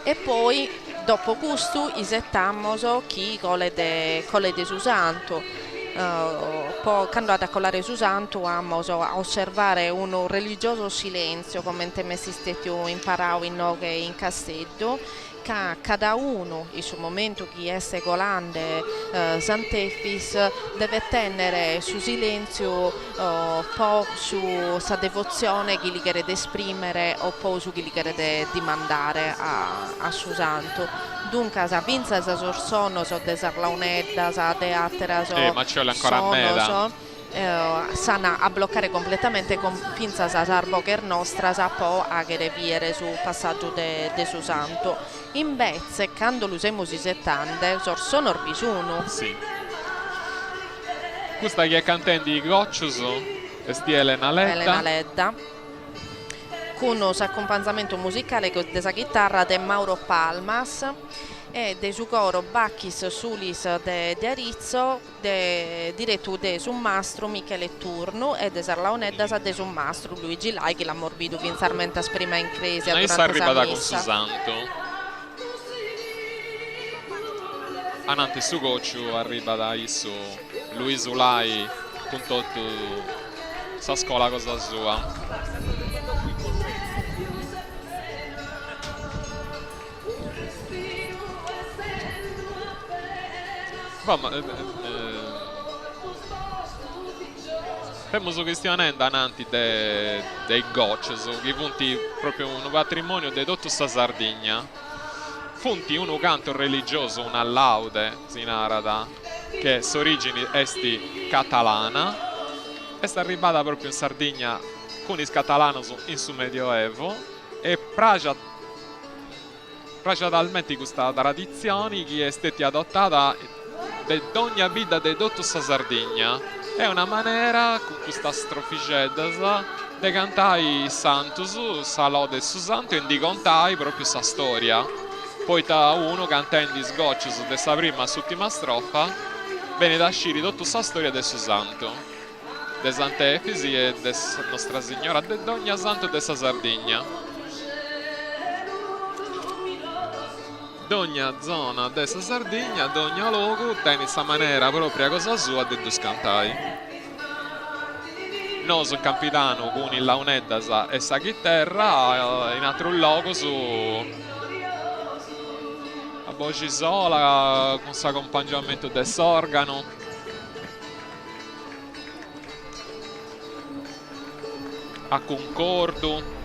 e poi dopo questo isettammoso chi cole de su santo poi quando ad accolare su santo ammoso a osservare un religioso silenzio come te messi stati imparau in noghe in Castello cada uno in suo momento chi è colande Sant'Efis deve tenere su silenzio po' su sa devozione chi li chiede esprimere o po' su chi li chiede dimandare a su santo dunque sa vinza sa sorsono so de sarlaunedda sa teatera so ma ci vuole ancora a meda sana a bloccare completamente con pinza sa sarbo che nostra sa po' a che deviere su passaggio de su santo invece quando l'usemo si settante sono orbisuno sì questa che è cantando i Goccioso e sti Elena Ledda con un accompagnamento musicale con della chitarra di Mauro Palmas e de su coro Bacchis Sulis de Arizzo diretto de su mastro Michele Turno e de Sarlaonedda de su mastro Luigi Lai che l'ha morbido vinsarmente prima in crisi noi si arriva da con Susanto anante su Goccio arriva da isso Luigi Lai con tutto sa scuola cosa sua stiamo questionando avanti dei Goccioso che punti proprio un patrimonio di tutta sta Sardegna funti uno canto religioso una laude si narrata che s'origini esti catalana e sta arrivata proprio in Sardegna con il catalano in su medioevo e talmente questa tradizione che è stata adottata di ogni vita di tutta questa Sardegna è una maniera con questa stroficedda di cantare i santos sa lode su santo e di contare proprio questa storia poi da uno cantando i sgocci su questa prima e ultima strofa viene da sciri tutta questa storia del suo santo de Sant'Efisi e de Nostra Signora de ogni santo de sa Sardegna d'ogni zona dessa Sardegna, d'ogni luogo, tiene questa maniera propria cosa sua di scantai. Noi sono capitano con il launedda e sa chitarra, in altro luogo su a voce sola, con questo accompagnamento dell'organo. A concordo.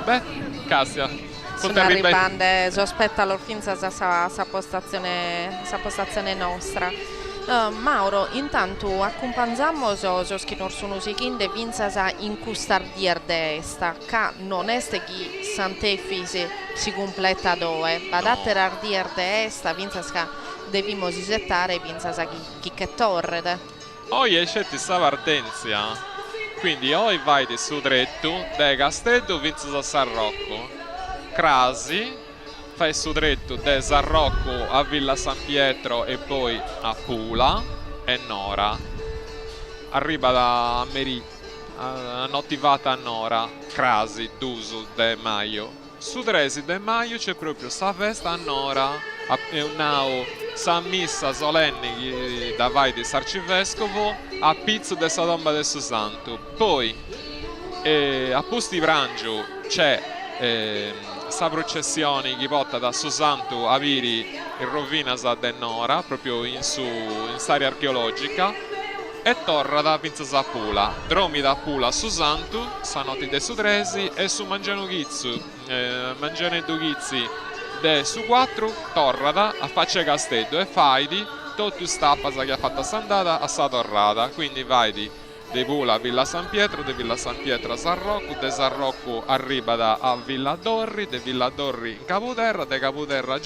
Beh, Cassia, sono arrivando, sospetta l'orfinza sa postazione nostra. Mauro, intanto accompagniamo so schinor sono sichinde vinza in custardier d'esta, ca non este chi Sant'Efisi si completa dove, badatter ardier d'esta, vinza sa devimo si settare, vinza sa chi che torre. Oi esce sta partenza. Quindi o vai di su dritto, de Castello vince a San Rocco, Crasi, fai su dritto de San Rocco a Villa San Pietro e poi a Pula e Nora. Arriva da Meri, notivata a Nora, Crasi, Dusu, De Maio. Su Tresi De Maio c'è proprio sta festa a Nora, è un San Missa solenne da vai di Sarcivescovo a pizzo de sa tomba del suo santo. Poi a Pusti Brangio c'è sta processione che porta da suo santo a Viri in rovina de Nora proprio in st'area archeologica e torra da Vinza Pula, dromi da Pula su Santu, sanoti de su Tresi e su Mangiano Ghizzu, Mangiane Dughizzi de su 4, torrada a faccia Castello e faidi, tutto stappa che ha fatto a Sandata a sa torrada, quindi vai di Pula a Villa San Pietro, de Villa San Pietro a San Rocco, de San Rocco arriva a Villa Dorri, de Villa Dorri in Capoterra, de Capoterra a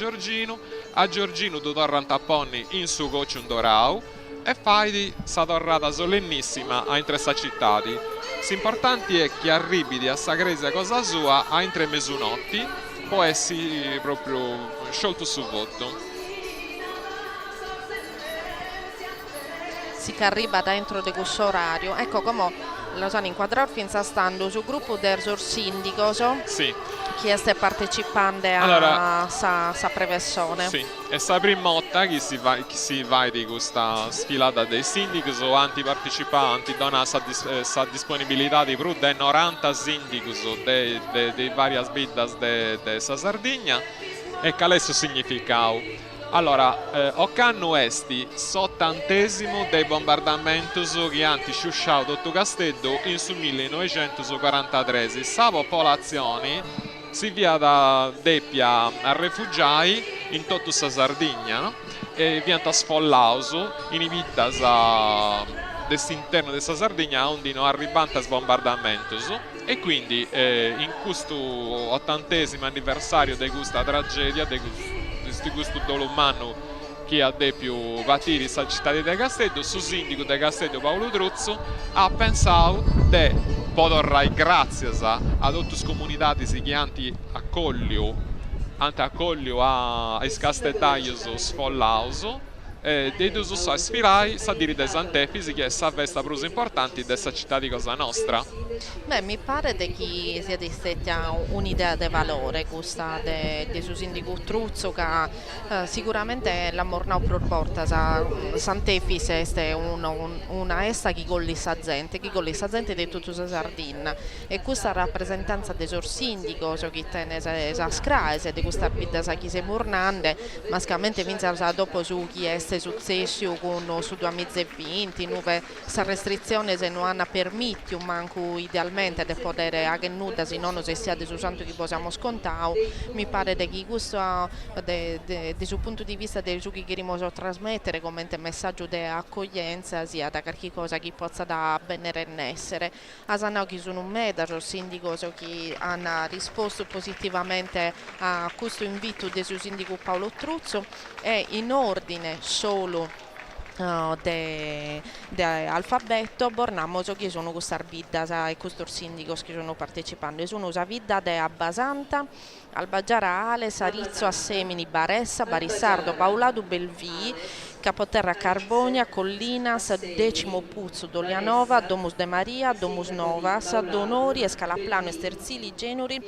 Giorgino tu torra a Tapponi in su Cocciun Dorau e fai di sa torrata solennissima a intressa cittadi. L'importante è che arrivi a Sagresia cosa sua a intre mesunotti, può essere proprio sciolto su voto. Si che arriva dentro di questo orario, ecco come lo sanno inquadrare finza stando sul gruppo del sindaco, sì, chi sta partecipando a sa prevessione. Sì, e sa prima volta che si va di questa sfilata dei sindicus o antipartecipanti dona sa disponibilità di più di 90 sindicus dei varie sbiddas de sa Sardegna e che adesso significau. Allora, Occanno esti sottantesimo dei bombardamenti che hanno sciusciato tutto Castello in su 1943. Sa popolazione si via da Deppia a rifugiati in tutta la Sardegna, no? E viene sfollauso in vittas dell'interno della Sardegna onde non arrivano a bombardamenti. E quindi in questo 80° anniversario di questa tragedia, di questo dolomano che ha dei più vatiri sa città di Castello, su sindaco di Castello Paolo Truzzo ha pensato di poter grazie a tutte le comunità che hanno a Castellaio sfollauso dei due a sfirai sa dire dei Sant'Efisi che è la festa più importante della città di Cosa Nostra. Beh, mi pare che sia stata un'idea di valore questa di suo sindaco Truzzo che sicuramente la mornau proporta Sant'Efisi è una esta che golli sa gente di tutta la Sardegna e questa rappresentanza del suo sindaco che tiene sa scraese di questa vita sa chi si mornande ma scamente vince dopo su chi è successo con su 2020 nuove sa restrizione se non hanno permesso manco idealmente di poter anche nuda se non se sia del santo che possiamo scontare mi pare che questo da sul punto di vista del giochi che vogliamo trasmettere come messaggio di accoglienza sia da qualche cosa che possa da benere essere a Sanau che sono un medaggio sindaco che hanno risposto positivamente a questo invito del suo sindaco Paolo Truzzo e in ordine solo alfabeto bornamo che sono questa vida e questo sindaco che sono partecipando sono una vida de Abbasanta Albaggiara Ale Sarizzo Assemini Baressa Barissardo Paulado Belvì Capoterra Carbonia Collinas Decimo Puzzo Dolianova Domus de Maria Domus Novas Donori Escalaplano Esterzili Genuri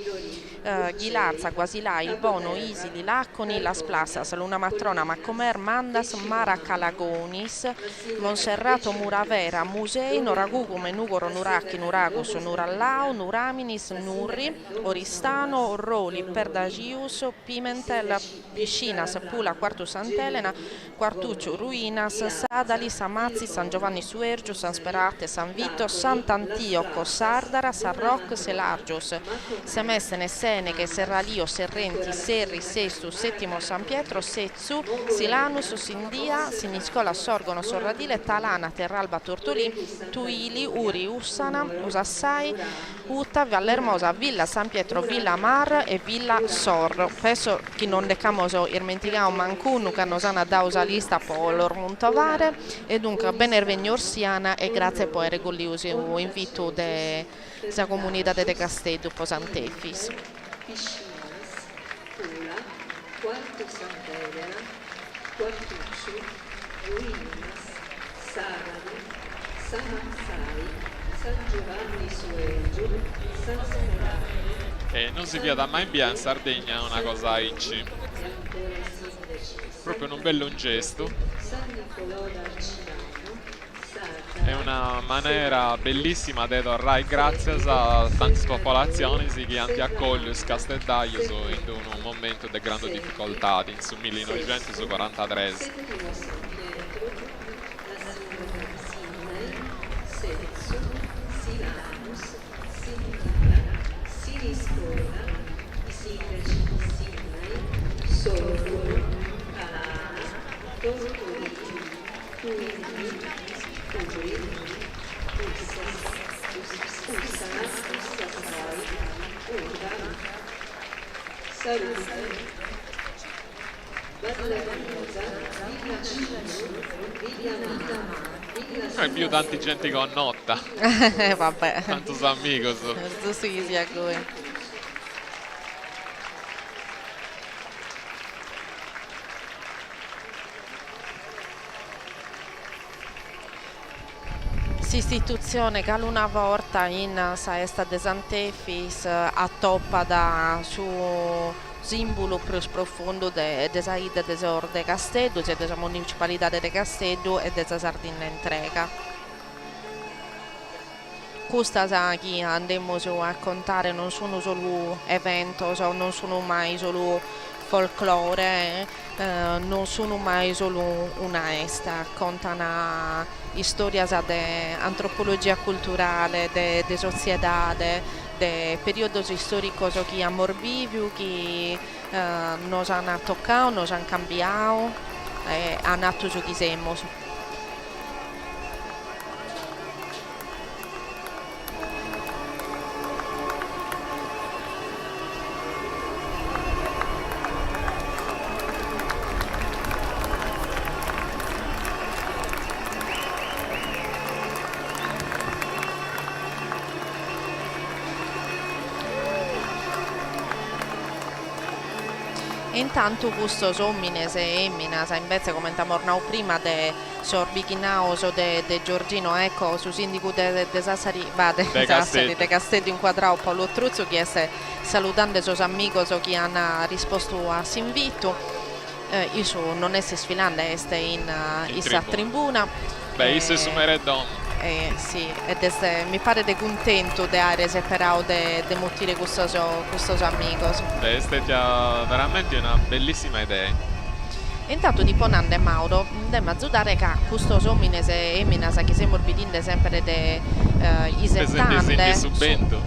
Ghilarza Guasilà Il Bono Isili Lacconi Las Plasas Luna Matrona Macomer Mandas Mara Calagonis Monserrato Muravera Musei Noragugu Menugoro Nuracchi Nuragus Nurallau Nuraminis Nurri Oristano Roli Perdagius Pimentel Piscinas Pula Quartu Sant'Elena Quartuccio Ruinas, Sadali, Samazzi, San Giovanni Suergio, San Sperate, San Vito, Sant'Antioco, Sardara, San Roc, Selargios, Semestene, Seneche, Serralio, Serrenti, Serri, Sestu, Settimo San Pietro, Sezzu, Silanus, Sindia, Siniscola, Sorgono, Sorradile, Talana, Terralba, Tortolì, Tuili, Uri, Ussana, Usassai, Uta, Vallermosa, Villa San Pietro, Villa Mar e Villa Sorro. Penso che non decamo irmentigao mancunu che non sanno da usa lista lor montovare e dunque benevegno Orsiana e grazie poi a regoliusi un invito della comunità de Castello po Sant'Efis. Piscinas, Pula, Quarto Sant'Elena, Quartuccio, Ruinas, Sarari, Samazzai, San Giovanni Suergio, San Sperate. E non si via da mai in Sardegna una cosa inci. Proprio un bello gesto. È una maniera bellissima di tornare grazie a tante popolazioni che hanno accolto il Castellaio in un momento di grande difficoltà in 1943. Silenus, Silanus, Sintila, Siniscola, i sindaci Sinai, Solforo, Alana, Tortorigi, Turini, Turi, Ussas, Ussasai, Urda, Salute, Vallarosa, Villa Cino, Villa Mara, È più tanti gente con notta, Vabbè, tantos amigos. giusto che sia così. S'istituzione che una volta in Saesta de Sant'Efis attoppa da su simbolo più profondo de saída de Castedo, cioè della municipalità de Castedo e della Sardegna entrega. Questa che andiamo a contare non sono solo eventi, non sono mai solo folklore, non sono mai solo una esta, contano storie di antropologia culturale, di società, di periodi storici che hanno vivo, che nos hanno toccato, nos hanno cambiato e hanno fatto ciò che siamo. Intanto questo omines e eminas, invece come abbiamo prima de sorbicchinaos o de Giorgino, ecco, su sindaco de Sassari, de Castedo inquadrato Paolo Truzzo, che sta salutando i suoi amici che hanno risposto a invito. Io non è sfilando, è in tribuna. Beh, io su Meredon. Sì, mi pare de contento di aver separato di motivare questo amico. Beh, è stata veramente una bellissima idea. Intanto di Ponande e Mauro, andiamo a giudare che questo omines e eminas che siamo orbitando sempre i 70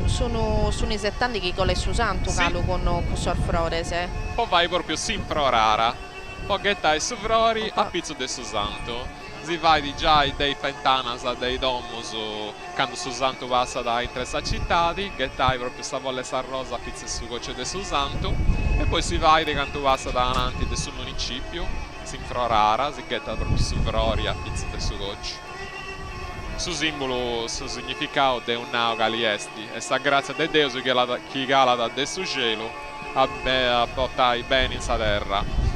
sono i 70 che con le Susanto sì. Con questo Florese. Poi vai proprio sin pro rara, poi getta e Suvrori a pizzo de Susanto. Si vai di già dei Fentanas dei Domus quando Susanto passa da in tre città, ghettai proprio sta volle San Rosa pizza e su gocce de Susanto e poi si vai di quando passa da avanti del suo municipio, si infrorara, si ghetta proprio su Vrori a pizza de su gocce. Su simbolo, su significato de un nao galiesti e sta grazia de Dio che gala da de su cielo a portare i beni in sa terra.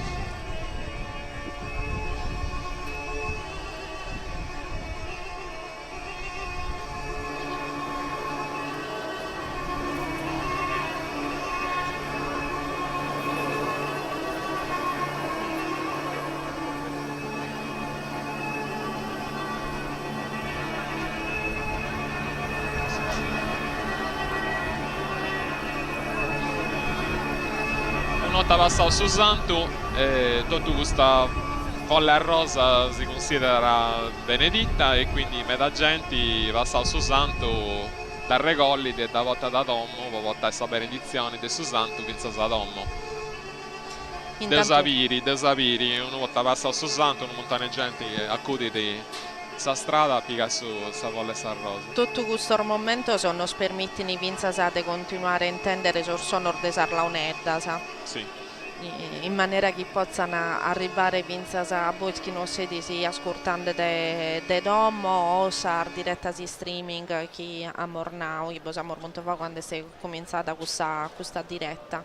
Nota passata su Santo, tutta questa folla rosa si considera beneditta e quindi metà gente passa su Santo da regolli e da volta da Dommo, può portare questa benedizione di su Santo pensa a Dommo. Dei Saviri, una volta passa su Santo, una montagna di gente accudi di questa strada piega su questa folla rosa. Tutto questo momento sono permettono i vinzasate continuare a intendere sul sonor de Sarlaunedda, sa? Sì. In maniera che possano arrivare vinzasa a voi che non siete ascoltando de Domo o sar diretta si streaming che a Mornau, che possiamo molto fa quando è cominciata questa diretta.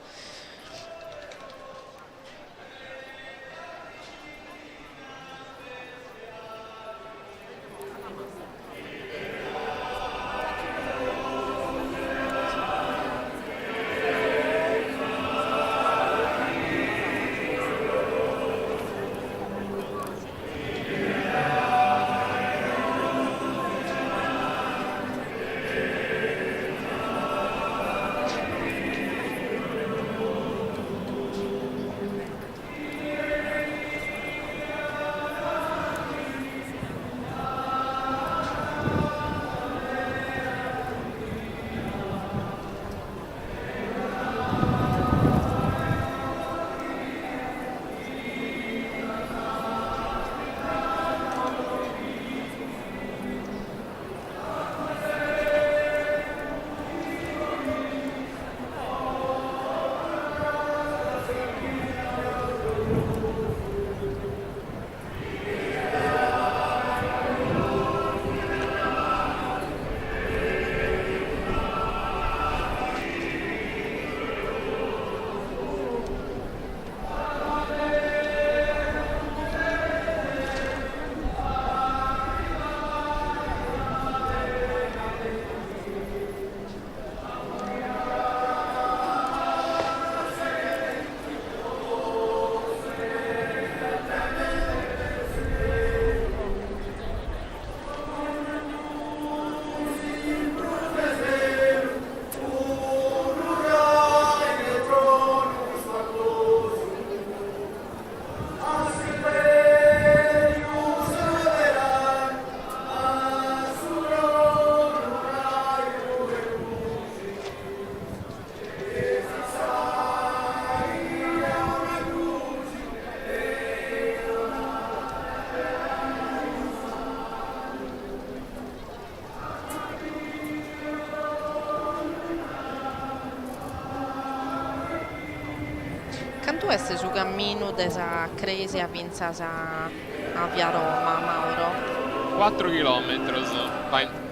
Cantu è su cammino desa crisi a Vinzasa a via Roma, Mauro? 4 km,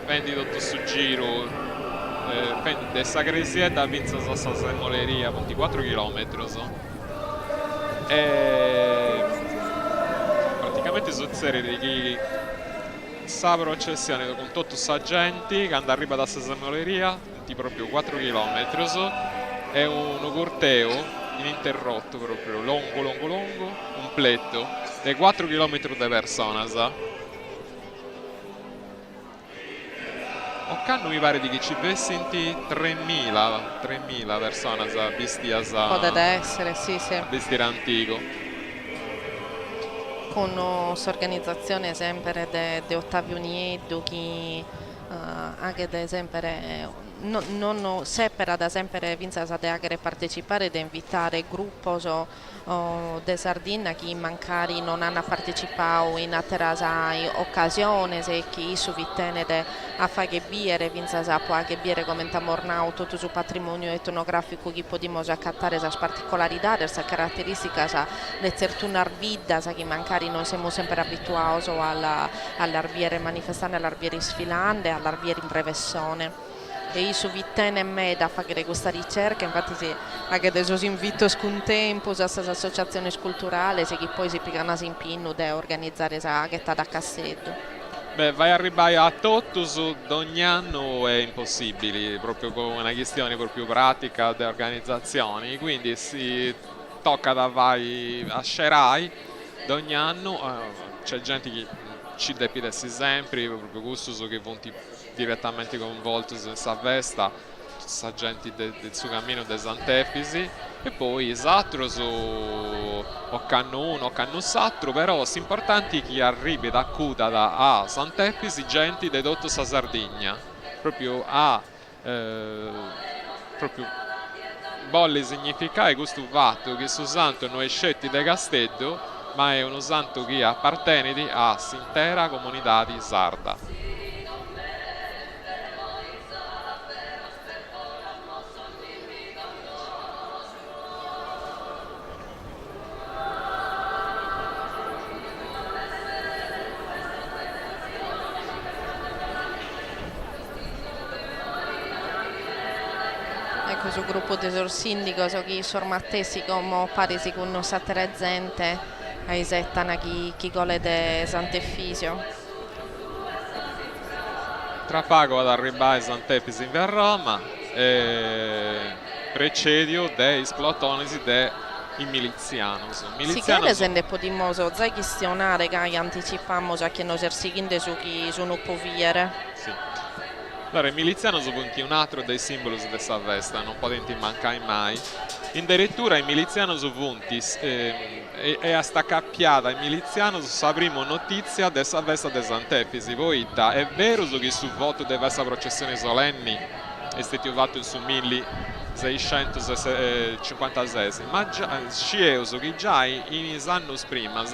prendi tutto su giro, prendi questa cresietta, vince questa semoleria, 24 km. E praticamente sono serie di chi sa processione con tutti i gente che arriva da questa semoleria, di proprio 4 km, è un corteo ininterrotto proprio, lungo, completo, di 4 km di persone, sa? O mi pare di che ci senti 3.000 persone visti a Potete essere, sì. vestire antico. Con l'organizzazione sempre di Ottavio Nieddu, che anche da sempre non seppera da sempre Vinzasa de partecipare ed invitare gruppi de Sardegna che magari non hanno partecipato in altre occasioni e che su vittene a fare biere Vinzasa può anche biere come Mornau tutto su patrimonio etnografico che possiamo accattare queste particolarità, queste caratteristiche le certunar vita che magari non siamo sempre abituati all'arbiere manifestante, all'arbiere sfilante, all'arbiere in brevessone. E io su vittene me da fare questa ricerca, infatti sì, anche adesso si invito scontempo a queste associazioni culturali che poi si piccano in pinno da organizzare questa ghetta da cassetto. Beh, vai a arrivare a tutto su ogni anno è impossibile, proprio con una questione proprio pratica di organizzazioni, quindi si tocca da vai a scerai ogni anno, c'è gente che ci depidessi sempre, proprio gusto che vanno direttamente coinvolti in questa festa, questa gente del suo cammino dei Sant'Efisi, e poi esatto su o canno uno o canno s'altro, però è importante che arrivi da Cuda a Sant'Efisi gente di tutta la Sardegna, proprio a proprio volle significare questo fatto che su santo non è scelto da Castello, ma è uno santo che appartiene a s'intera comunità di sarda. Ecco, sul gruppo del sindaco, so che sono mattesi come pare si conosce gente a Isettana chi gole de Sant'Efisio. Tra poco ad arrivare a Sant'Efisi in via Roma, precedio dei splotonesi dei milizianos. Si chiede se ne possiamo già questionare che anticipamo già che non si su chi sono poviere. Sì. Allora, i milizianos sono un altro dei simboli di questa festa, non potete mancare mai. In addirittura i milizianos vunti e a sta cappiata i milizianos sapremo notizia della festa di Sant'Efisi. Poi è vero che sul voto di questa processione solenni è stato fatto su 1656, ma già che già in anni prima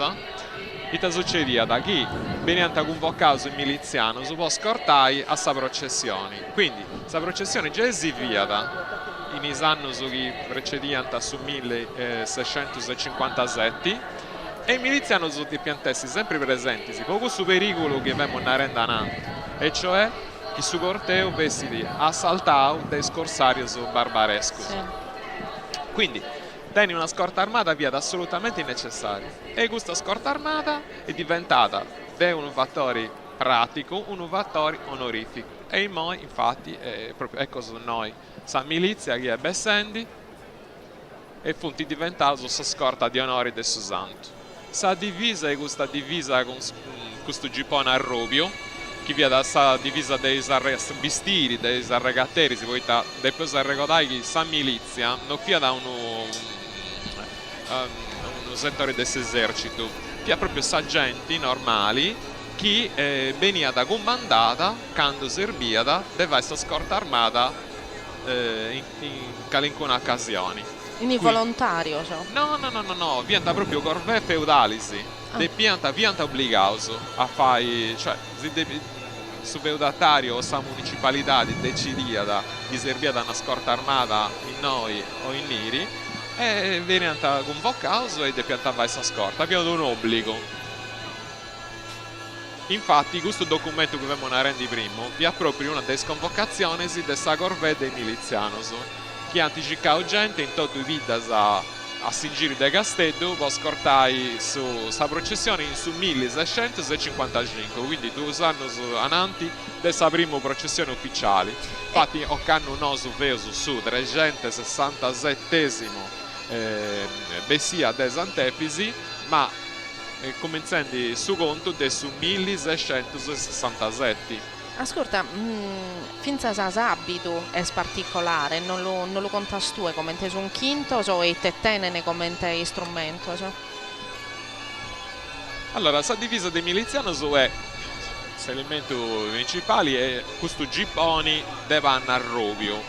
ita succedia da chi veniva convocato in miliziano si può scortare a questa processione. Quindi questa processione già è esibita in anni che precedevano su 1657 e i miliziani sono di piantessi sempre presenti, poco su pericolo che abbiamo una rendanante, e cioè che su corteo vestiti assaltato dai scorsari barbareschi. Sì. Quindi tieni una scorta armata via assolutamente necessaria, e questa scorta armata è diventata da un fattore pratico, un fattore onorifico, e noi infatti proprio ecco su noi sa milizia che è Bessendi e funti diventato questa scorta di onore del suo santo. Sa divisa è questa divisa con questo gippone a robio che via da questa divisa dei vestiti, dei arregateri, si può dire dopo arregatari che sa milizia non via da uno settore dell'esercito, che ha proprio sagenti normali che veniva da comandata quando serviva di questa scorta armata in qualunque occasione. Quindi volontario, cioè. No, viene proprio corvée feudali, de pianta obbligato a fare, cioè su feudatario o sa municipalità decidia di servire da una scorta armata in noi o in neri, e viene convocato e de piantava essa scorta, più un obbligo. Infatti questo documento che abbiamo rendi primo vi ha proprio una delle sconvocazioni della corvée dei milizianos che anticipava gente in tutto i vidas a Singiri de Castello può scortare su questa processione su 1655, quindi 2 anni avanti della prima processione ufficiale. Infatti Occanno Nosu Veosu su 367esimo Bessia des Antefisi, ma cominciando su conto del su 1667. Ascolta, finza abito è particolare, non lo contas tu come te su un quinto e te tenene come te strumento? Allora, la divisa dei milizianos è l'elemento principale è questo gipponi devan a rovio.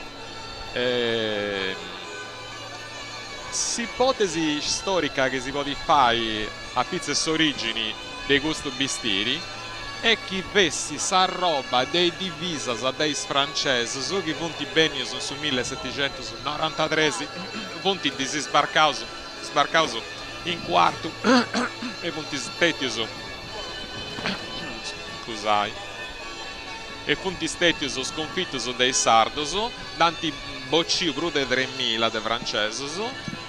L'ipotesi storica che si può fare a pizzas origini di questo bistiri è che vessi sa roba dei divisas a dei francesi su che punti bene su 1793 punti di si sbarcauso in quarto e punti stetioso scusai e punti stetioso sconfittoso dei sardoso danti bocci brude 3000 de francesoso.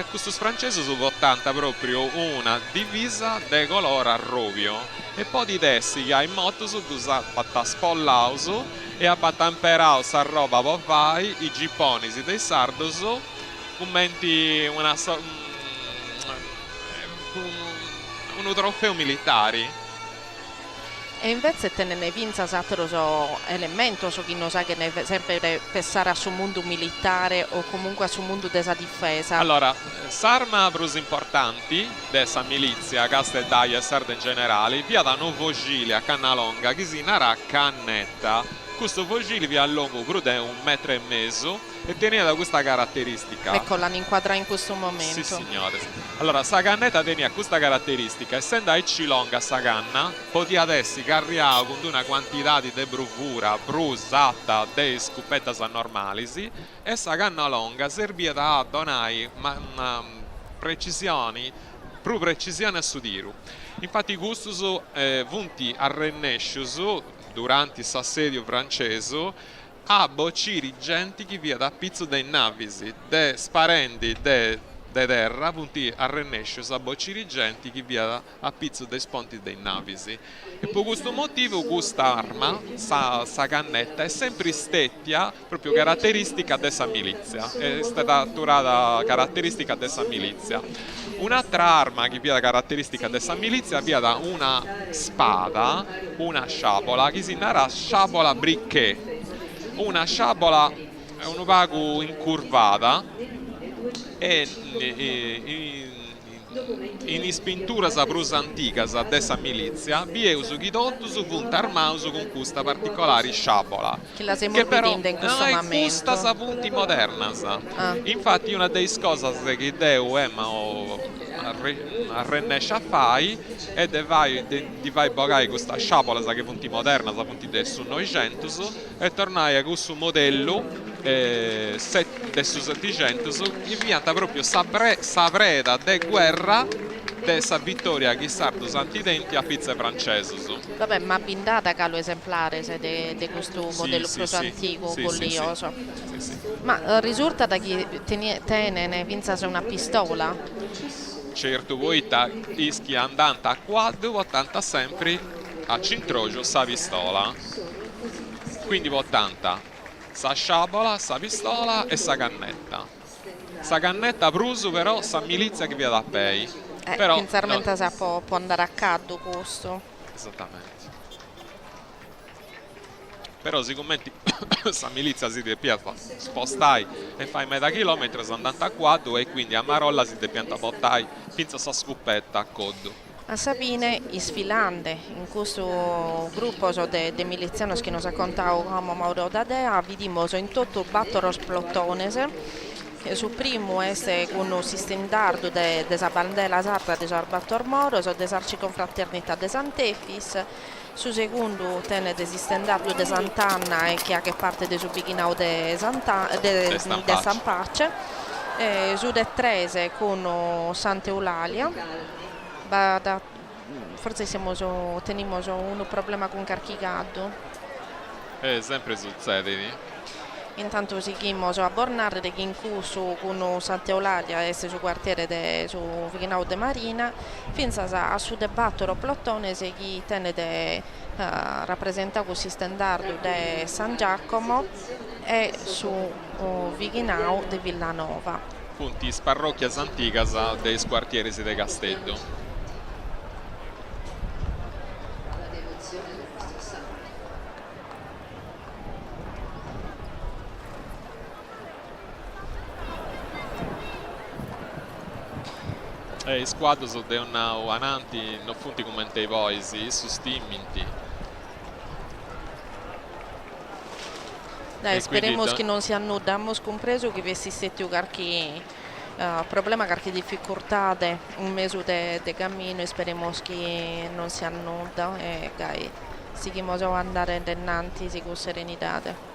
Questo francese su 80 proprio una divisa de colore a rovio e poi di dessi che ha in moto su a spollauso e a temperare sa roba poi vai i giapponesi dei sardoso commenti un trofeo militare. E invece te ne vinza altro elemento su chi non sa che ne sempre pensare sul mondo militare o comunque sul mondo della difesa. Allora, s'arma più importanti della milizia Casteldaglia e Sarda in generale via da un vocile a Cannalonga che si narra cannetta. Questo vocile via a lungo crude 1,5 metri e teneva questa caratteristica. Eccola, inquadra in questo momento. Sì, signore. Allora, sta cannetta teneva questa caratteristica, essendo longa sta canna, poteva essere carriata con una quantità di bravura brusatta dei scupettas normali, e sta canna longa serviva a donare una precisione, più precisione a sudiru. Infatti, questo vunti a Rennescius durante l'assedio francese a bocciri gente che via da pizzo dei navisi, de sparendi de terra, punti a Rennescio, a bocciri gente che via a pizzo dei sponti dei navisi. E per questo motivo questa arma, sa cannetta, è sempre stetta proprio caratteristica della milizia, è stata atturata caratteristica della milizia. Un'altra arma che via caratteristica della milizia via da una spada, una sciabola, che si narra sciabola briquet. Una sciabola è un vago incurvata e in spintura saprus antica dessa milizia vi è uso chi tutto su punta armauso con questa particolare sciabola che però in questo è momento questa sa punti moderna infatti una delle cose che Deu arrennesce a fai e di vai bogai questa sciabola sa che punti moderna sa punti del su 900 e tornai a questo modello del su 700 che diventa proprio sapreda de guerra dessa vittoria che sardo antidenti a pizza francese. Vabbè, ma bindata calo esemplare di questo modello più antico collioso. Sì. Ma risulta da chi ne vinza una pistola? Certo, voi ischi andante a quadro, 80 sempre a cintroggio sa pistola. Quindi 80 sa sciabola, sa pistola e sa cannetta. Sa cannetta pruso però sa milizia che via da pei. Però sinceramente no. può andare a caldo questo. Esattamente. Però siccome sa milizia si deve spostai e fai metà chilometro andando a quadro e quindi a Marolla si deve portare pinza sa scoppetta a coddo. A Sabine, i sfilande in questo gruppo de miliziani che nos raccontavo come Mauro Dadea, vediamo in tutto il battoro splottonese. Su primo è con il standard della bandera sarda di Sarbator Moro, della confraternità de Sant'Efis. Su secondo tiene del standard de Sant'Anna e che ha che parte del subichinao de San Pace. Giù de 13 con Santa Eulalia. Forse tenemos un problema con Carchigado. Sempre succede. Intanto seguimos a Bornare de Gincusu con Santa Eulalia e su quartiere su Viginau de Marina, finza a su debattero plottone segui tene de rappresenta questo standardo de San Giacomo e su Viginau de Villanova. Punti parrocchias antigas dei quartieres de Casteddu. I squadri sono devono avanti, non funti come i voisi, su stimminti. Dai, speriamo che non si annuda, abbiamo compreso che vi esiste qualche problema, qualche difficoltà, un mese di cammino, e speriamo che non si annuda e che seguiamo a andare innanzi con serenità.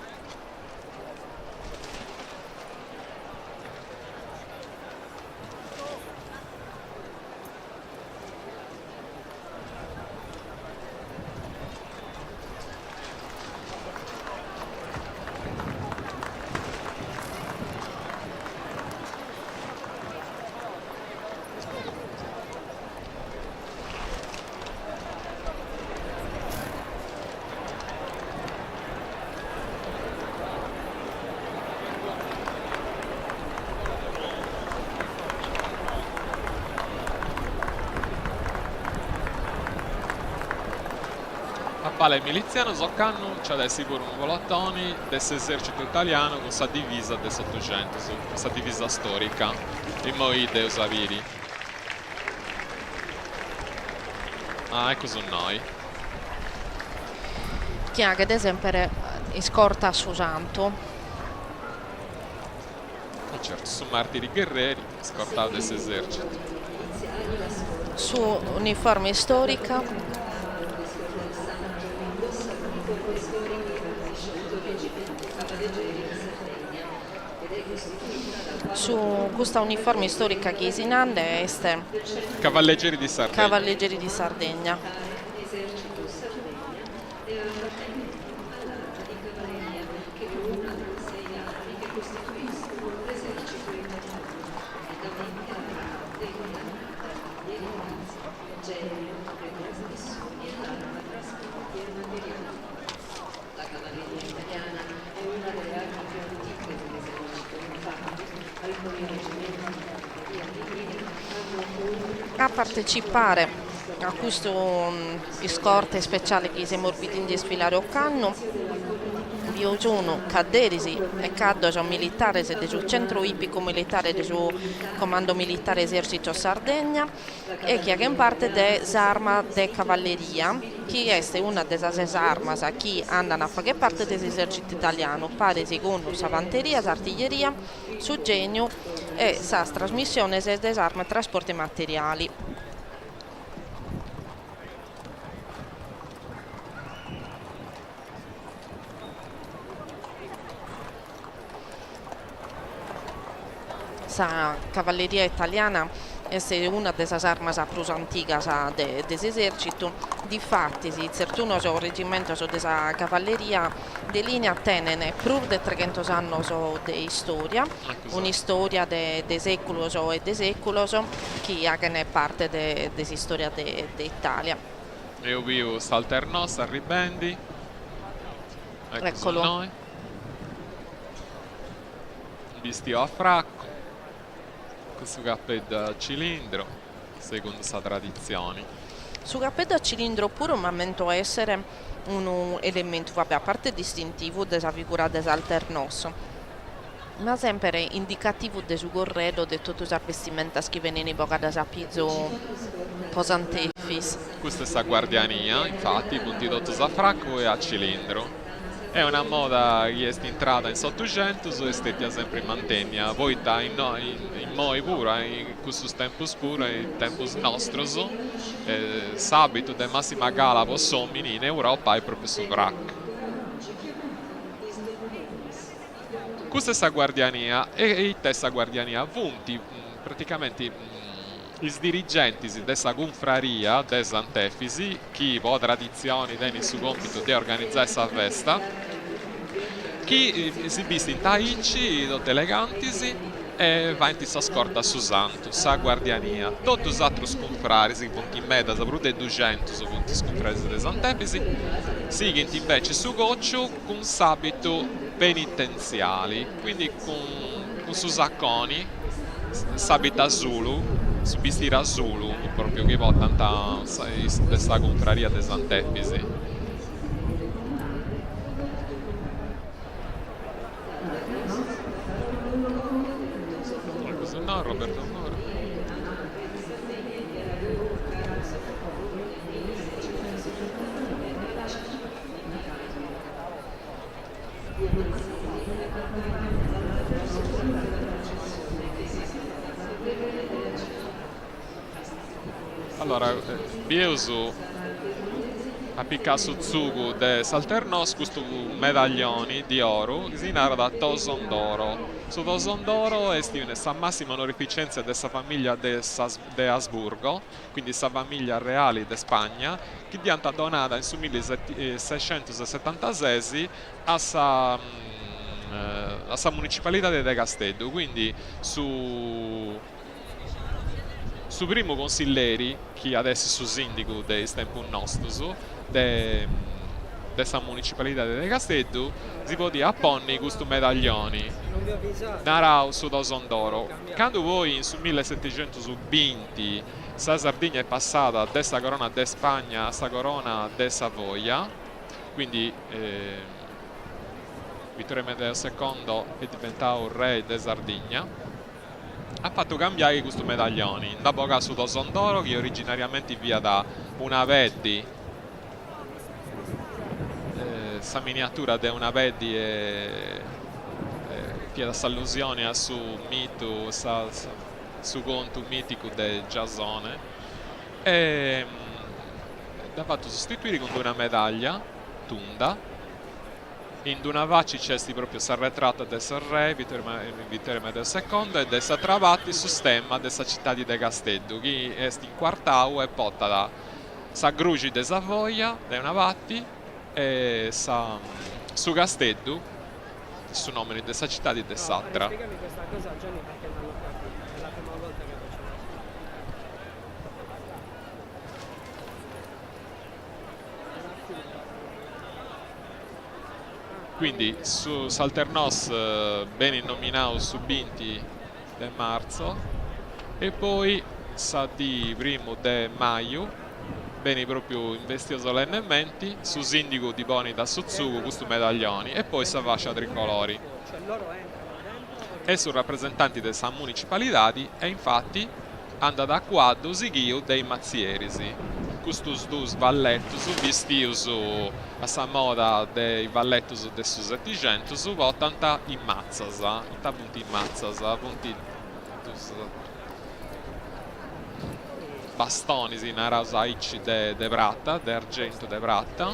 Vale, miliziano Zoccanno c'è da sicuro un volottoni dell'esercito italiano con sa divisa del 800, sa divisa storica, in moide usaviri. Ecco su noi. Che anche ad esempio scorta su Santo. Certo, su martiri guerrieri, scortato dell'esercito. Su uniforme storica. Su questa uniforme storica che si nande è Cavalleggeri di Sardegna. Cavalleggeri di Sardegna. A partecipare a questo scorte speciale che siamo orbiti di sfilare a Canno vi sono cadderisi e caddono militari del centro ipico militare del comando militare esercito Sardegna e che è in parte dell'arma de cavalleria che è una delle armi che andano a fare parte dell'esercito italiano pare secondo savanteria, artiglieria, suggenio e sa trasmissione delle armi trasporti materiali. La cavalleria italiana è una delle armi più antiche dell'esercito. Difatti, certo reggimento della cavalleria di linea tenene più di 300 anni di storia, una storia di secoli e di secoli che è parte della storia d'Italia. E ho visto Salternos, Arribendi. Eccolo. Noi. Vestito a fracco. Su cappello a cilindro, secondo questa tradizione. Su cappello a cilindro pure un momento essere un elemento, a parte distintivo della figura dell'alternos, ma sempre indicativo del suo corredo di tutte le vestimenta che vengono in epoca da sapizzo posantefis. Questa è la guardiania, infatti, punti tutto a fracco e a cilindro. È una moda che è entrata in 800 e stetta sempre in mantegna. Poi in noi pure, in questo tempo scuro, in tempo nostro, s'abito di massima gala possibile in Europa è proprio su fracco. questa è sa guardiania e questa guardiania vunti praticamente i dirigenti di questa confraria des Antefisi chi può tradizioni tiene su compito di organizzare questa festa chi si visti in taici tutte elegantisi e va in sa scorta su santo sa guardiania tutti gli altri confrari si punti in media soprattutto 200 su punti confrari des Antefisi si invece su goccio con s'abito penitenziali quindi con su sacconi s'abita Zulu su vestire Zulu proprio che va tanta questa confraria des Antefisi. Così no, Roberto Moro. Allora, Bieusu a Picasso Zugu de Salternos questo medaglioni di oro si narra da Toson d'oro. Su Toson d'oro è la massima onorificenza della famiglia de Asburgo, quindi la famiglia reale de Spagna, che diventa donata in 1676 a sa municipalità de Castello, quindi su primo consiglieri che adesso su sindaco del tempo nostro della municipalità di Castello si può dire apponni questo medaglioni narau su Toson d'oro quando voi su 1720 la Sardegna è passata dessa corona de Spagna a sta corona de Savoia quindi Vittorio Emanuele II è diventato re de Sardegna ha fatto cambiare questo medaglioni da poco su Toson d'oro che originariamente via da una Veddi questa miniatura di una Veddi che da allusione a su mito su conto mitico del Giasone e ha fatto sostituire con una medaglia tonda in una vaci c'è proprio il ritratto del re Vittorio Emanuele II e del travatti su stemma della città di De Castello che è in quartau e porta da sa Grugi de Savoia da una vatti e su Castello su nome della città di De Satra. Spiegami questa cosa Gianni perché non l'ho capito, è la prima volta che lo faccio. Quindi su Salternos ben nominato su 20 di marzo e poi sa di primo di maggio bene proprio investito solennemente su sindaco di Boni da Suzzugo questo medaglioni e poi sa fascia tricolori Cioè loro entrano dentro e su rappresentanti delle municipalità e infatti anda da quadro sighio dei mazzierisi questi due valletti vestiti a sa moda dei valletti del 700 su 80 in mazzasa punti in mazzasa punti bastoni in arasaici de Bratta, de argento de Bratta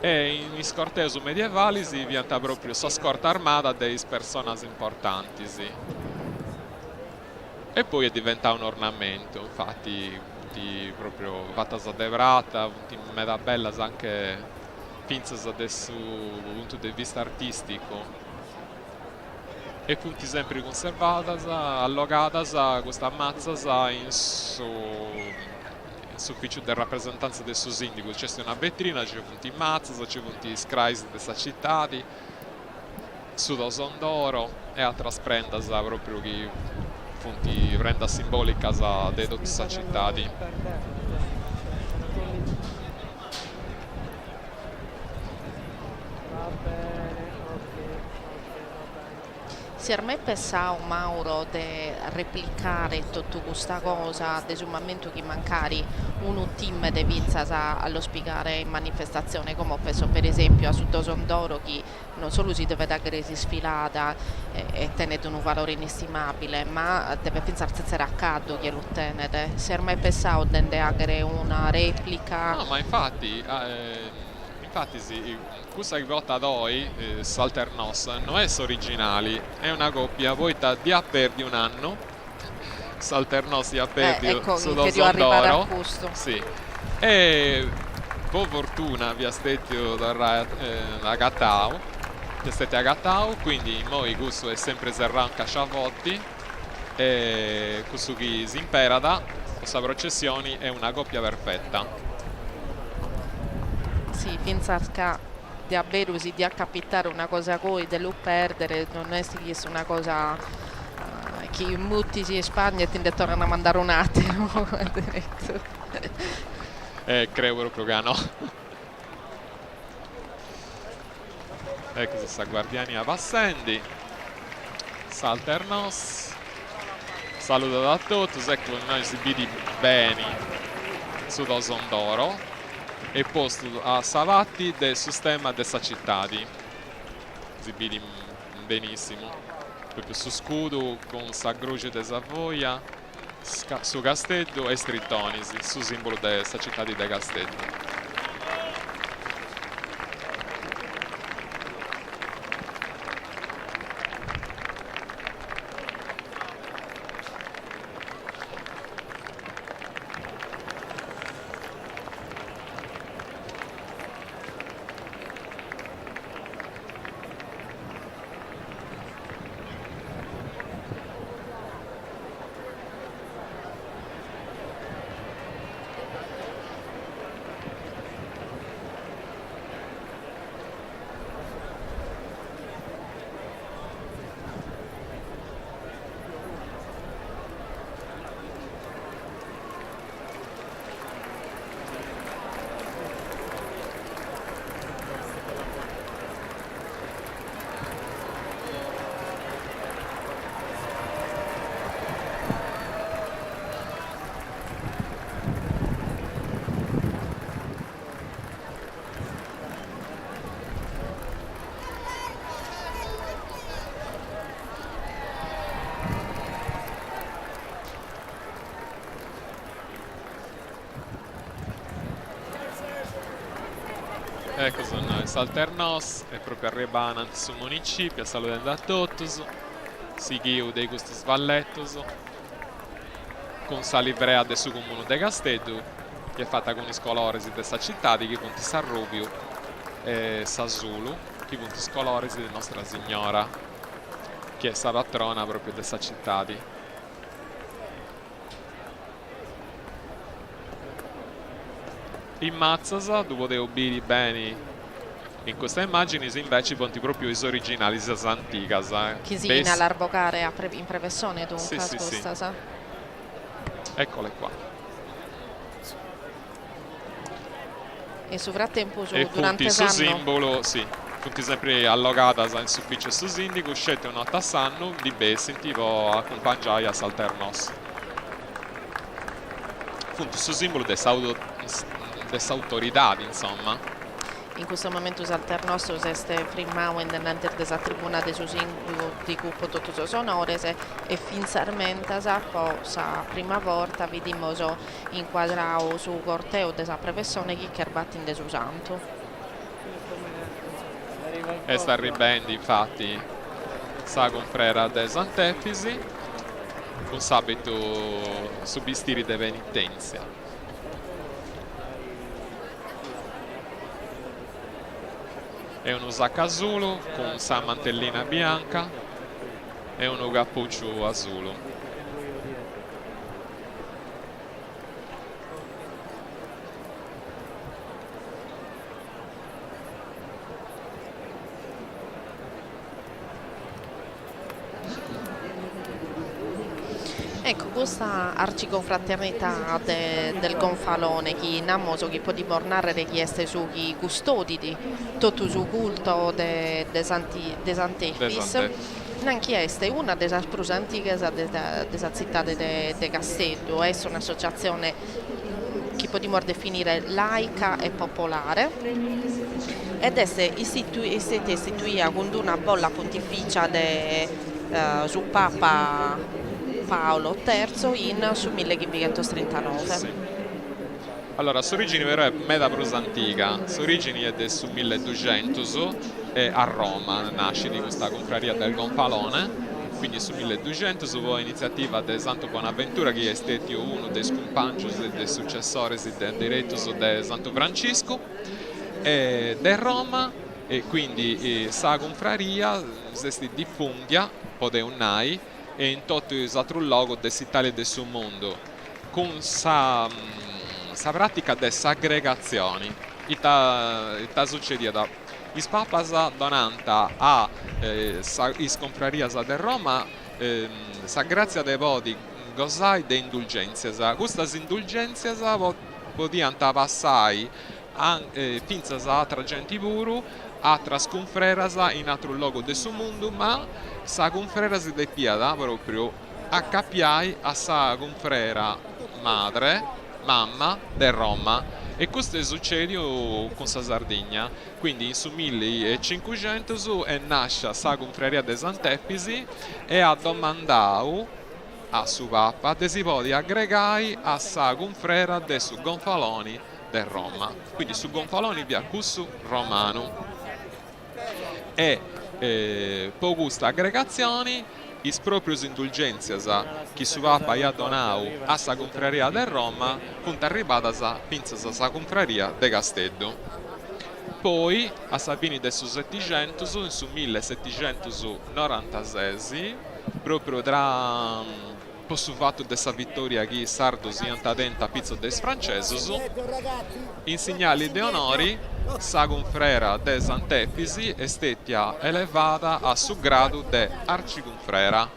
e in scorteso medievali si diventa proprio sa scorta armata dei personaggi importanti e poi è diventato un ornamento infatti proprio fatta de Bratta punti meda bella anche pinzas adesso punto di vista artistico e punti sempre conservata, allogata questa ammazza in ufficio di rappresentanza del suo sindaco. C'è una vetrina, c'è punti in mazza, c'è punti scrais di questa città, su Toson d'oro e altre sprendas proprio che punti prenda simbolica di tutta questa città. Si è mai pensato Mauro di replicare tutta questa cosa, del momento che magari un team di vinza allo spiegare in manifestazione, come ho penso per esempio a Toson d'oro che non solo si deve dare sfilata e tenere un valore inestimabile, ma deve pensare se sarà accaddo che lo tenete. Si è mai pensato di avere una replica? No, ma infatti infatti sì, questa che vota noi, Salternos, non è originali, è una coppia poi di a perdi un anno, Salternos di a perdi ecco, su che devo arrivare a d'oro, questo. sì, e per fortuna vi aspetti la Gattau, vi state a Gattau, quindi noi questo è sempre Serran Casciavotti, e questo che si imperada, questa processione è una coppia perfetta. Sì, finché di avere di capitare una cosa coi dello perdere, non è stata una cosa che molti in Spagna ti tornano a mandare un attimo. Credo proprio che no. Ecco, sta Guardiani a Passendi, Salternos, saluto da tutti, ecco noi si vede bene su Sondoro e posto a Savatti del sistema della città, si vede benissimo, proprio su scudo con sa croce di Savoia, su Castello e Strittonisi, su simbolo della città di Castello. Ecco, sono Salternos e proprio arrivano sul municipio, salutando a tutti, si chiude questo svalletto con la livrea del suo comune di Castello, che è fatta con i colori di questa città, che punti San Rubio e Sasulu, che punti i colori di Nostra Signora, che è la patrona proprio di questa città. In Mazzasa, dopo devo ubire bene in questa immagine, invece ponti proprio i originali antiche. Che si viene all'arbocare in prevessione dunque, sì, sì. Eccole qua. E su frattempo durante il simbolo, sì, tutti sempre allogata in sufficio su sindico, scelte un tassanno di Bessi, tipo accompagnare a Salternos. Appunto, su simbolo dessa autorità, insomma. In questo momento Salternos è prima nell'enter della tribuna dei suoi di gruppo tutti i sonori e finalmente la prima volta vediamo inquadrato su corteo della professione che batte in desu santo. E sta arrivando infatti sa confrera de Sant'Efisi con sabito su bistiri de penitenzia. È uno saccasulo con sa mantellina bianca e uno cappuccio azzurro. Ecco, questa arciconfraternità del Gonfalone, che in Ammoso che può dimornare richieste su chi custodi di tutto su culto de Sant'Efis, anche è una delle più antiche della città di Castello, è un'associazione che possiamo definire laica e popolare ed è stata istituita con una bolla pontificia su Papa Paolo III in su 1539. Sì. Allora, s'origine però è meda prus antica, s'origine è del su 1200 e a Roma nasce di questa confraria del Gonfalone, quindi su 1200 poi iniziativa del Santo Bonaventura che è stato uno dei scompangios e dei successori direttos del Santo Francisco e del Roma e quindi sa confraria si diffondia pode unai e in tutto il altro luogo dell'Italia e del suo mondo con sa pratica delle aggregazioni. Ita succede da i papas donanta a is confrarias de Roma sa grazia de vodi gozai de indulgenzias. Queste indulgenzias podiant passare finzas a tra gente puru a tras confreras in altro luogo del suo mondo, ma sa confreras de piada proprio a capiai a sa confrera madre mamma de Roma e questo succede con sa Sardegna, quindi in su 1500 e nasce sa confreria de Sant'Efisi e ha domandato a su Papa de si può aggregare a sa confrera de su Gonfaloni de Roma, quindi su Gonfaloni via cussu romano e per questa aggregazione is proprios indulgenzias chi su Papa ha donato a sa confraria de Roma sunt arribadas finzas a sa confraria de Casteddu. Poi a sa fine del su 700 in su 1796 proprio tra per su fatto dessa vittoria che i sardos iant adenta pizzo des francesos in segnali de onori sa confrera de Sant'Efisi è stata elevata a su grado de arciconfrera.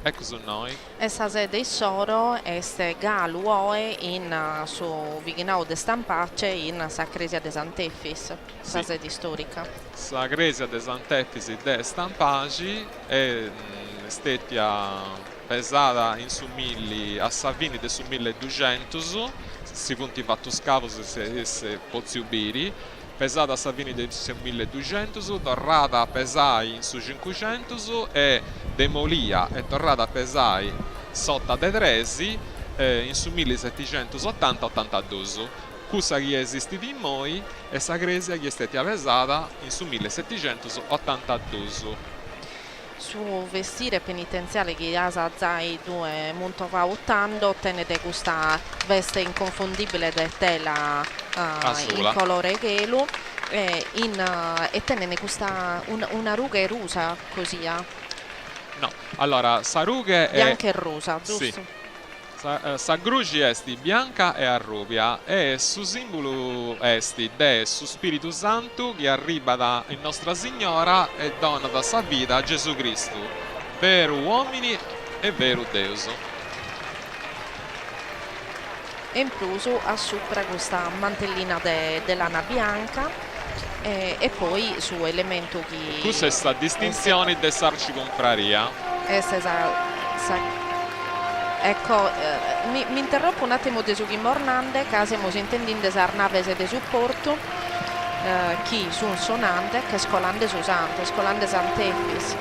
Ecco su noi. Essa sede di Soro este galu oe in su Vighinau de Stampace in Sacresia de Sant'Efis, sa sede storica. Sacresia de Sant'Efisi de Stampagi è stata pesata in su milli a Savini de su 1200 si punti fatto scavo se pozzi ubiri pesata a Savini del 1200 tornata a pesai in su 500 e demolia e tornata a pesai sotto de Dresi in su 1780-82 cosa che esiste di noi e sa gresia che è stata pesata in su 1782 Su vestire penitenziale che Asa Zai 2 molto va ottando tenete questa veste inconfondibile de tela in colore gelo e tenene questa una ruga e rusa così no, allora sa ruga è bianca e rosa, giusto? Sì. Sa grugi esti bianca e arrubia e su simbolo esti de su Spirito Santo che arriva da in Nostra Signora e dona da sa vita a Gesù Cristo vero uomini e vero Deus e in plus a sopra questa mantellina de lana bianca e poi su elemento che questa è sta distinzione de sarciconfraria ecco, mi interrompo un attimo di su chi mornande, che siamo intendendo sar nave di supporto, chi su un sonante, che scolande su santo, scolande Sant'Efis.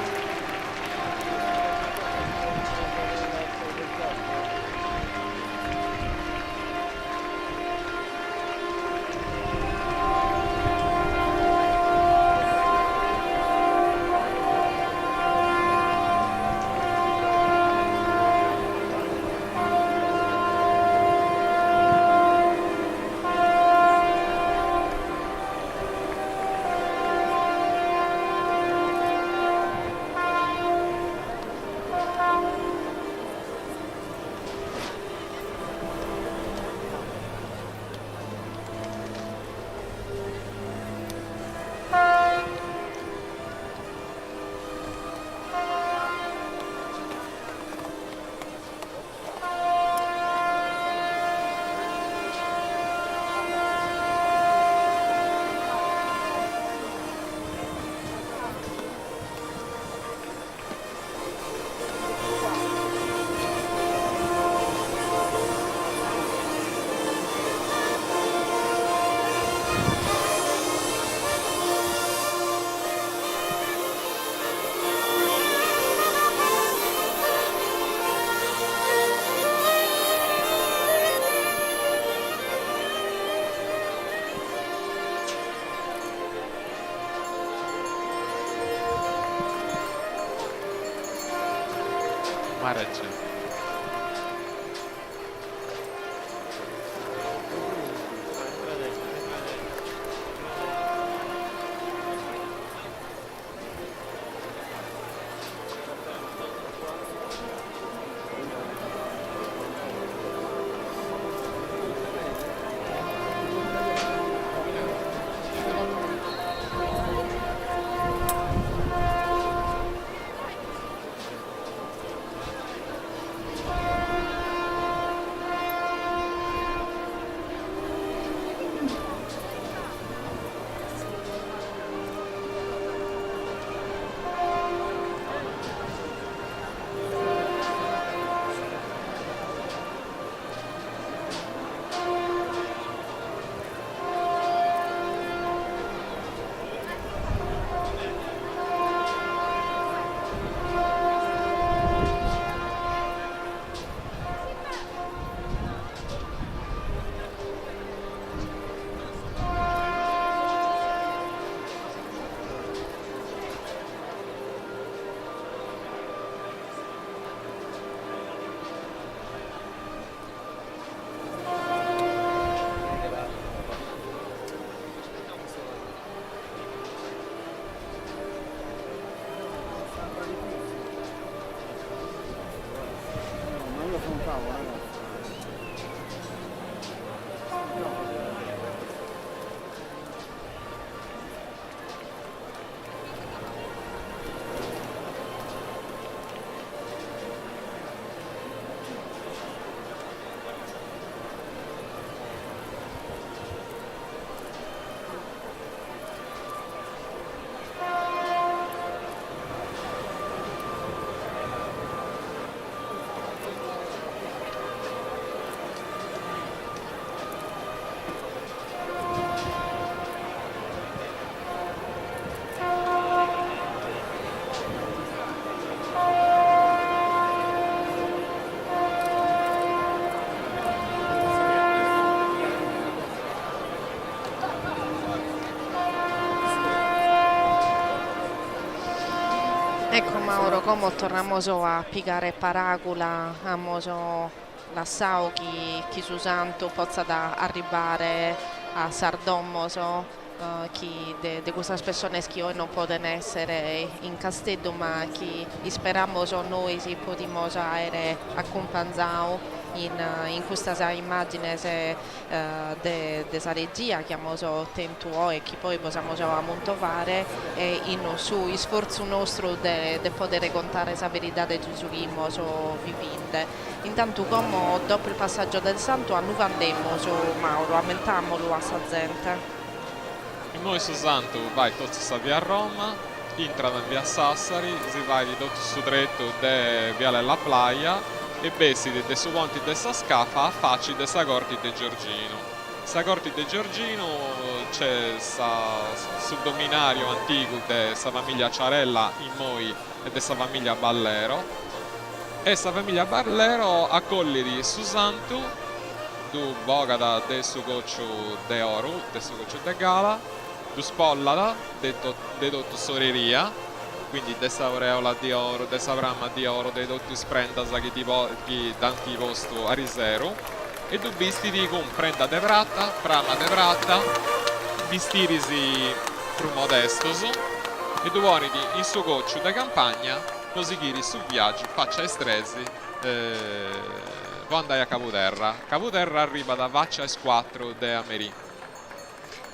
Mareggia. Ecco Mauro, come torniamo a piegare paragula, a la sau chi su santo possa da arrivare a Sardommoso, chi de questa persone che oggi non possono essere in Castello, ma chi speriamo noi si possiamo essere accompagnati in questa immagine della regia che abbiamo tentato e che poi possiamo montare e in su sforzo nostro di poter contare la verità di Gesù vivente. Intanto come dopo il passaggio del santo annuvandemo Mauro, aumentamolo a sa gente. E noi su santo vai tutti a via a Roma, entra in via Sassari, si va di tutto su dritto de Viale La Playa e besi de su ponti de sa scafa a facci de sa corti de Giorgino. Sa corti de Giorgino c'è sul dominario antico de sa famiglia Ciarella in Moi e de sa famiglia Ballero. E sa famiglia Ballero accoglie di su santo du bogada de su goccio de oro, de su goccio de gala, du spollada de dotto soreria, quindi dessa aureola di oro, dessa brama di oro, dei dotti sprendasa che danti posto a riservo, e du vestiti con prenda de vrata, brama de vrata, vestirisi più modestoso, e du uomini in suo goccio de campagna, così chiri su viaggi, faccia estresi, quando andai a Capoterra. Capoterra arriva da Vaccia S4 de Amerì.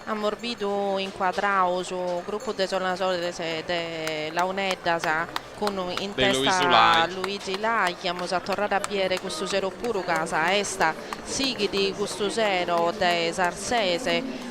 Ammorbido inquadrato su gruppo de sonatori de Launedda con in testa Luigi Lai, chiamo a tornare a biere questo zero puro casa esta sighi di questo zero de Sarsese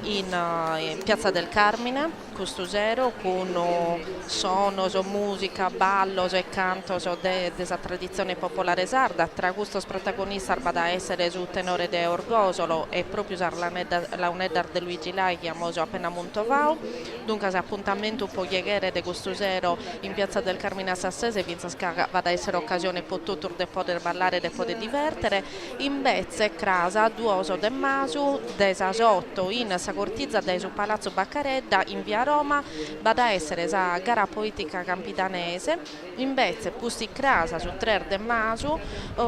in Piazza del Carmine, questo zero con sono, musica, ballo e canto della tradizione popolare sarda, tra questo protagonista da essere su tenore de Orgosolo e proprio la unedda de Luigi Lai che abbiamo appena montovau, dunque appuntamento un po' chieghere di questo zero in Piazza del Carmine a Sassese, penso che vada a essere occasione per tutti di poter ballare e di poter divertere, in Bezze, Crasa, Duoso de Masu, de Sasotto, in Sacortizza, de su Palazzo Baccaredda, in Via da Roma, vada a essere la gara poetica campidanese, invece Pusti Crasa su 3 de maggio,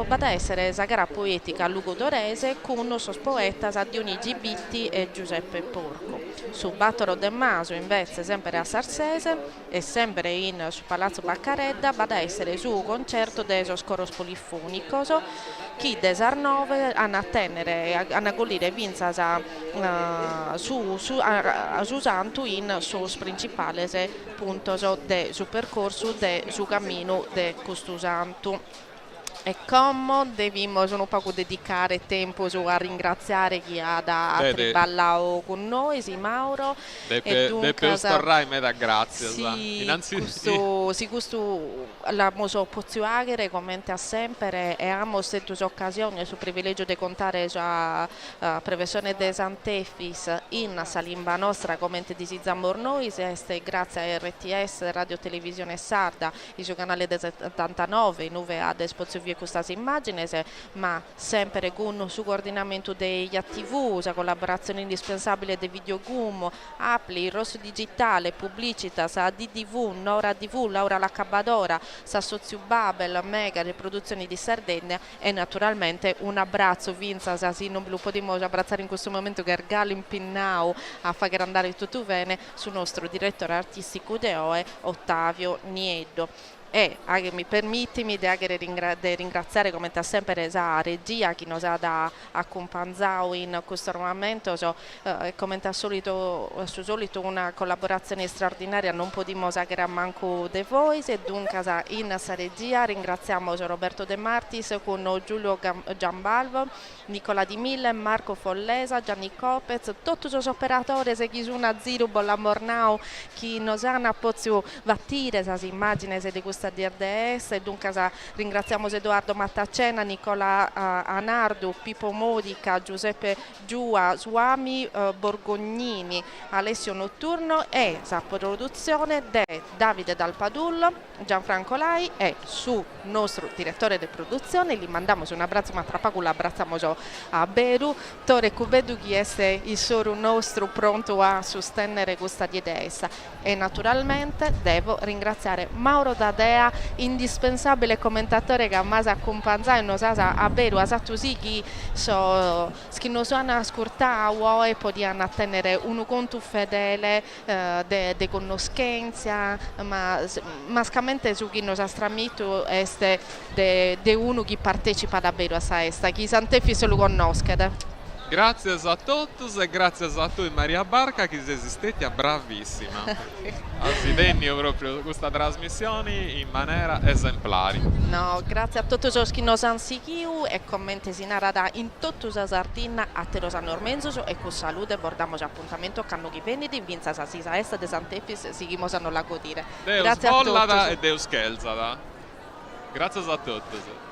vada a essere la gara poetica lugudorese con i suoi poeti Dionigi Bitti e Giuseppe Porco. Su 4 de maggio invece sempre a Sarsese e sempre in su Palazzo Baccaredda vada a essere su concerto dei coros polifonicos chi desar 9 hanno a tenere a golire vinza su santu in sus principales puntos de su percorso de su cammino de questo santu. E come dobbiamo un po' dedicare tempo a ringraziare chi ha da triballato con noi, sì, Mauro. E dunque storrai me da grazie. Sì, innanzitutto questo la posso agere come a sempre e amo queste occasioni su privilegio di contare la professione dei Sant'Efis in Salimba nostra come disiamo noi, grazie a RTS Radio Televisione Sarda, il suo canale del 79, in dove ha disposizione queste immagini, ma sempre con su coordinamento degli ATV, la collaborazione indispensabile dei Videogum, Appli, Rosso Digitale, Publicitas, DDV, Nora DV, Laura Laccabadora, Sassozio Babel, Mega, le produzioni di Sardegna e naturalmente un abbraccio Vinza, se non lo potremmo abbracciare in questo momento che Ergali Impinnau a far andare tutto bene sul nostro direttore artistico de OE Ottavio Nieddo. E mi permettimi di ringraziare come sempre la regia che ci ha da accompagnato in questo momento, come al solito una collaborazione straordinaria non possiamo sagare manco de voi e dunque in questa regia ringraziamo Roberto De Martis con Giulio Giambalvo, Nicola Di Mille, Marco Follesa, Gianni Copez, tutti gli operatori che sono a Ziro Bolla Mornau che nos hanno potuto vattire queste immagini di questa di RDS e dunque ringraziamo Edoardo Mattacena, Nicola Anardo, Pippo Modica, Giuseppe Giua, Suami Borgognini, Alessio Notturno e la produzione di Davide Dalpadullo, Gianfranco Lai e su nostro direttore di produzione gli mandiamo un abbraccio, ma tra poco l'abbracciamo a Beru, Tore Cubedu che è il suo nostro pronto a sostenere questa idea e naturalmente devo ringraziare Mauro Dadea, indispensabile commentatore che mi ha accompagnato a Beru, a Sattusi che nos hanno ascoltato e possiamo tenere un conto fedele di conoscenza, ma mascamente su chi nos ha stramito è di uno che partecipa davvero a questa, che i Sant'Efis lo conoscono. Grazie a tutti e grazie a tu Maria Barca che esistete bravissima. Asi denni proprio questa trasmissione in maniera esemplare. No, grazie a tutti quelli che nos hanno seguito e commenti in narada in tutta la Sardegna a te lo sanno ormenzo e con salute bordiamo appuntamento con noi venerdì in Vinza Sasisa Est de Sant'Efis seguimos a non la godire. Deus Grazie bollada a tutti. e Deus scherzada. Grazie a tutti.